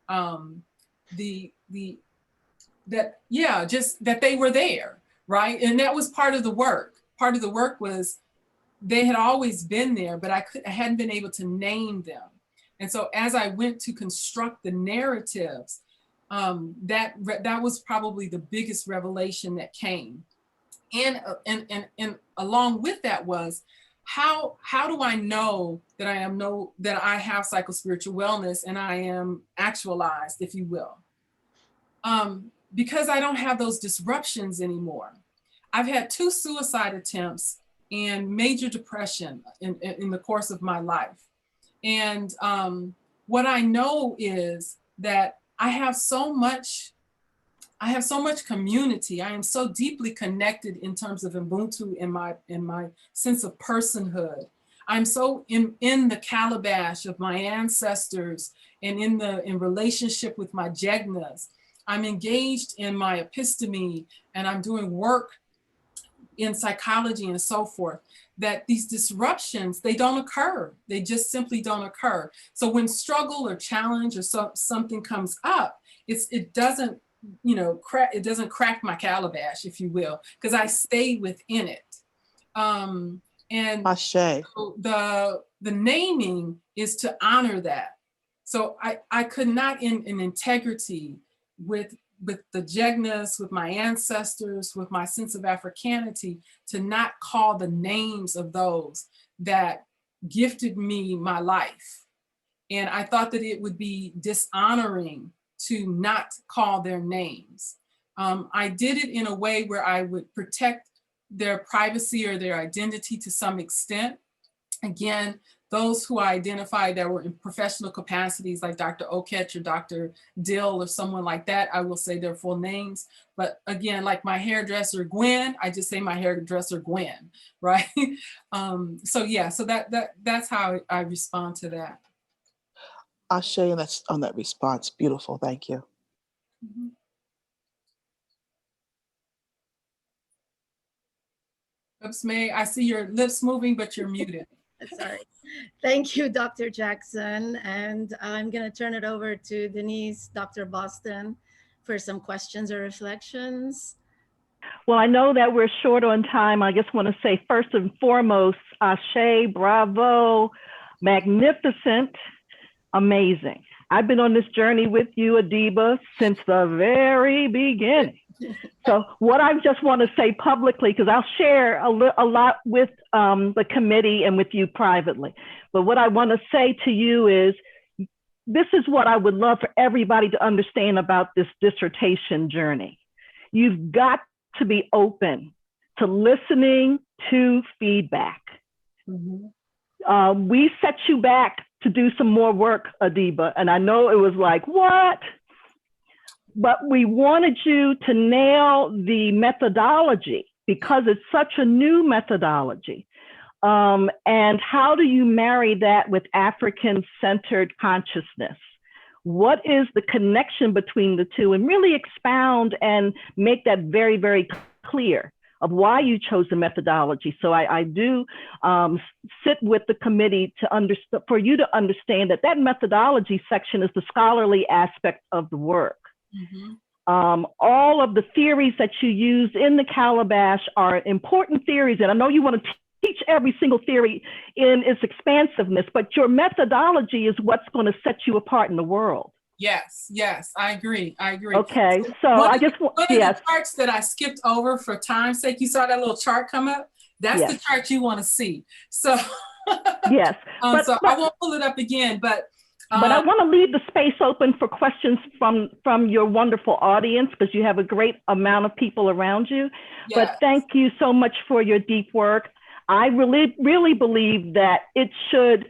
they were there, right? And that was part of the work. Part of the work was they had always been there, but I hadn't been able to name them. And so as I went to construct the narratives, that was probably the biggest revelation that came. And along with that was, how do I know that I have psychospiritual wellness and I am actualized, if you will? Because I don't have those disruptions anymore. I've had 2 suicide attempts and major depression in the course of my life. And what I know is that I have so much community. I am so deeply connected in terms of Ubuntu in my sense of personhood. I'm so in the calabash of my ancestors and in relationship with my Jegnas. I'm engaged in my episteme and I'm doing work in psychology and so forth, that these disruptions, they don't occur. They just simply don't occur. So when struggle or challenge or something comes up, it doesn't, it doesn't crack my calabash, if you will, because I stay within it. And so the naming is to honor that. So I could not in integrity with the Jegnas, with my ancestors, with my sense of Africanity, to not call the names of those that gifted me my life. And I thought that it would be dishonoring to not call their names. I did it in a way where I would protect their privacy or their identity to some extent. Again, those who I identified that were in professional capacities like Dr. Oketch or Dr. Dill or someone like that, I will say their full names. But again, like my hairdresser, Gwen, I just say my hairdresser, Gwen, right? So yeah, so that's how I respond to that. Ashe, and that's on that response. Beautiful, thank you. Mm-hmm. Oops, May, I see your lips moving, but you're muted. Sorry. Thank you, Dr. Jackson. And I'm going to turn it over to Denise, Dr. Boston, for some questions or reflections. Well, I know that we're short on time. I just want to say first and foremost, Ashe, bravo, magnificent, amazing. I've been on this journey with you, Adeeba, since the very beginning. So what I just want to say publicly, because I'll share a lot with the committee and with you privately, but what I want to say to you is, this is what I would love for everybody to understand about this dissertation journey. You've got to be open to listening to feedback. Mm-hmm. We set you back to do some more work, Adeeba, and I know it was like, what? But we wanted you to nail the methodology because it's such a new methodology. And how do you marry that with African-centered consciousness? What is the connection between the two? And really expound and make that very, very clear of why you chose the methodology. So I do sit with the committee for you to understand that that methodology section is the scholarly aspect of the work. Mm-hmm. All of the theories that you use in the calabash are important theories, and I know you want to teach every single theory in its expansiveness, but your methodology is what's going to set you apart in the world. Yes, yes, I agree. Okay, so I just want, one of the charts that I skipped over for time's sake, you saw that little chart come up? That's the chart you want to see. So, yes. So I won't pull it up again, but I want to leave the space open for questions from your wonderful audience, because you have a great amount of people around you. Yes. But thank you so much for your deep work. I really, really believe that it should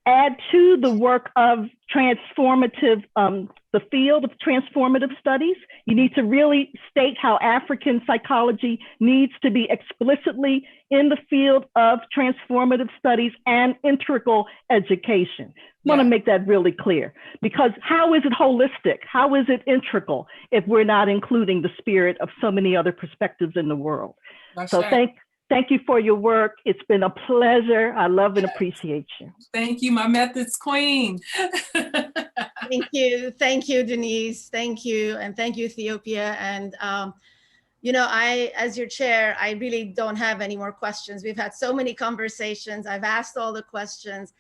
add to the work of transformative, the field of transformative studies. You need to really state how African psychology needs to be explicitly in the field of transformative studies and integral education. I want to make that really clear, because how is it holistic? How is it integral if we're not including the spirit of so many other perspectives in the world? That's so thank you for your work. It's been a pleasure. I love and appreciate you. Thank you, my methods queen. Thank you, Denise. Thank you, and thank you, Ethiopia. And you know, as your chair, I really don't have any more questions. We've had so many conversations. I've asked all the questions,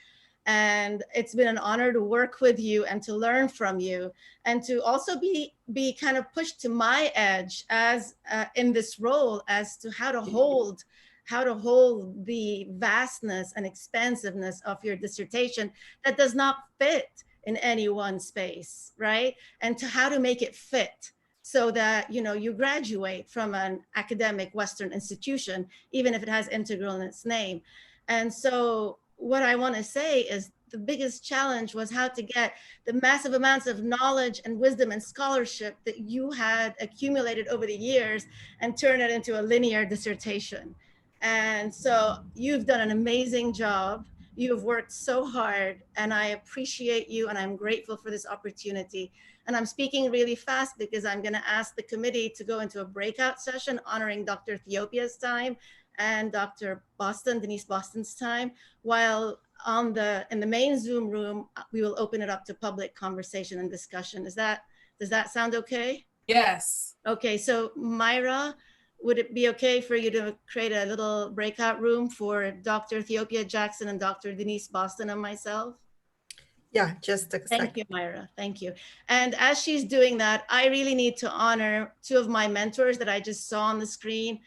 and it's been an honor to work with you and to learn from you, and to also be kind of pushed to my edge as in this role as to how to hold the vastness and expansiveness of your dissertation that does not fit in any one space, right? And to how to make it fit so that, you know, you graduate from an academic Western institution, even if it has integral in its name. And so what I want to say is the biggest challenge was how to get the massive amounts of knowledge and wisdom and scholarship that you had accumulated over the years and turn it into a linear dissertation. And so you've done an amazing job. You've worked so hard, and I appreciate you, and I'm grateful for this opportunity. And I'm speaking really fast because I'm going to ask the committee to go into a breakout session honoring Dr. Ethiopia's time and Dr. Denise Boston's time, while in the main Zoom room, we will open it up to public conversation and discussion. Does that sound okay? Yes. Okay, so Myra, would it be okay for you to create a little breakout room for Dr. Ethiopia Jackson and Dr. Denise Boston and myself? Yeah, just a second. Thank you, Myra. Thank you. And as she's doing that, I really need to honor two of my mentors that I just saw on the screen.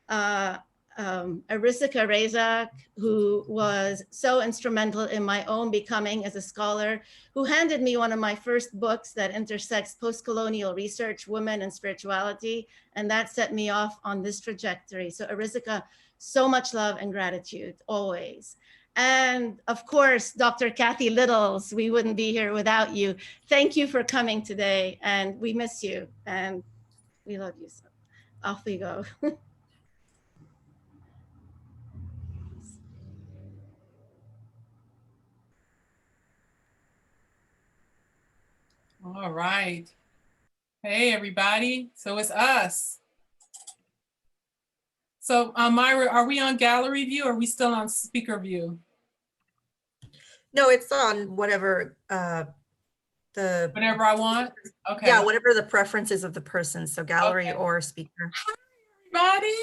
Arisika Rezak, who was so instrumental in my own becoming as a scholar, who handed me one of my first books that intersects post-colonial research, women and spirituality, and that set me off on this trajectory. So Arisika, so much love and gratitude, always. And of course, Dr. Kathy Littles, we wouldn't be here without you. Thank you for coming today, and we miss you, and we love you. So off we go. All right. Hey, everybody. So it's us. So Myra, are we on gallery view or are we still on speaker view? No, it's on whatever whatever I want. Okay. Yeah, whatever the preferences of the person. So gallery Okay. or speaker. Hi, everybody.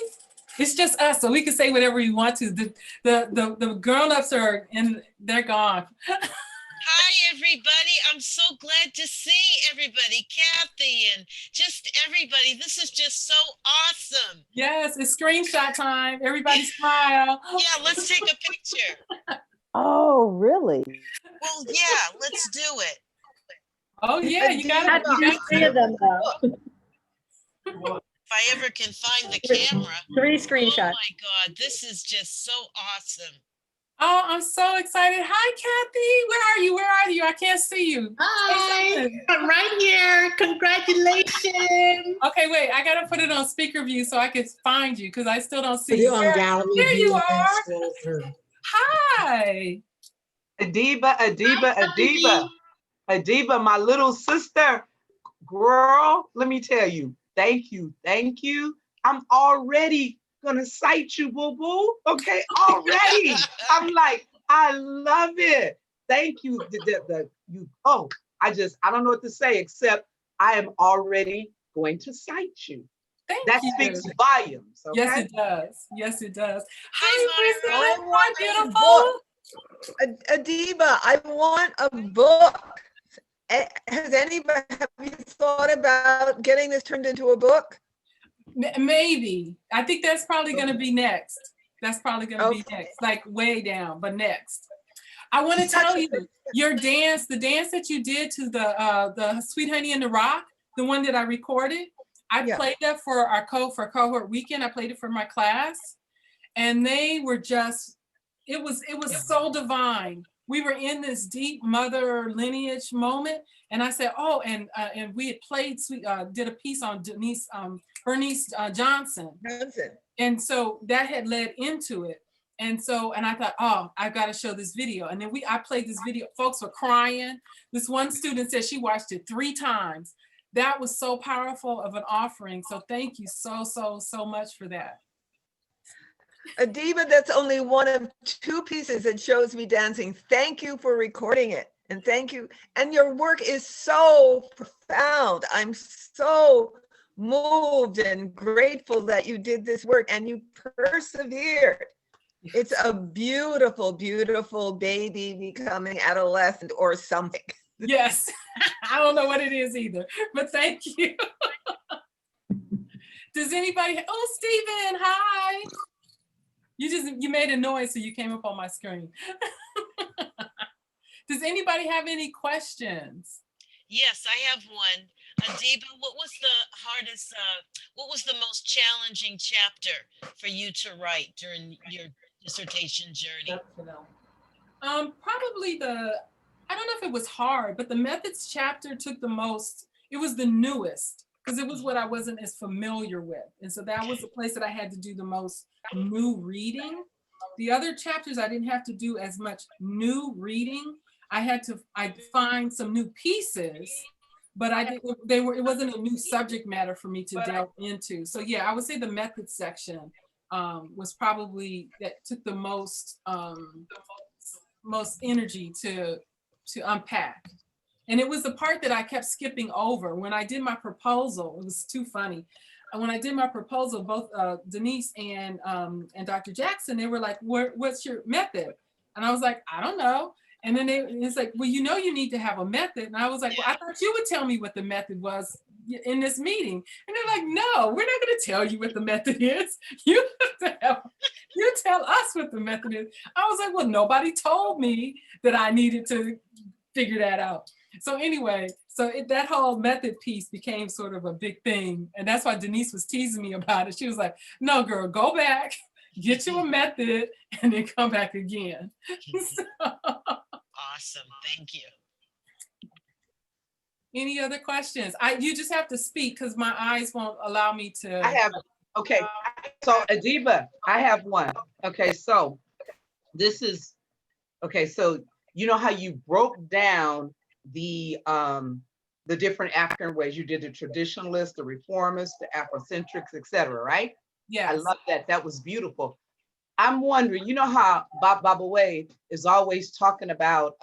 It's just us, so we can say whatever we want to. The grown-ups are in, they're gone. Hi, everybody. I'm so glad to see everybody, Kathy and just everybody. This is just so awesome. Yes, it's screenshot time. Everybody smile. Yeah, let's take a picture. Oh, really? Well, yeah, let's do it. Oh, yeah, you got three of them, though. If I ever can find the camera. 3 screenshots. Oh my God, this is just so awesome. Oh, I'm so excited. Hi, Kathy. Where are you? Where are you? I can't see you. Hi, I'm right here. Congratulations. Okay, wait. I got to put it on speaker view so I can find you because I still don't see You're you. on gallery There view you and then are. scroll through. Hi. Adeeba, my little sister, girl, let me tell you, thank you. I'm already gonna cite you, boo-boo, okay, already. I'm like, I love it. Thank you. I don't know what to say except I am already going to cite you. That speaks volumes, okay? Yes, it does. Yes, it does. Hi, Myra. want Hi, beautiful. Adeeba, I want a book. Have you thought about getting this turned into a book? Maybe. I think that's probably going to be next. That's probably going to be next, like way down, but next. I want to tell you, your dance, the dance that you did to the Sweet Honey in the Rock, the one that I recorded, I played that for our cohort weekend. I played it for my class, and they were just, it was so divine. We were in this deep mother lineage moment, and I said, oh, and we had played did a piece on Bernice Johnson, and so that had led into it. And so, and I thought, oh, I've got to show this video. And then I played this video. Folks were crying. This one student said she watched it 3 times. That was so powerful of an offering. So thank you so much for that. Adeeba, that's only one of 2 pieces that shows me dancing. Thank you for recording it. And thank you. And your work is so profound. I'm so moved and grateful that you did this work and you persevered. It's a beautiful, beautiful baby becoming adolescent or something. Yes, I don't know what it is either, but thank you. Does anybody, oh, Stephen, hi. You made a noise, so you came up on my screen. Does anybody have any questions? Yes, I have one. Adeeba, what was the most challenging chapter for you to write during your dissertation journey? Probably I don't know if it was hard, but the methods chapter took the most, it was the newest, because it was what I wasn't as familiar with. And so that was the place that I had to do the most new reading. The other chapters, I didn't have to do as much new reading. I'd find some new pieces, but it wasn't a new subject matter for me to delve into. So yeah, I would say the methods section was probably, that took the most energy to unpack. And it was the part that I kept skipping over. When I did my proposal, it was too funny. When I did my proposal, both Denise and Dr. Jackson, they were like, what's your method? And I was like, I don't know. And then it's like, well, you know, you need to have a method. And I was like, well, I thought you would tell me what the method was in this meeting. And they're like, no, we're not going to tell you what the method is. You tell us what the method is. I was like, well, nobody told me that I needed to figure that out. So anyway, that whole method piece became sort of a big thing. And that's why Denise was teasing me about it. She was like, no, girl, go back, get you a method, and then come back again. Awesome. Thank you. Any other questions? You just have to speak because my eyes won't allow me to. I have, okay. So Adeeba, I have one. Okay, so this is, okay, so you know how you broke down the different African ways. You did the traditionalists, the reformists, the Afrocentrics, etc., right? Yeah. I love that. That was beautiful. I'm wondering, you know how Baba Wade is always talking about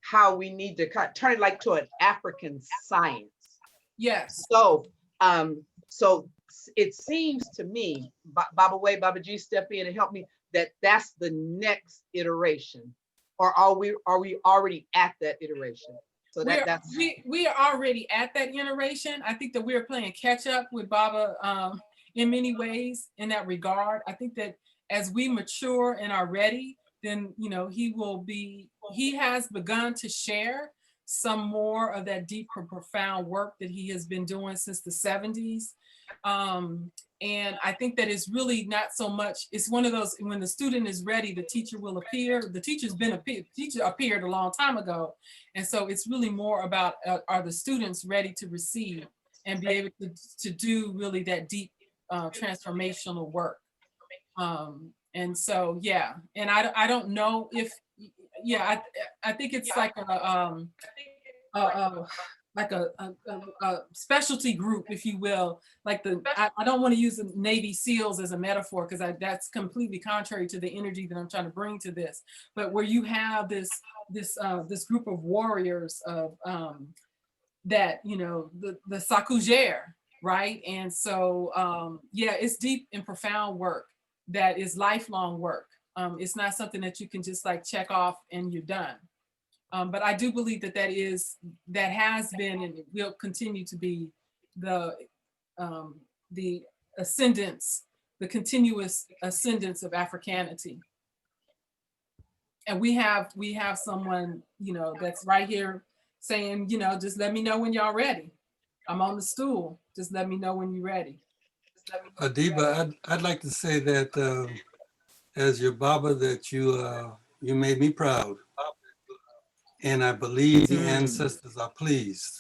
how we need to turn it like to an African science. Yes. So it seems to me, Baba Wade, Baba G, step in and help me, that's the next iteration. Or are we already at that iteration? So we are already at that iteration. I think that we're playing catch up with Baba in many ways in that regard. I think that as we mature and are ready, then he has begun to share some more of that deep and profound work that he has been doing since the 70s. And I think that it's really not so much, it's one of those, when the student is ready, the teacher will appear. The teacher appeared a long time ago. And so it's really more about, are the students ready to receive and be able to do really that deep transformational work. And so, yeah, and I don't know if, yeah, I think it's like a specialty group, if you will, like I don't want to use the Navy SEALs as a metaphor because that's completely contrary to the energy that I'm trying to bring to this. But where you have this group of warriors of that, the Sakujere, right? And so yeah, it's deep and profound work that is lifelong work. It's not something that you can just like check off and you're done. But I do believe that has been and will continue to be the ascendance, the continuous ascendance of Africanity. And we have someone, that's right here saying, just let me know when y'all ready. I'm on the stool. Just let me know when you're ready. Adeeba, I'd like to say that as your Baba, that you made me proud. And I believe the ancestors are pleased.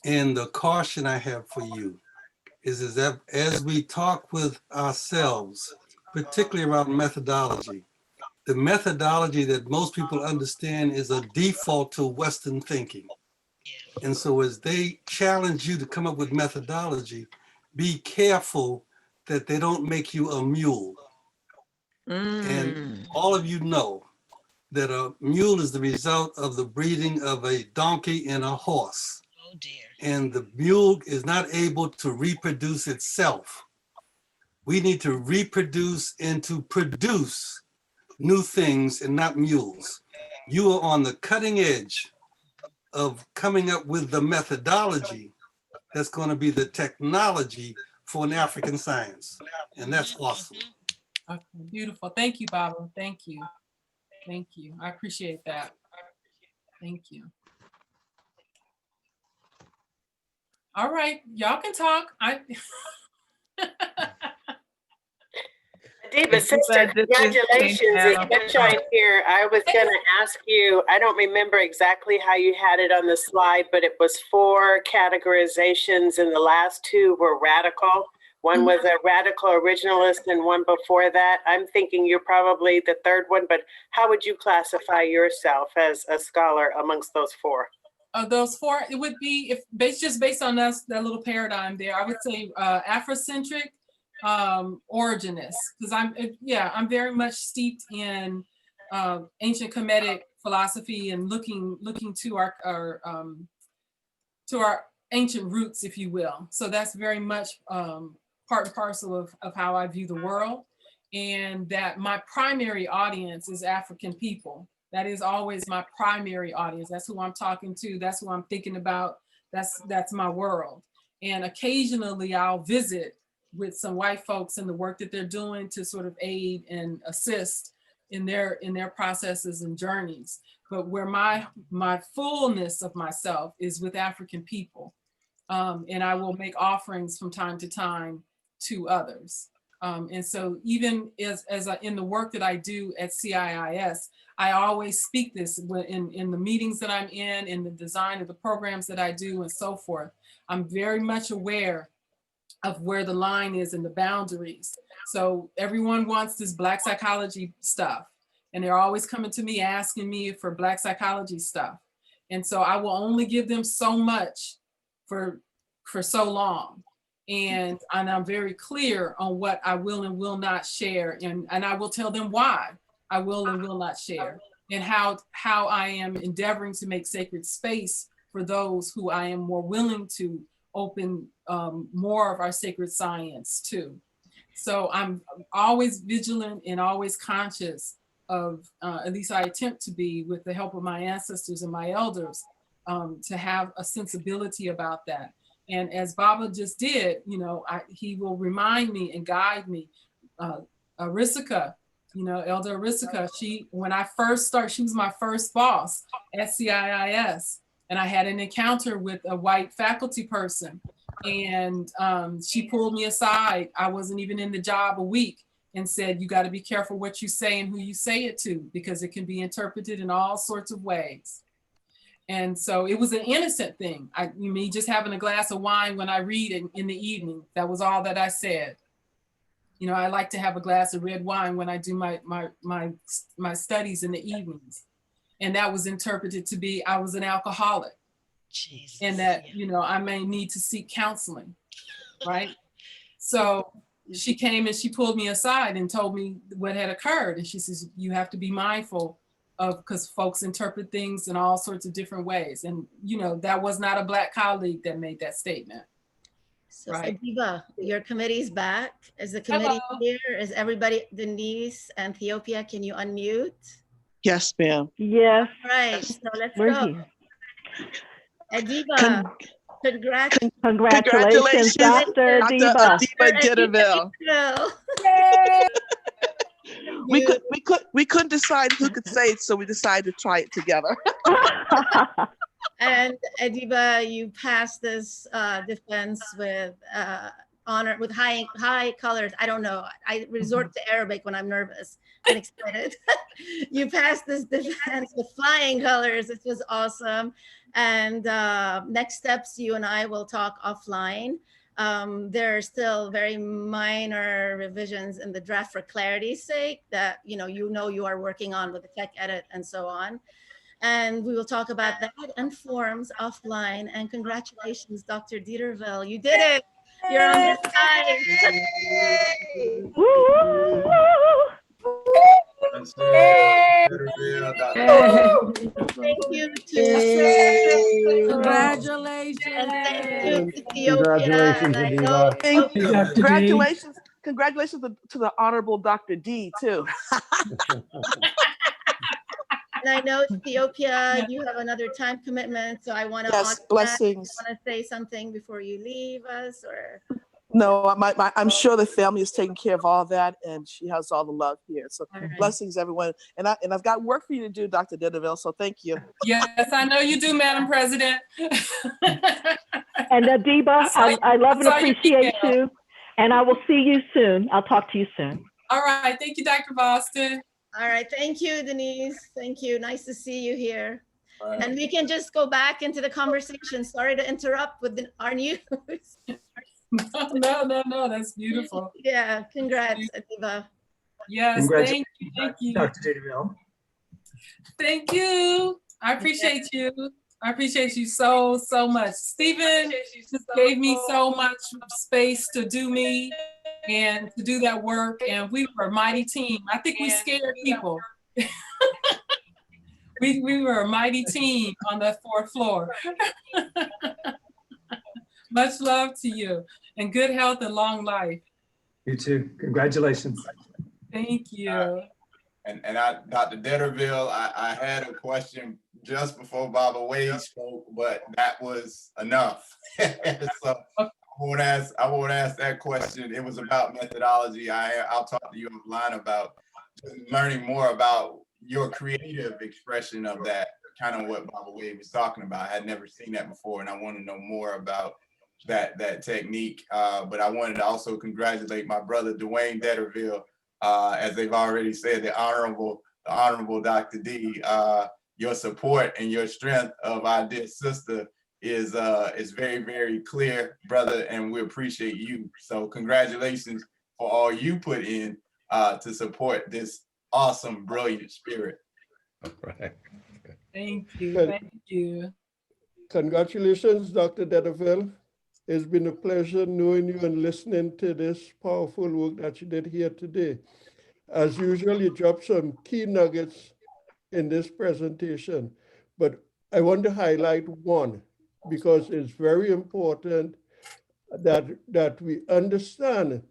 And the caution I have for you is that as we talk with ourselves, particularly around methodology, the methodology that most people understand is a default to Western thinking. And so as they challenge you to come up with methodology, be careful that they don't make you a mule. And all of you know that a mule is the result of the breeding of a donkey and a horse. Oh dear. And the mule is not able to reproduce itself. We need to reproduce and to produce new things and not mules. You are on the cutting edge of coming up with the methodology that's going to be the technology for an African science. And that's awesome. Okay, beautiful. Thank you, Baba. Thank you. Thank you. I appreciate that. Thank you. All right, y'all can talk. Adeeba, sister, congratulations. If you're showing here, I was going to ask you, I don't remember exactly how you had it on the slide, but it was 4 categorizations and the last 2 were radical. One was a radical originalist and one before that. I'm thinking you're probably the 3rd one, but how would you classify yourself as a scholar amongst those 4? Of those 4, it would be, if just based on that little paradigm there, I would say Afrocentric, originist, because I'm very much steeped in ancient Kemetic philosophy and looking to our ancient roots, if you will. So that's very much part and parcel of how I view the world, and that my primary audience is African people. That is always my primary audience. That's who I'm talking to. That's who I'm thinking about. That's my world. And occasionally I'll visit with some white folks in the work that they're doing to sort of aid and assist in their processes and journeys. But where my fullness of myself is with African people. And I will make offerings from time to time to others. And so even as in the work that I do at CIIS, I always speak this in the meetings that I'm in the design of the programs that I do and so forth. I'm very much aware of where the line is and the boundaries. So everyone wants this Black psychology stuff, and they're always coming to me asking me for Black psychology stuff. And so I will only give them so much for so long. And I'm very clear on what I will and will not share. And I will tell them why I will and will not share, and how I am endeavoring to make sacred space for those who I am more willing to open more of our sacred science to. So I'm always vigilant and always conscious of, at least I attempt to be, with the help of my ancestors and my elders, to have a sensibility about that. And as Baba just did, he will remind me and guide me. Arisika, Elder Arisika, when I first started, she was my first boss at CIIS. And I had an encounter with a white faculty person, and she pulled me aside. I wasn't even in the job a week, and said, you got to be careful what you say and who you say it to, because it can be interpreted in all sorts of ways. And so it was an innocent thing. Me just having a glass of wine when I read in the evening, that was all that I said. I like to have a glass of red wine when I do my studies in the evenings. And that was interpreted to be, I was an alcoholic. Jesus, and that, I may need to seek counseling, right? So she came and she pulled me aside and told me what had occurred. And she says, you have to be mindful of, because folks interpret things in all sorts of different ways. And, that was not a Black colleague that made that statement. So, right. Adeeba, your committee's back. Is the committee here? Is everybody, Denise and Ethiopia, can you unmute? Yes, ma'am. Yes. All right, so let's We're go. Here. Adeeba, congratulations, Dr. Adeeba. Deterville. We couldn't decide who could say it, so we decided to try it together. And Adeeba, you passed this defense with honor, with high colors. I don't know. I resort to Arabic when I'm nervous and excited. You passed this defense with flying colors. It was awesome. And next steps, you and I will talk offline. There are still very minor revisions in the draft for clarity's sake that you are working on with the tech edit and so on. And we will talk about that and forms offline. And congratulations, Dr. Deterville. You did it. You're on this side. Thank you to congratulations. And thank you, Ethiopia. Congratulations. Congratulations to the Honorable Dr. D, too. And I know, Ethiopia, you have another time commitment, so I want to honor blessings. That. Want to say something before you leave us, or? No, I'm sure the family is taking care of all that, and she has all the love here. So blessings, everyone. And I've got work for you to do, Dr. Deterville, so thank you. Yes, I know you do, Madam President. And Adeeba, I love and appreciate you. And I will see you soon. I'll talk to you soon. All right. Thank you, Dr. Boston. All right. Thank you, Denise. Thank you. Nice to see you here. Right. And we can just go back into the conversation. Sorry to interrupt with our news. No. That's beautiful. Yeah. Congrats, Adeeba. Yes. Thank you. Dr. Deterville. Thank you. I appreciate you. I appreciate you so much. Stephen just gave me so much space to do me and to do that work. And we were a mighty team. I think we scared people. We were a mighty team on the 4th floor. Much love to you and good health and long life. You too. Congratulations. Thank you. And Dr. Deterville, I had a question just before Baba Wade spoke, but that was enough. So I won't ask that question. It was about methodology. I'll talk to you offline about learning more about your creative expression of that, kind of what Baba Wade was talking about. I had never seen that before, and I want to know more about that technique. But I wanted to also congratulate my brother Dwayne Deterville. As they've already said, the honorable Dr. D, your support and your strength of our dear sister is very, very clear, brother, and we appreciate you. So congratulations for all you put in to support this awesome, brilliant spirit. All right. Thank you. Congratulations, Dr. Deterville. It's been a pleasure knowing you and listening to this powerful work that you did here today. As usual, you dropped some key nuggets in this presentation, but I want to highlight one because it's very important that we understand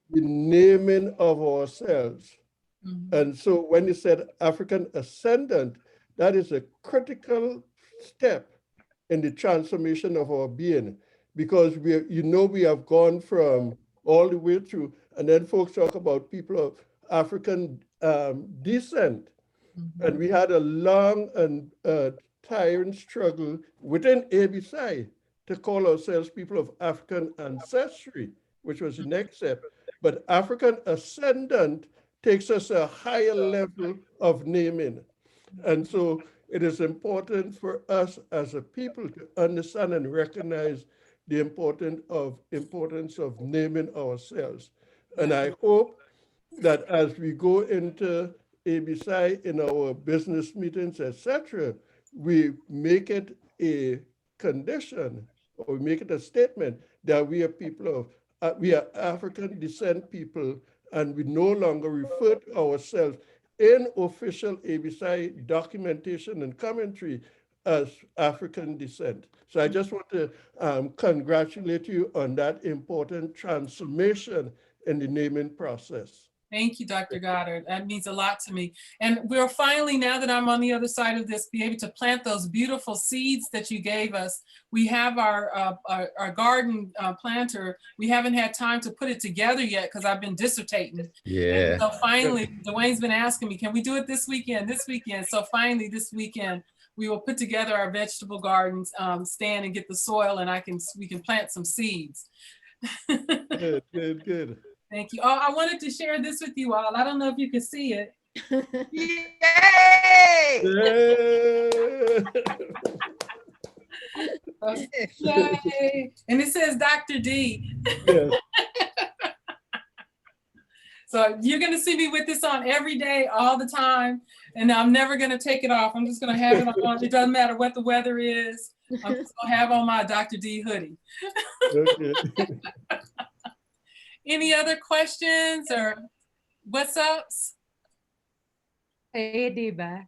the naming of ourselves. Mm-hmm. And so when you said African ascendant, that is a critical step in the transformation of our being, because we have gone from all the way through, and then folks talk about people of African descent. Mm-hmm. And we had a long and tiring struggle within ABSI to call ourselves people of African ancestry, which was the next step. But African ascendant takes us a higher level of naming. And so it is important for us as a people to understand and recognize the importance of naming ourselves. And I hope that as we go into ABSI in our business meetings, etc., we make it a condition, or we make it a statement that we are people of, we are African descent people, and we no longer refer to ourselves in official ABSI documentation and commentary as African descent. So I just want to congratulate you on that important transformation in the naming process. Thank you, Dr. Goddard. That means a lot to me. And we're finally, now that I'm on the other side of this, be able to plant those beautiful seeds that you gave us. We have our garden planter. We haven't had time to put it together yet because I've been dissertating. Yeah. And so finally, Dwayne's been asking me, can we do it this weekend? So finally, this weekend, we will put together our vegetable gardens stand and get the soil, and we can plant some seeds. Good. Thank you. Oh, I wanted to share this with you all. I don't know if you can see it. Yay! Yay! And it says Dr. D. Yes. So you're going to see me with this on every day, all the time. And I'm never going to take it off. I'm just going to have it on. It doesn't matter what the weather is. I'm just going to have on my Dr. D hoodie. Okay. Any other questions or what's up? Hey, Adeeba.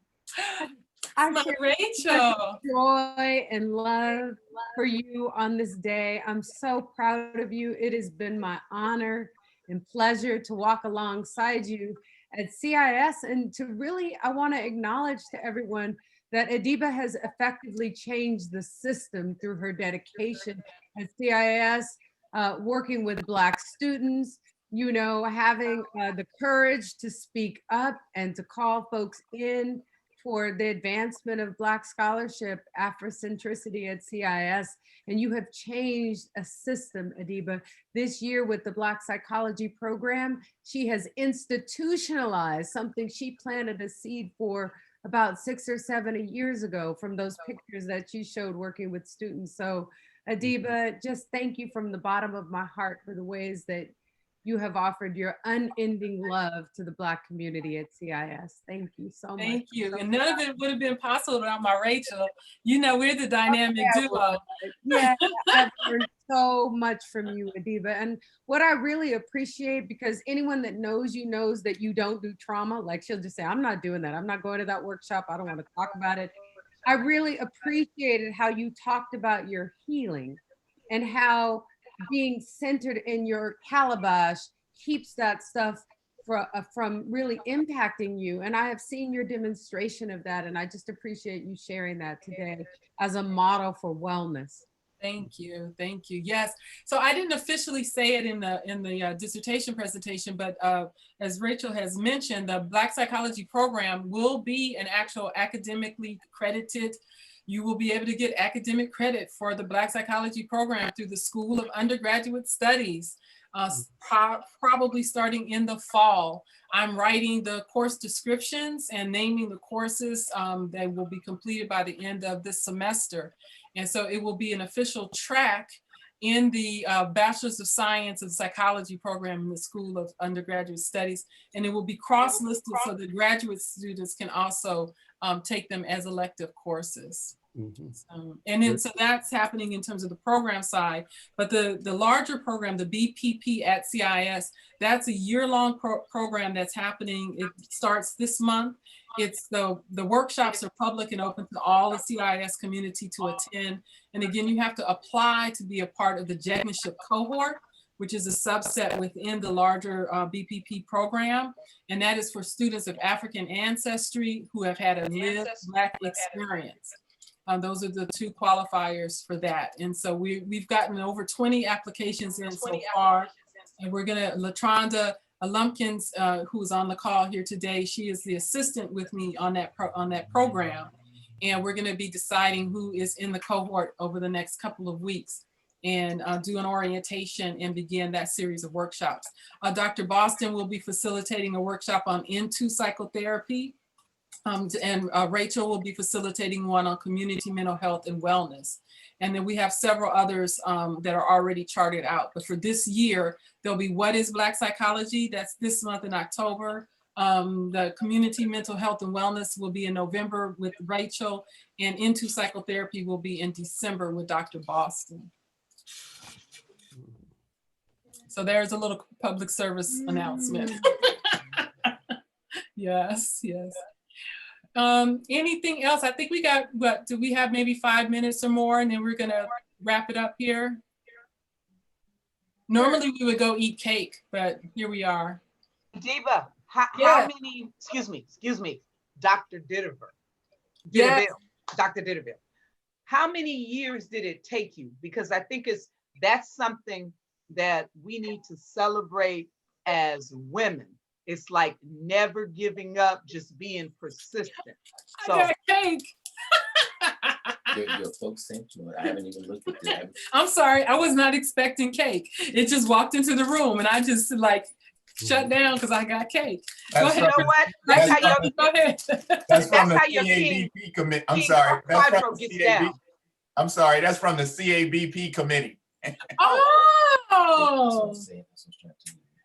My Rachel. Joy and love for you on this day. I'm so proud of you. It has been my honor and pleasure to walk alongside you at CIS, and to really, I want to acknowledge to everyone that Adeeba has effectively changed the system through her dedication at CIS. Working with Black students, having the courage to speak up and to call folks in for the advancement of Black scholarship, Afrocentricity at CIS, and you have changed a system, Adeeba. This year with the Black Psychology program, she has institutionalized something she planted a seed for about 6 or 7 years ago from those pictures that you showed working with students. So Adeeba, just thank you from the bottom of my heart for the ways that you have offered your unending love to the Black community at CIS. Thank you so much. Thank you. And none of it would have been possible without my Rachel. You know, we're the dynamic duo. Yeah, I've learned so much from you, Adeeba. And what I really appreciate, because anyone that knows you knows that you don't do trauma. Like she'll just say, I'm not doing that. I'm not going to that workshop. I don't want to talk about it. I really appreciated how you talked about your healing and how being centered in your calabash keeps that stuff from really impacting you. And I have seen your demonstration of that. And I just appreciate you sharing that today as a model for wellness. Thank you. Thank you. Yes. So I didn't officially say it in the dissertation presentation, but as Rachel has mentioned, the Black Psychology program will be an actual academically credited. You will be able to get academic credit for the Black Psychology program through the School of Undergraduate Studies, probably starting in the fall. I'm writing the course descriptions and naming the courses that will be completed by the end of this semester. And so it will be an official track in the Bachelor's of Science of Psychology program in the School of Undergraduate Studies. And it will be cross-listed so that graduate students can also take them as elective courses. And then so that's happening in terms of the program side, but the larger program, the BPP at CIS, that's a year-long program that's happening. It starts this month. It's the workshops are public and open to all the CIS community to attend. And again, you have to apply to be a part of the Jegnaship cohort, which is a subset within the larger BPP program. And that is for students of African ancestry who have had a lived Black experience. Those are the two qualifiers for that. And so we've gotten over 20 applications in so far. And we're gonna, Latronda Lumpkins, who's on the call here today, she is the assistant with me on that program. And we're gonna be deciding who is in the cohort over the next couple of weeks and do an orientation and begin that series of workshops. Dr. Boston will be facilitating a workshop on into psychotherapy. And Rachel will be facilitating one on community mental health and wellness. And then we have several others that are already charted out. But for this year, there'll be What is Black Psychology? That's this month in October. The community mental health and wellness will be in November with Rachel, and Into Psychotherapy will be in December with Dr. Boston. So there's a little public service announcement. Yes, yes. Anything else? I think we got, what, do we have maybe 5 minutes or more, and then we're gonna wrap it up here? Normally we would go eat cake, but here we are. Adeeba, how many, excuse me, Dr. Deterville. Yes. Dr. Deterville. How many years did it take you? Because I think that's something that we need to celebrate as women. It's like never giving up, just being persistent. So, I got cake. Your folks sent you. I haven't even looked at that. I'm sorry, I was not expecting cake. It just walked into the room and I just like shut down because I got cake. Go ahead. You know what? That's how your, go ahead. That's from the CABP committee. I'm sorry. That's from the CABP. I'm sorry. That's from the CABP committee. Oh.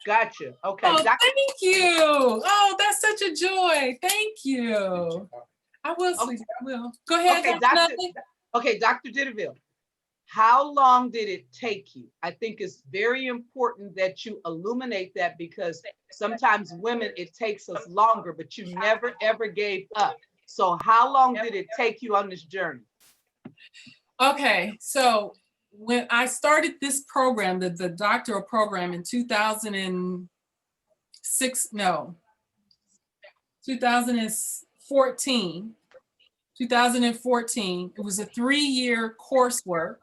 Gotcha. Okay. Oh, thank you. Oh, that's such a joy. Thank you. I will, sweetie. I will. Go ahead. Okay, Dr. Deterville. How long did it take you? I think it's very important that you illuminate that, because sometimes women, it takes us longer, but you never ever gave up. So how long did it take you on this journey? Okay, so when I started this program, the doctoral program in 2014, it was a 3-year coursework.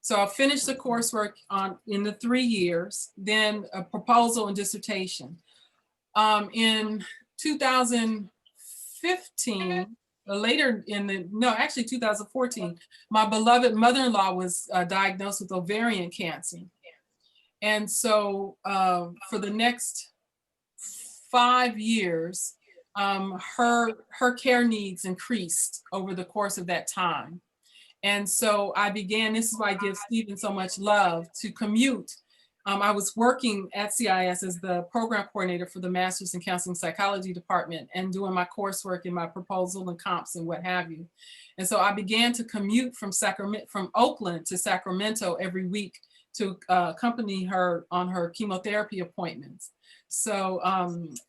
So I finished the coursework in the 3 years, then a proposal and dissertation. In 2015, 2015, later in the, no, actually 2014, my beloved mother-in-law was diagnosed with ovarian cancer. And so for the next 5 years, her care needs increased over the course of that time. And so I began, this is why I give Stephen so much love, to commute. I was working at CIS as the program coordinator for the Master's in Counseling Psychology department and doing my coursework and my proposal and comps and what have you. And so I began to commute from Oakland to Sacramento every week to accompany her on her chemotherapy appointments. So,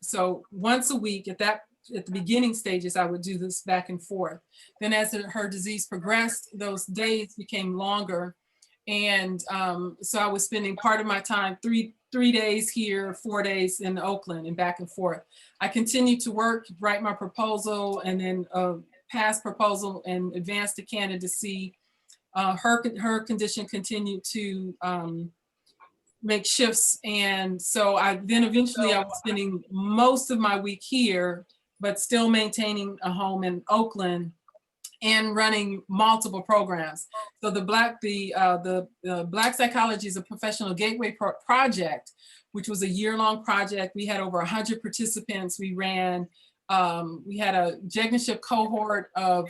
so once a week at the beginning stages, I would do this back and forth. Then as her disease progressed, those days became longer. And so I was spending part of my time, three days here, 4 days in Oakland and back and forth. I continued to work, write my proposal, and then pass proposal and advance to candidacy. Her condition continued to make shifts. And so then eventually I was spending most of my week here, but still maintaining a home in Oakland and running multiple programs. So the Black Psychology is a Professional Gateway Project, which was a year-long project. We had over 100 participants. We ran, we had a Jegnaship cohort of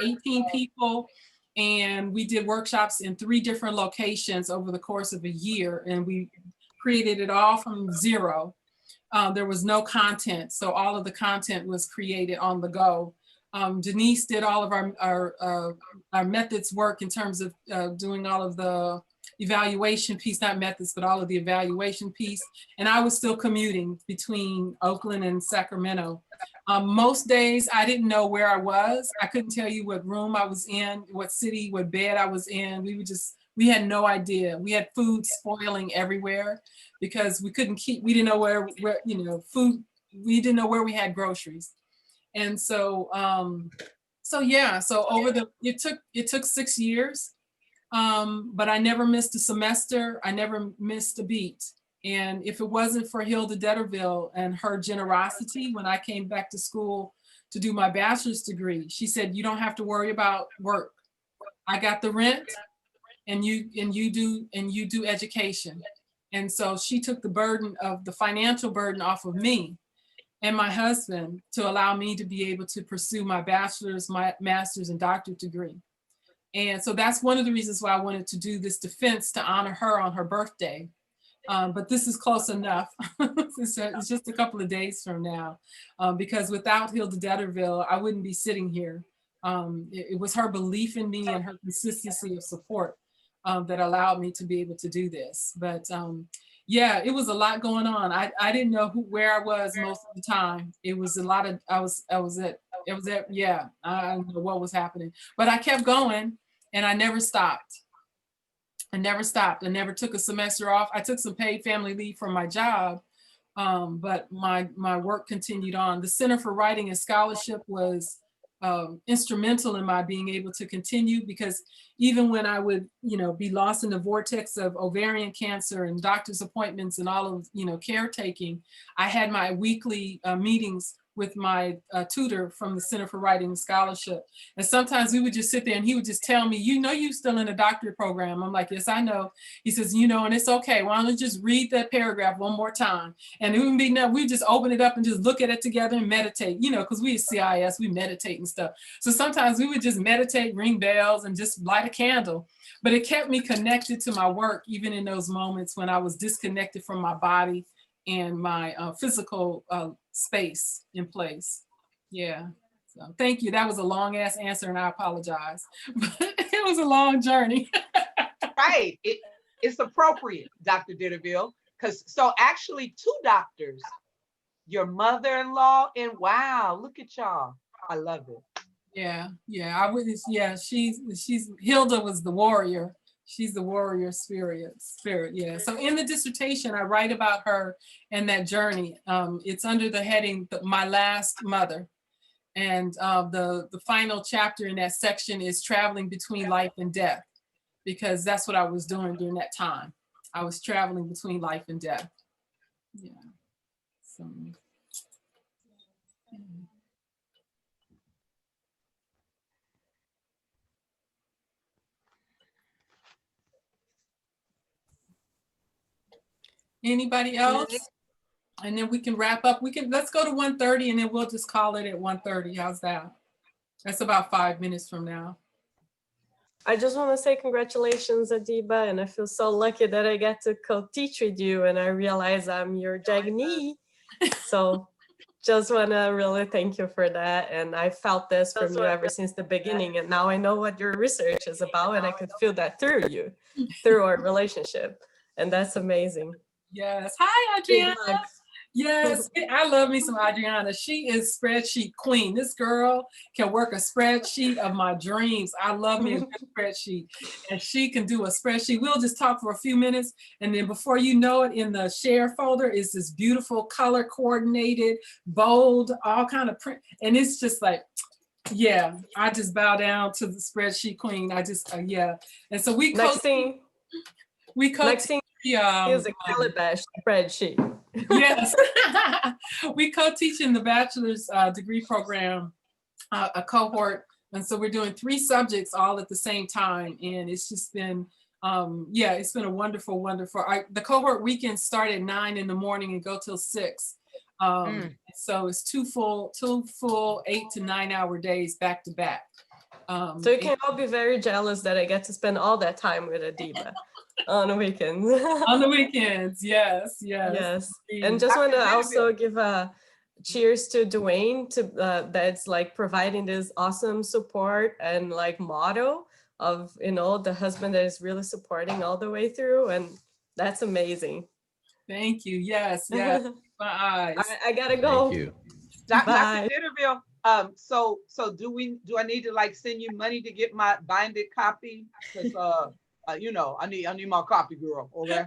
18 people, and we did workshops in 3 different locations over the course of a year, and we created it all from zero. There was no content, so all of the content was created on the go. Denise did all of our methods work in terms of doing all of the evaluation piece, not methods, but all of the evaluation piece. And I was still commuting between Oakland and Sacramento. Most days I didn't know where I was. I couldn't tell you what room I was in, what city, what bed I was in. We had no idea. We had food spoiling everywhere because we didn't know where food, we didn't know where we had groceries. And so, it took 6 years, but I never missed a semester. I never missed a beat. And if it wasn't for Hilda Deterville and her generosity, when I came back to school to do my bachelor's degree, she said, "You don't have to worry about work. I got the rent, and you do education." And so she took the financial burden off of me and my husband to allow me to be able to pursue my bachelor's, my master's, and doctorate degree. And so that's one of the reasons why I wanted to do this defense to honor her on her birthday. But this is close enough. It's just a couple of days from now, because without Hilda Deterville, I wouldn't be sitting here. It was her belief in me and her consistency of support that allowed me to be able to do this. But yeah, it was a lot going on. I didn't know where I was most of the time. It was a lot of, I don't know what was happening, but I kept going and I never stopped. I never took a semester off. I took some paid family leave from my job, but my work continued on. The Center for Writing and Scholarship was instrumental in my being able to continue, because even when I would, be lost in the vortex of ovarian cancer and doctor's appointments and all of, caretaking, I had my weekly meetings with my tutor from the Center for Writing and Scholarship. And sometimes we would just sit there and he would just tell me, you're still in a doctorate program. I'm like, yes, I know. He says, and it's okay. Why don't you just read that paragraph one more time? And it wouldn't be enough. We just open it up and just look at it together and meditate, because we at CIS, we meditate and stuff. So sometimes we would just meditate, ring bells, and just light a candle. But it kept me connected to my work, even in those moments when I was disconnected from my body and my physical space in place. Yeah. So thank you. That was a long ass answer and I apologize. But it was a long journey. Right. It's appropriate, Dr. Deterville, because so actually 2 doctors, your mother-in-law, and wow, look at y'all. I love it. Yeah. She's Hilda was the warrior. She's the warrior spirit. Yeah. So in the dissertation, I write about her and that journey. It's under the heading, My Last Mother. And the final chapter in that section is traveling between life and death, because that's what I was doing during that time. I was traveling between life and death. Yeah. So. Anybody else? And then we can wrap up. Let's go to 1:30 and then we'll just call it at 1:30. How's that? That's about 5 minutes from now. I just want to say congratulations, Adeeba, and I feel so lucky that I get to co-teach with you, and I realize I'm your Jagnee. So just want to really thank you for that. And I felt this from you ever since the beginning, and now I know what your research is about, and I could feel that through you, through our relationship, and that's amazing. Yes. Hi, Adriana. Yes, I love me some Adriana. She is spreadsheet queen. This girl can work a spreadsheet of my dreams. I love me a good spreadsheet. And she can do a spreadsheet. We'll just talk for a few minutes. And then before you know it, in the share folder is this beautiful color coordinated, bold, all kind of print. And it's just like, yeah, I just bow down to the spreadsheet queen. I just, yeah. And so we Next thing is a calabash spreadsheet. Yes, we co-teach in the bachelor's degree program, a cohort, and so we're doing 3 subjects all at the same time, and it's just been, yeah, it's been a wonderful. The cohort weekends start at 9 in the morning and go till 6, so it's two full 8 to 9 hour days back to back. So you can all be very jealous that I get to spend all that time with Adeeba. On the weekends. On the weekends, yes. And just want to also give a cheers to Dwayne that's like providing this awesome support and like motto of, you know, the husband that is really supporting all the way through, and that's amazing. Thank you. Yes. My eyes. I gotta go. Thank you. Dr. Deterville, so do I need to like send you money to get my binded copy? Because you know, I need my copy, girl. Okay.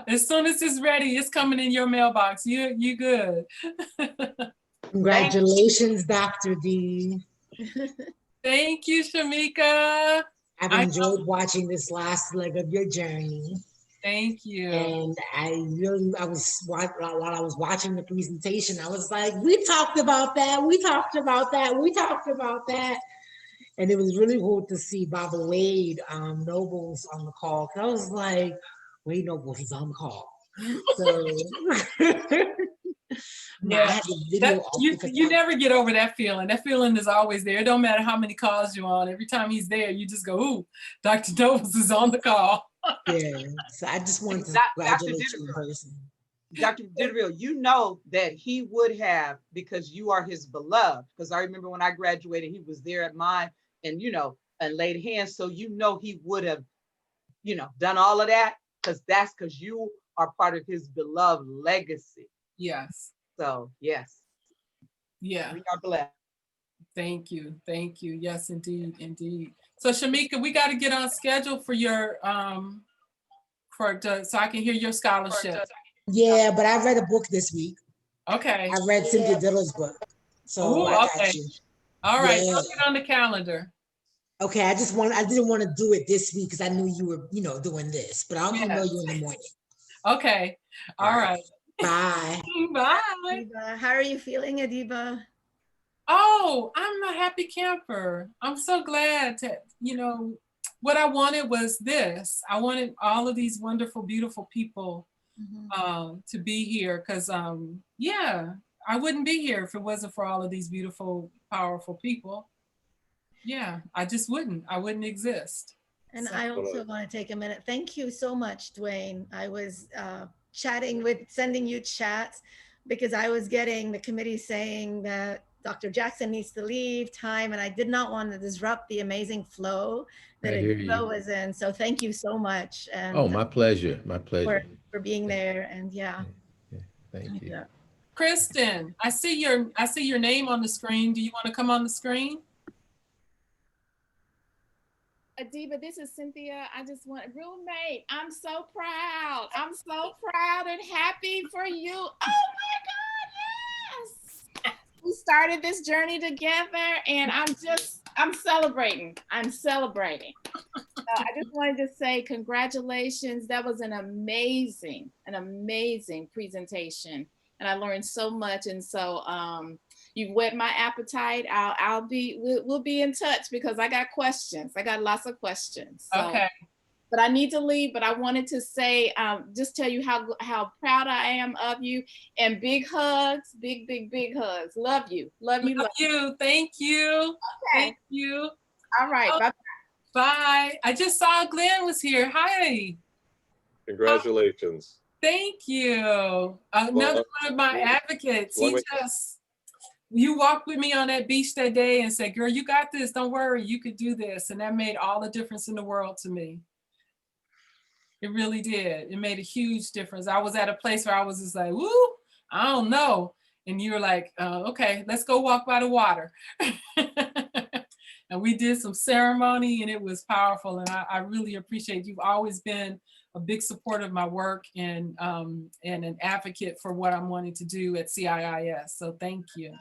As soon as it's ready, it's coming in your mailbox. You good. Congratulations, Dr. D. Thank you, Shamika. I've enjoyed watching this last leg of your journey. Thank you. And while I was watching the presentation, I was like, we talked about that. And it was really cool to see Baba Wade Nobles on the call. I was like, Wade Nobles is on the call. So yeah, you never get over that feeling. That feeling is always there. It don't matter how many calls you're on. Every time he's there, you just go, ooh, Dr. Nobles is on the call. Yeah, so I just wanted to congratulate you in person. Dr. Deterville, you know that he would have, because you are his beloved. Because I remember when I graduated, he was there at mine, and and laid hands. So he would have, done all of that, because you are part of his beloved legacy. Yes. So yes. Yeah. We are blessed. Thank you. Yes, indeed. So Shamika, we got to get on schedule for your so I can hear your scholarship. Yeah, but I read a book this week. Okay. I read Cynthia Diller's book. So I got you. All right, I'll get on the calendar. Okay, I didn't want to do it this week because I knew you were, doing this, but I'll email you in the morning. Okay. All right. Bye. Bye. Adeeba, how are you feeling, Adeeba? Oh, I'm a happy camper. I'm so glad to, what I wanted was this. I wanted all of these wonderful, beautiful people to be here because, I wouldn't be here if it wasn't for all of these beautiful, powerful people. Yeah, I just wouldn't. I wouldn't exist. And I also want to take a minute. Thank you so much, Dwayne. I was sending you chats because I was getting the committee saying that Dr. Jackson needs to leave time, and I did not want to disrupt the amazing flow that Adeeba was in. So thank you so much. And oh, my pleasure. My pleasure. For being there. And Thank you. Yeah. Kristen, I see your name on the screen. Do you want to come on the screen? Adeeba, this is Cynthia. I just want roommate. I'm so proud. I'm so proud and happy for you. Oh my God, yes. We started this journey together and I'm celebrating. I'm celebrating. I just wanted to say congratulations. That was an amazing presentation. And I learned so much. And so you whet my appetite. We'll be in touch because I got questions. I got lots of questions. So, okay. but I need to leave. But I wanted to say, just tell you how proud I am of you, and big hugs, big hugs. Love you, love you, love you. Thank you. Okay. Thank you. All right. Bye. Bye. I just saw Glenn was here. Hi. Congratulations. Thank you. Another one of my advocates. You walked with me on that beach that day and said, girl, you got this. Don't worry, you could do this. And that made all the difference in the world to me. It really did. It made a huge difference. I was at a place where I was just like, woo, I don't know. And you were like, okay, let's go walk by the water. And we did some ceremony and it was powerful. And I really appreciate you've always been a big supporter of my work and an advocate for what I'm wanting to do at CIIS. So thank you.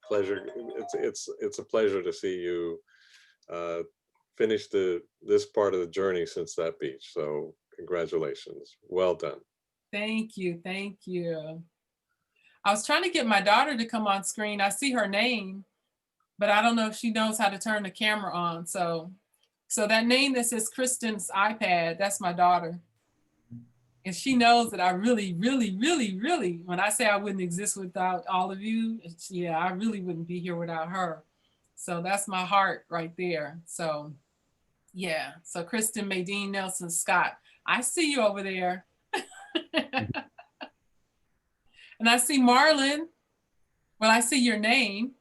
Pleasure. It's a pleasure to see you finish this part of the journey since that beach. So congratulations. Well done. Thank you. Thank you. I was trying to get my daughter to come on screen. I see her name, but I don't know if she knows how to turn the camera on. So that name that says Kristen's iPad, that's my daughter. And she knows that I really, really, really, really, when I say I wouldn't exist without all of you, yeah, I really wouldn't be here without her. So that's my heart right there. So yeah, so Kristen, Maydeen, Nelson, Scott, I see you over there. And I see Marlon. Well, I see your name.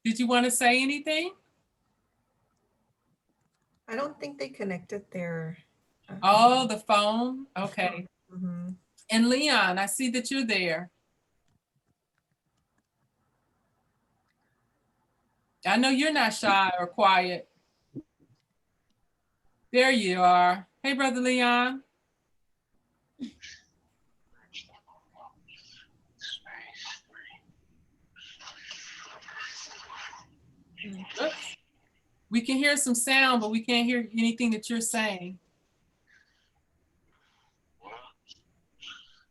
Did you want to say anything? I don't think they connected their. Oh, the phone. Okay. Mm-hmm. And Leon, I see that you're there. I know you're not shy or quiet. There you are. Hey, Brother Leon. Oops. We can hear some sound, but we can't hear anything that you're saying.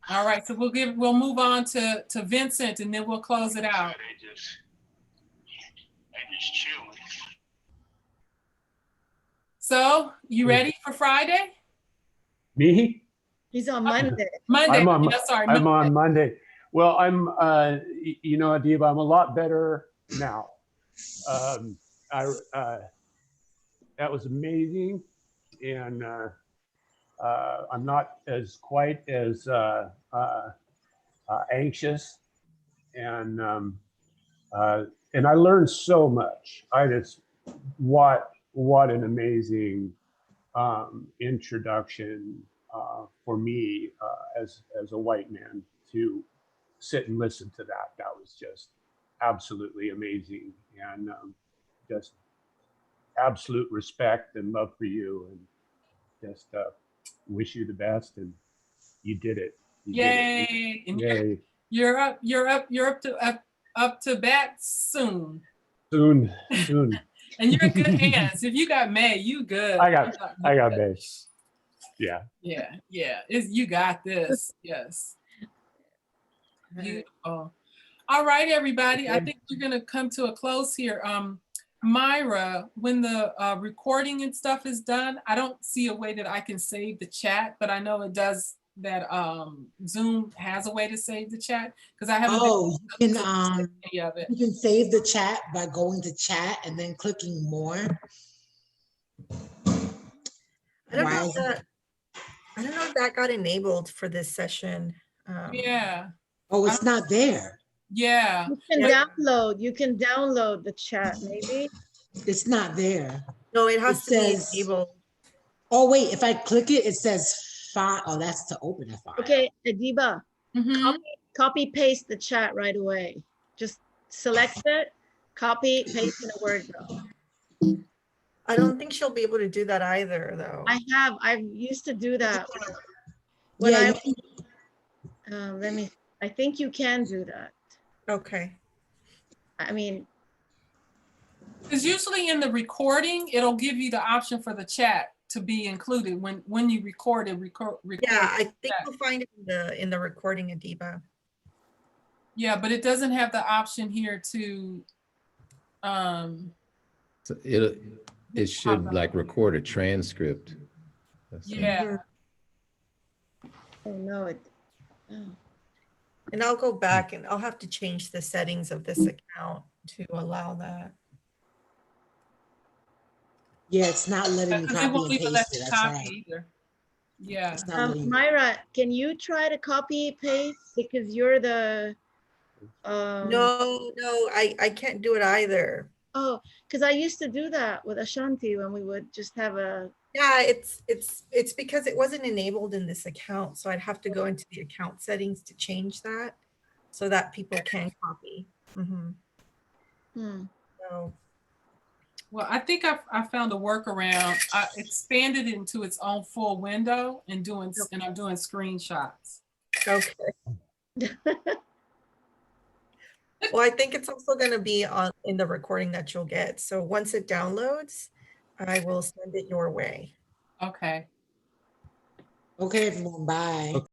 All right, so we'll move on to Vincent and then we'll close it out. So, you ready for Friday? Me? He's on Monday. Monday. I'm on, sorry, I'm Monday. on Monday. Well, I'm, you know, Adeeba, I'm a lot better now. That was amazing, and I'm not as quite as anxious, and I learned so much. What an amazing introduction for me as a white man to sit and listen to that. That was just absolutely amazing, and just absolute respect and love for you, and just wish you the best. And you did it. Yay! And yay! You're up to bat soon. Soon. And you're in good hands. If you got May, you good. I got May. Yeah. Yeah. You got this. Yes. Beautiful. All right, everybody. I think we're gonna come to a close here. Myra, when the recording and stuff is done, I don't see a way that I can save the chat, but I know it does that. Zoom has a way to save the chat because I haven't. Oh, you can save the chat by going to chat and then clicking more. I don't know if that got enabled for this session. Yeah. Oh, it's not there. Yeah. You can download the chat, maybe. It's not there. No, it has to be enabled. Oh, wait, if I click it, it says file. Oh, that's to open a file. Okay, Adeeba, copy paste the chat right away. Just select it, copy, paste in a Word doc. I don't think she'll be able to do that either, though. I used to do that. I think you can do that. Okay. I mean, because usually in the recording, it'll give you the option for the chat to be included when you record it. Yeah, I think you'll find it in the recording, Adeeba. Yeah, but it doesn't have the option here to So it should like record a transcript. Yeah. Oh no, And I'll go back and I'll have to change the settings of this account to allow that. Yeah, it's not letting you Because it copy won't and even let paste it. you That's copy right. either. Yeah. It's not letting you. Myra, can you try to copy paste because you're the No, I can't do it either. Oh, because I used to do that with Ashanti when we would just have a. Yeah, it's because it wasn't enabled in this account, so I'd have to go into the account settings to change that so that people can copy. So, Well, I think I found a workaround. I expanded it into its own full window and I'm doing screenshots. okay. Well, I think it's also going to be in the recording that you'll get. So once it downloads, I will send it your way. Okay. Okay, everyone, bye.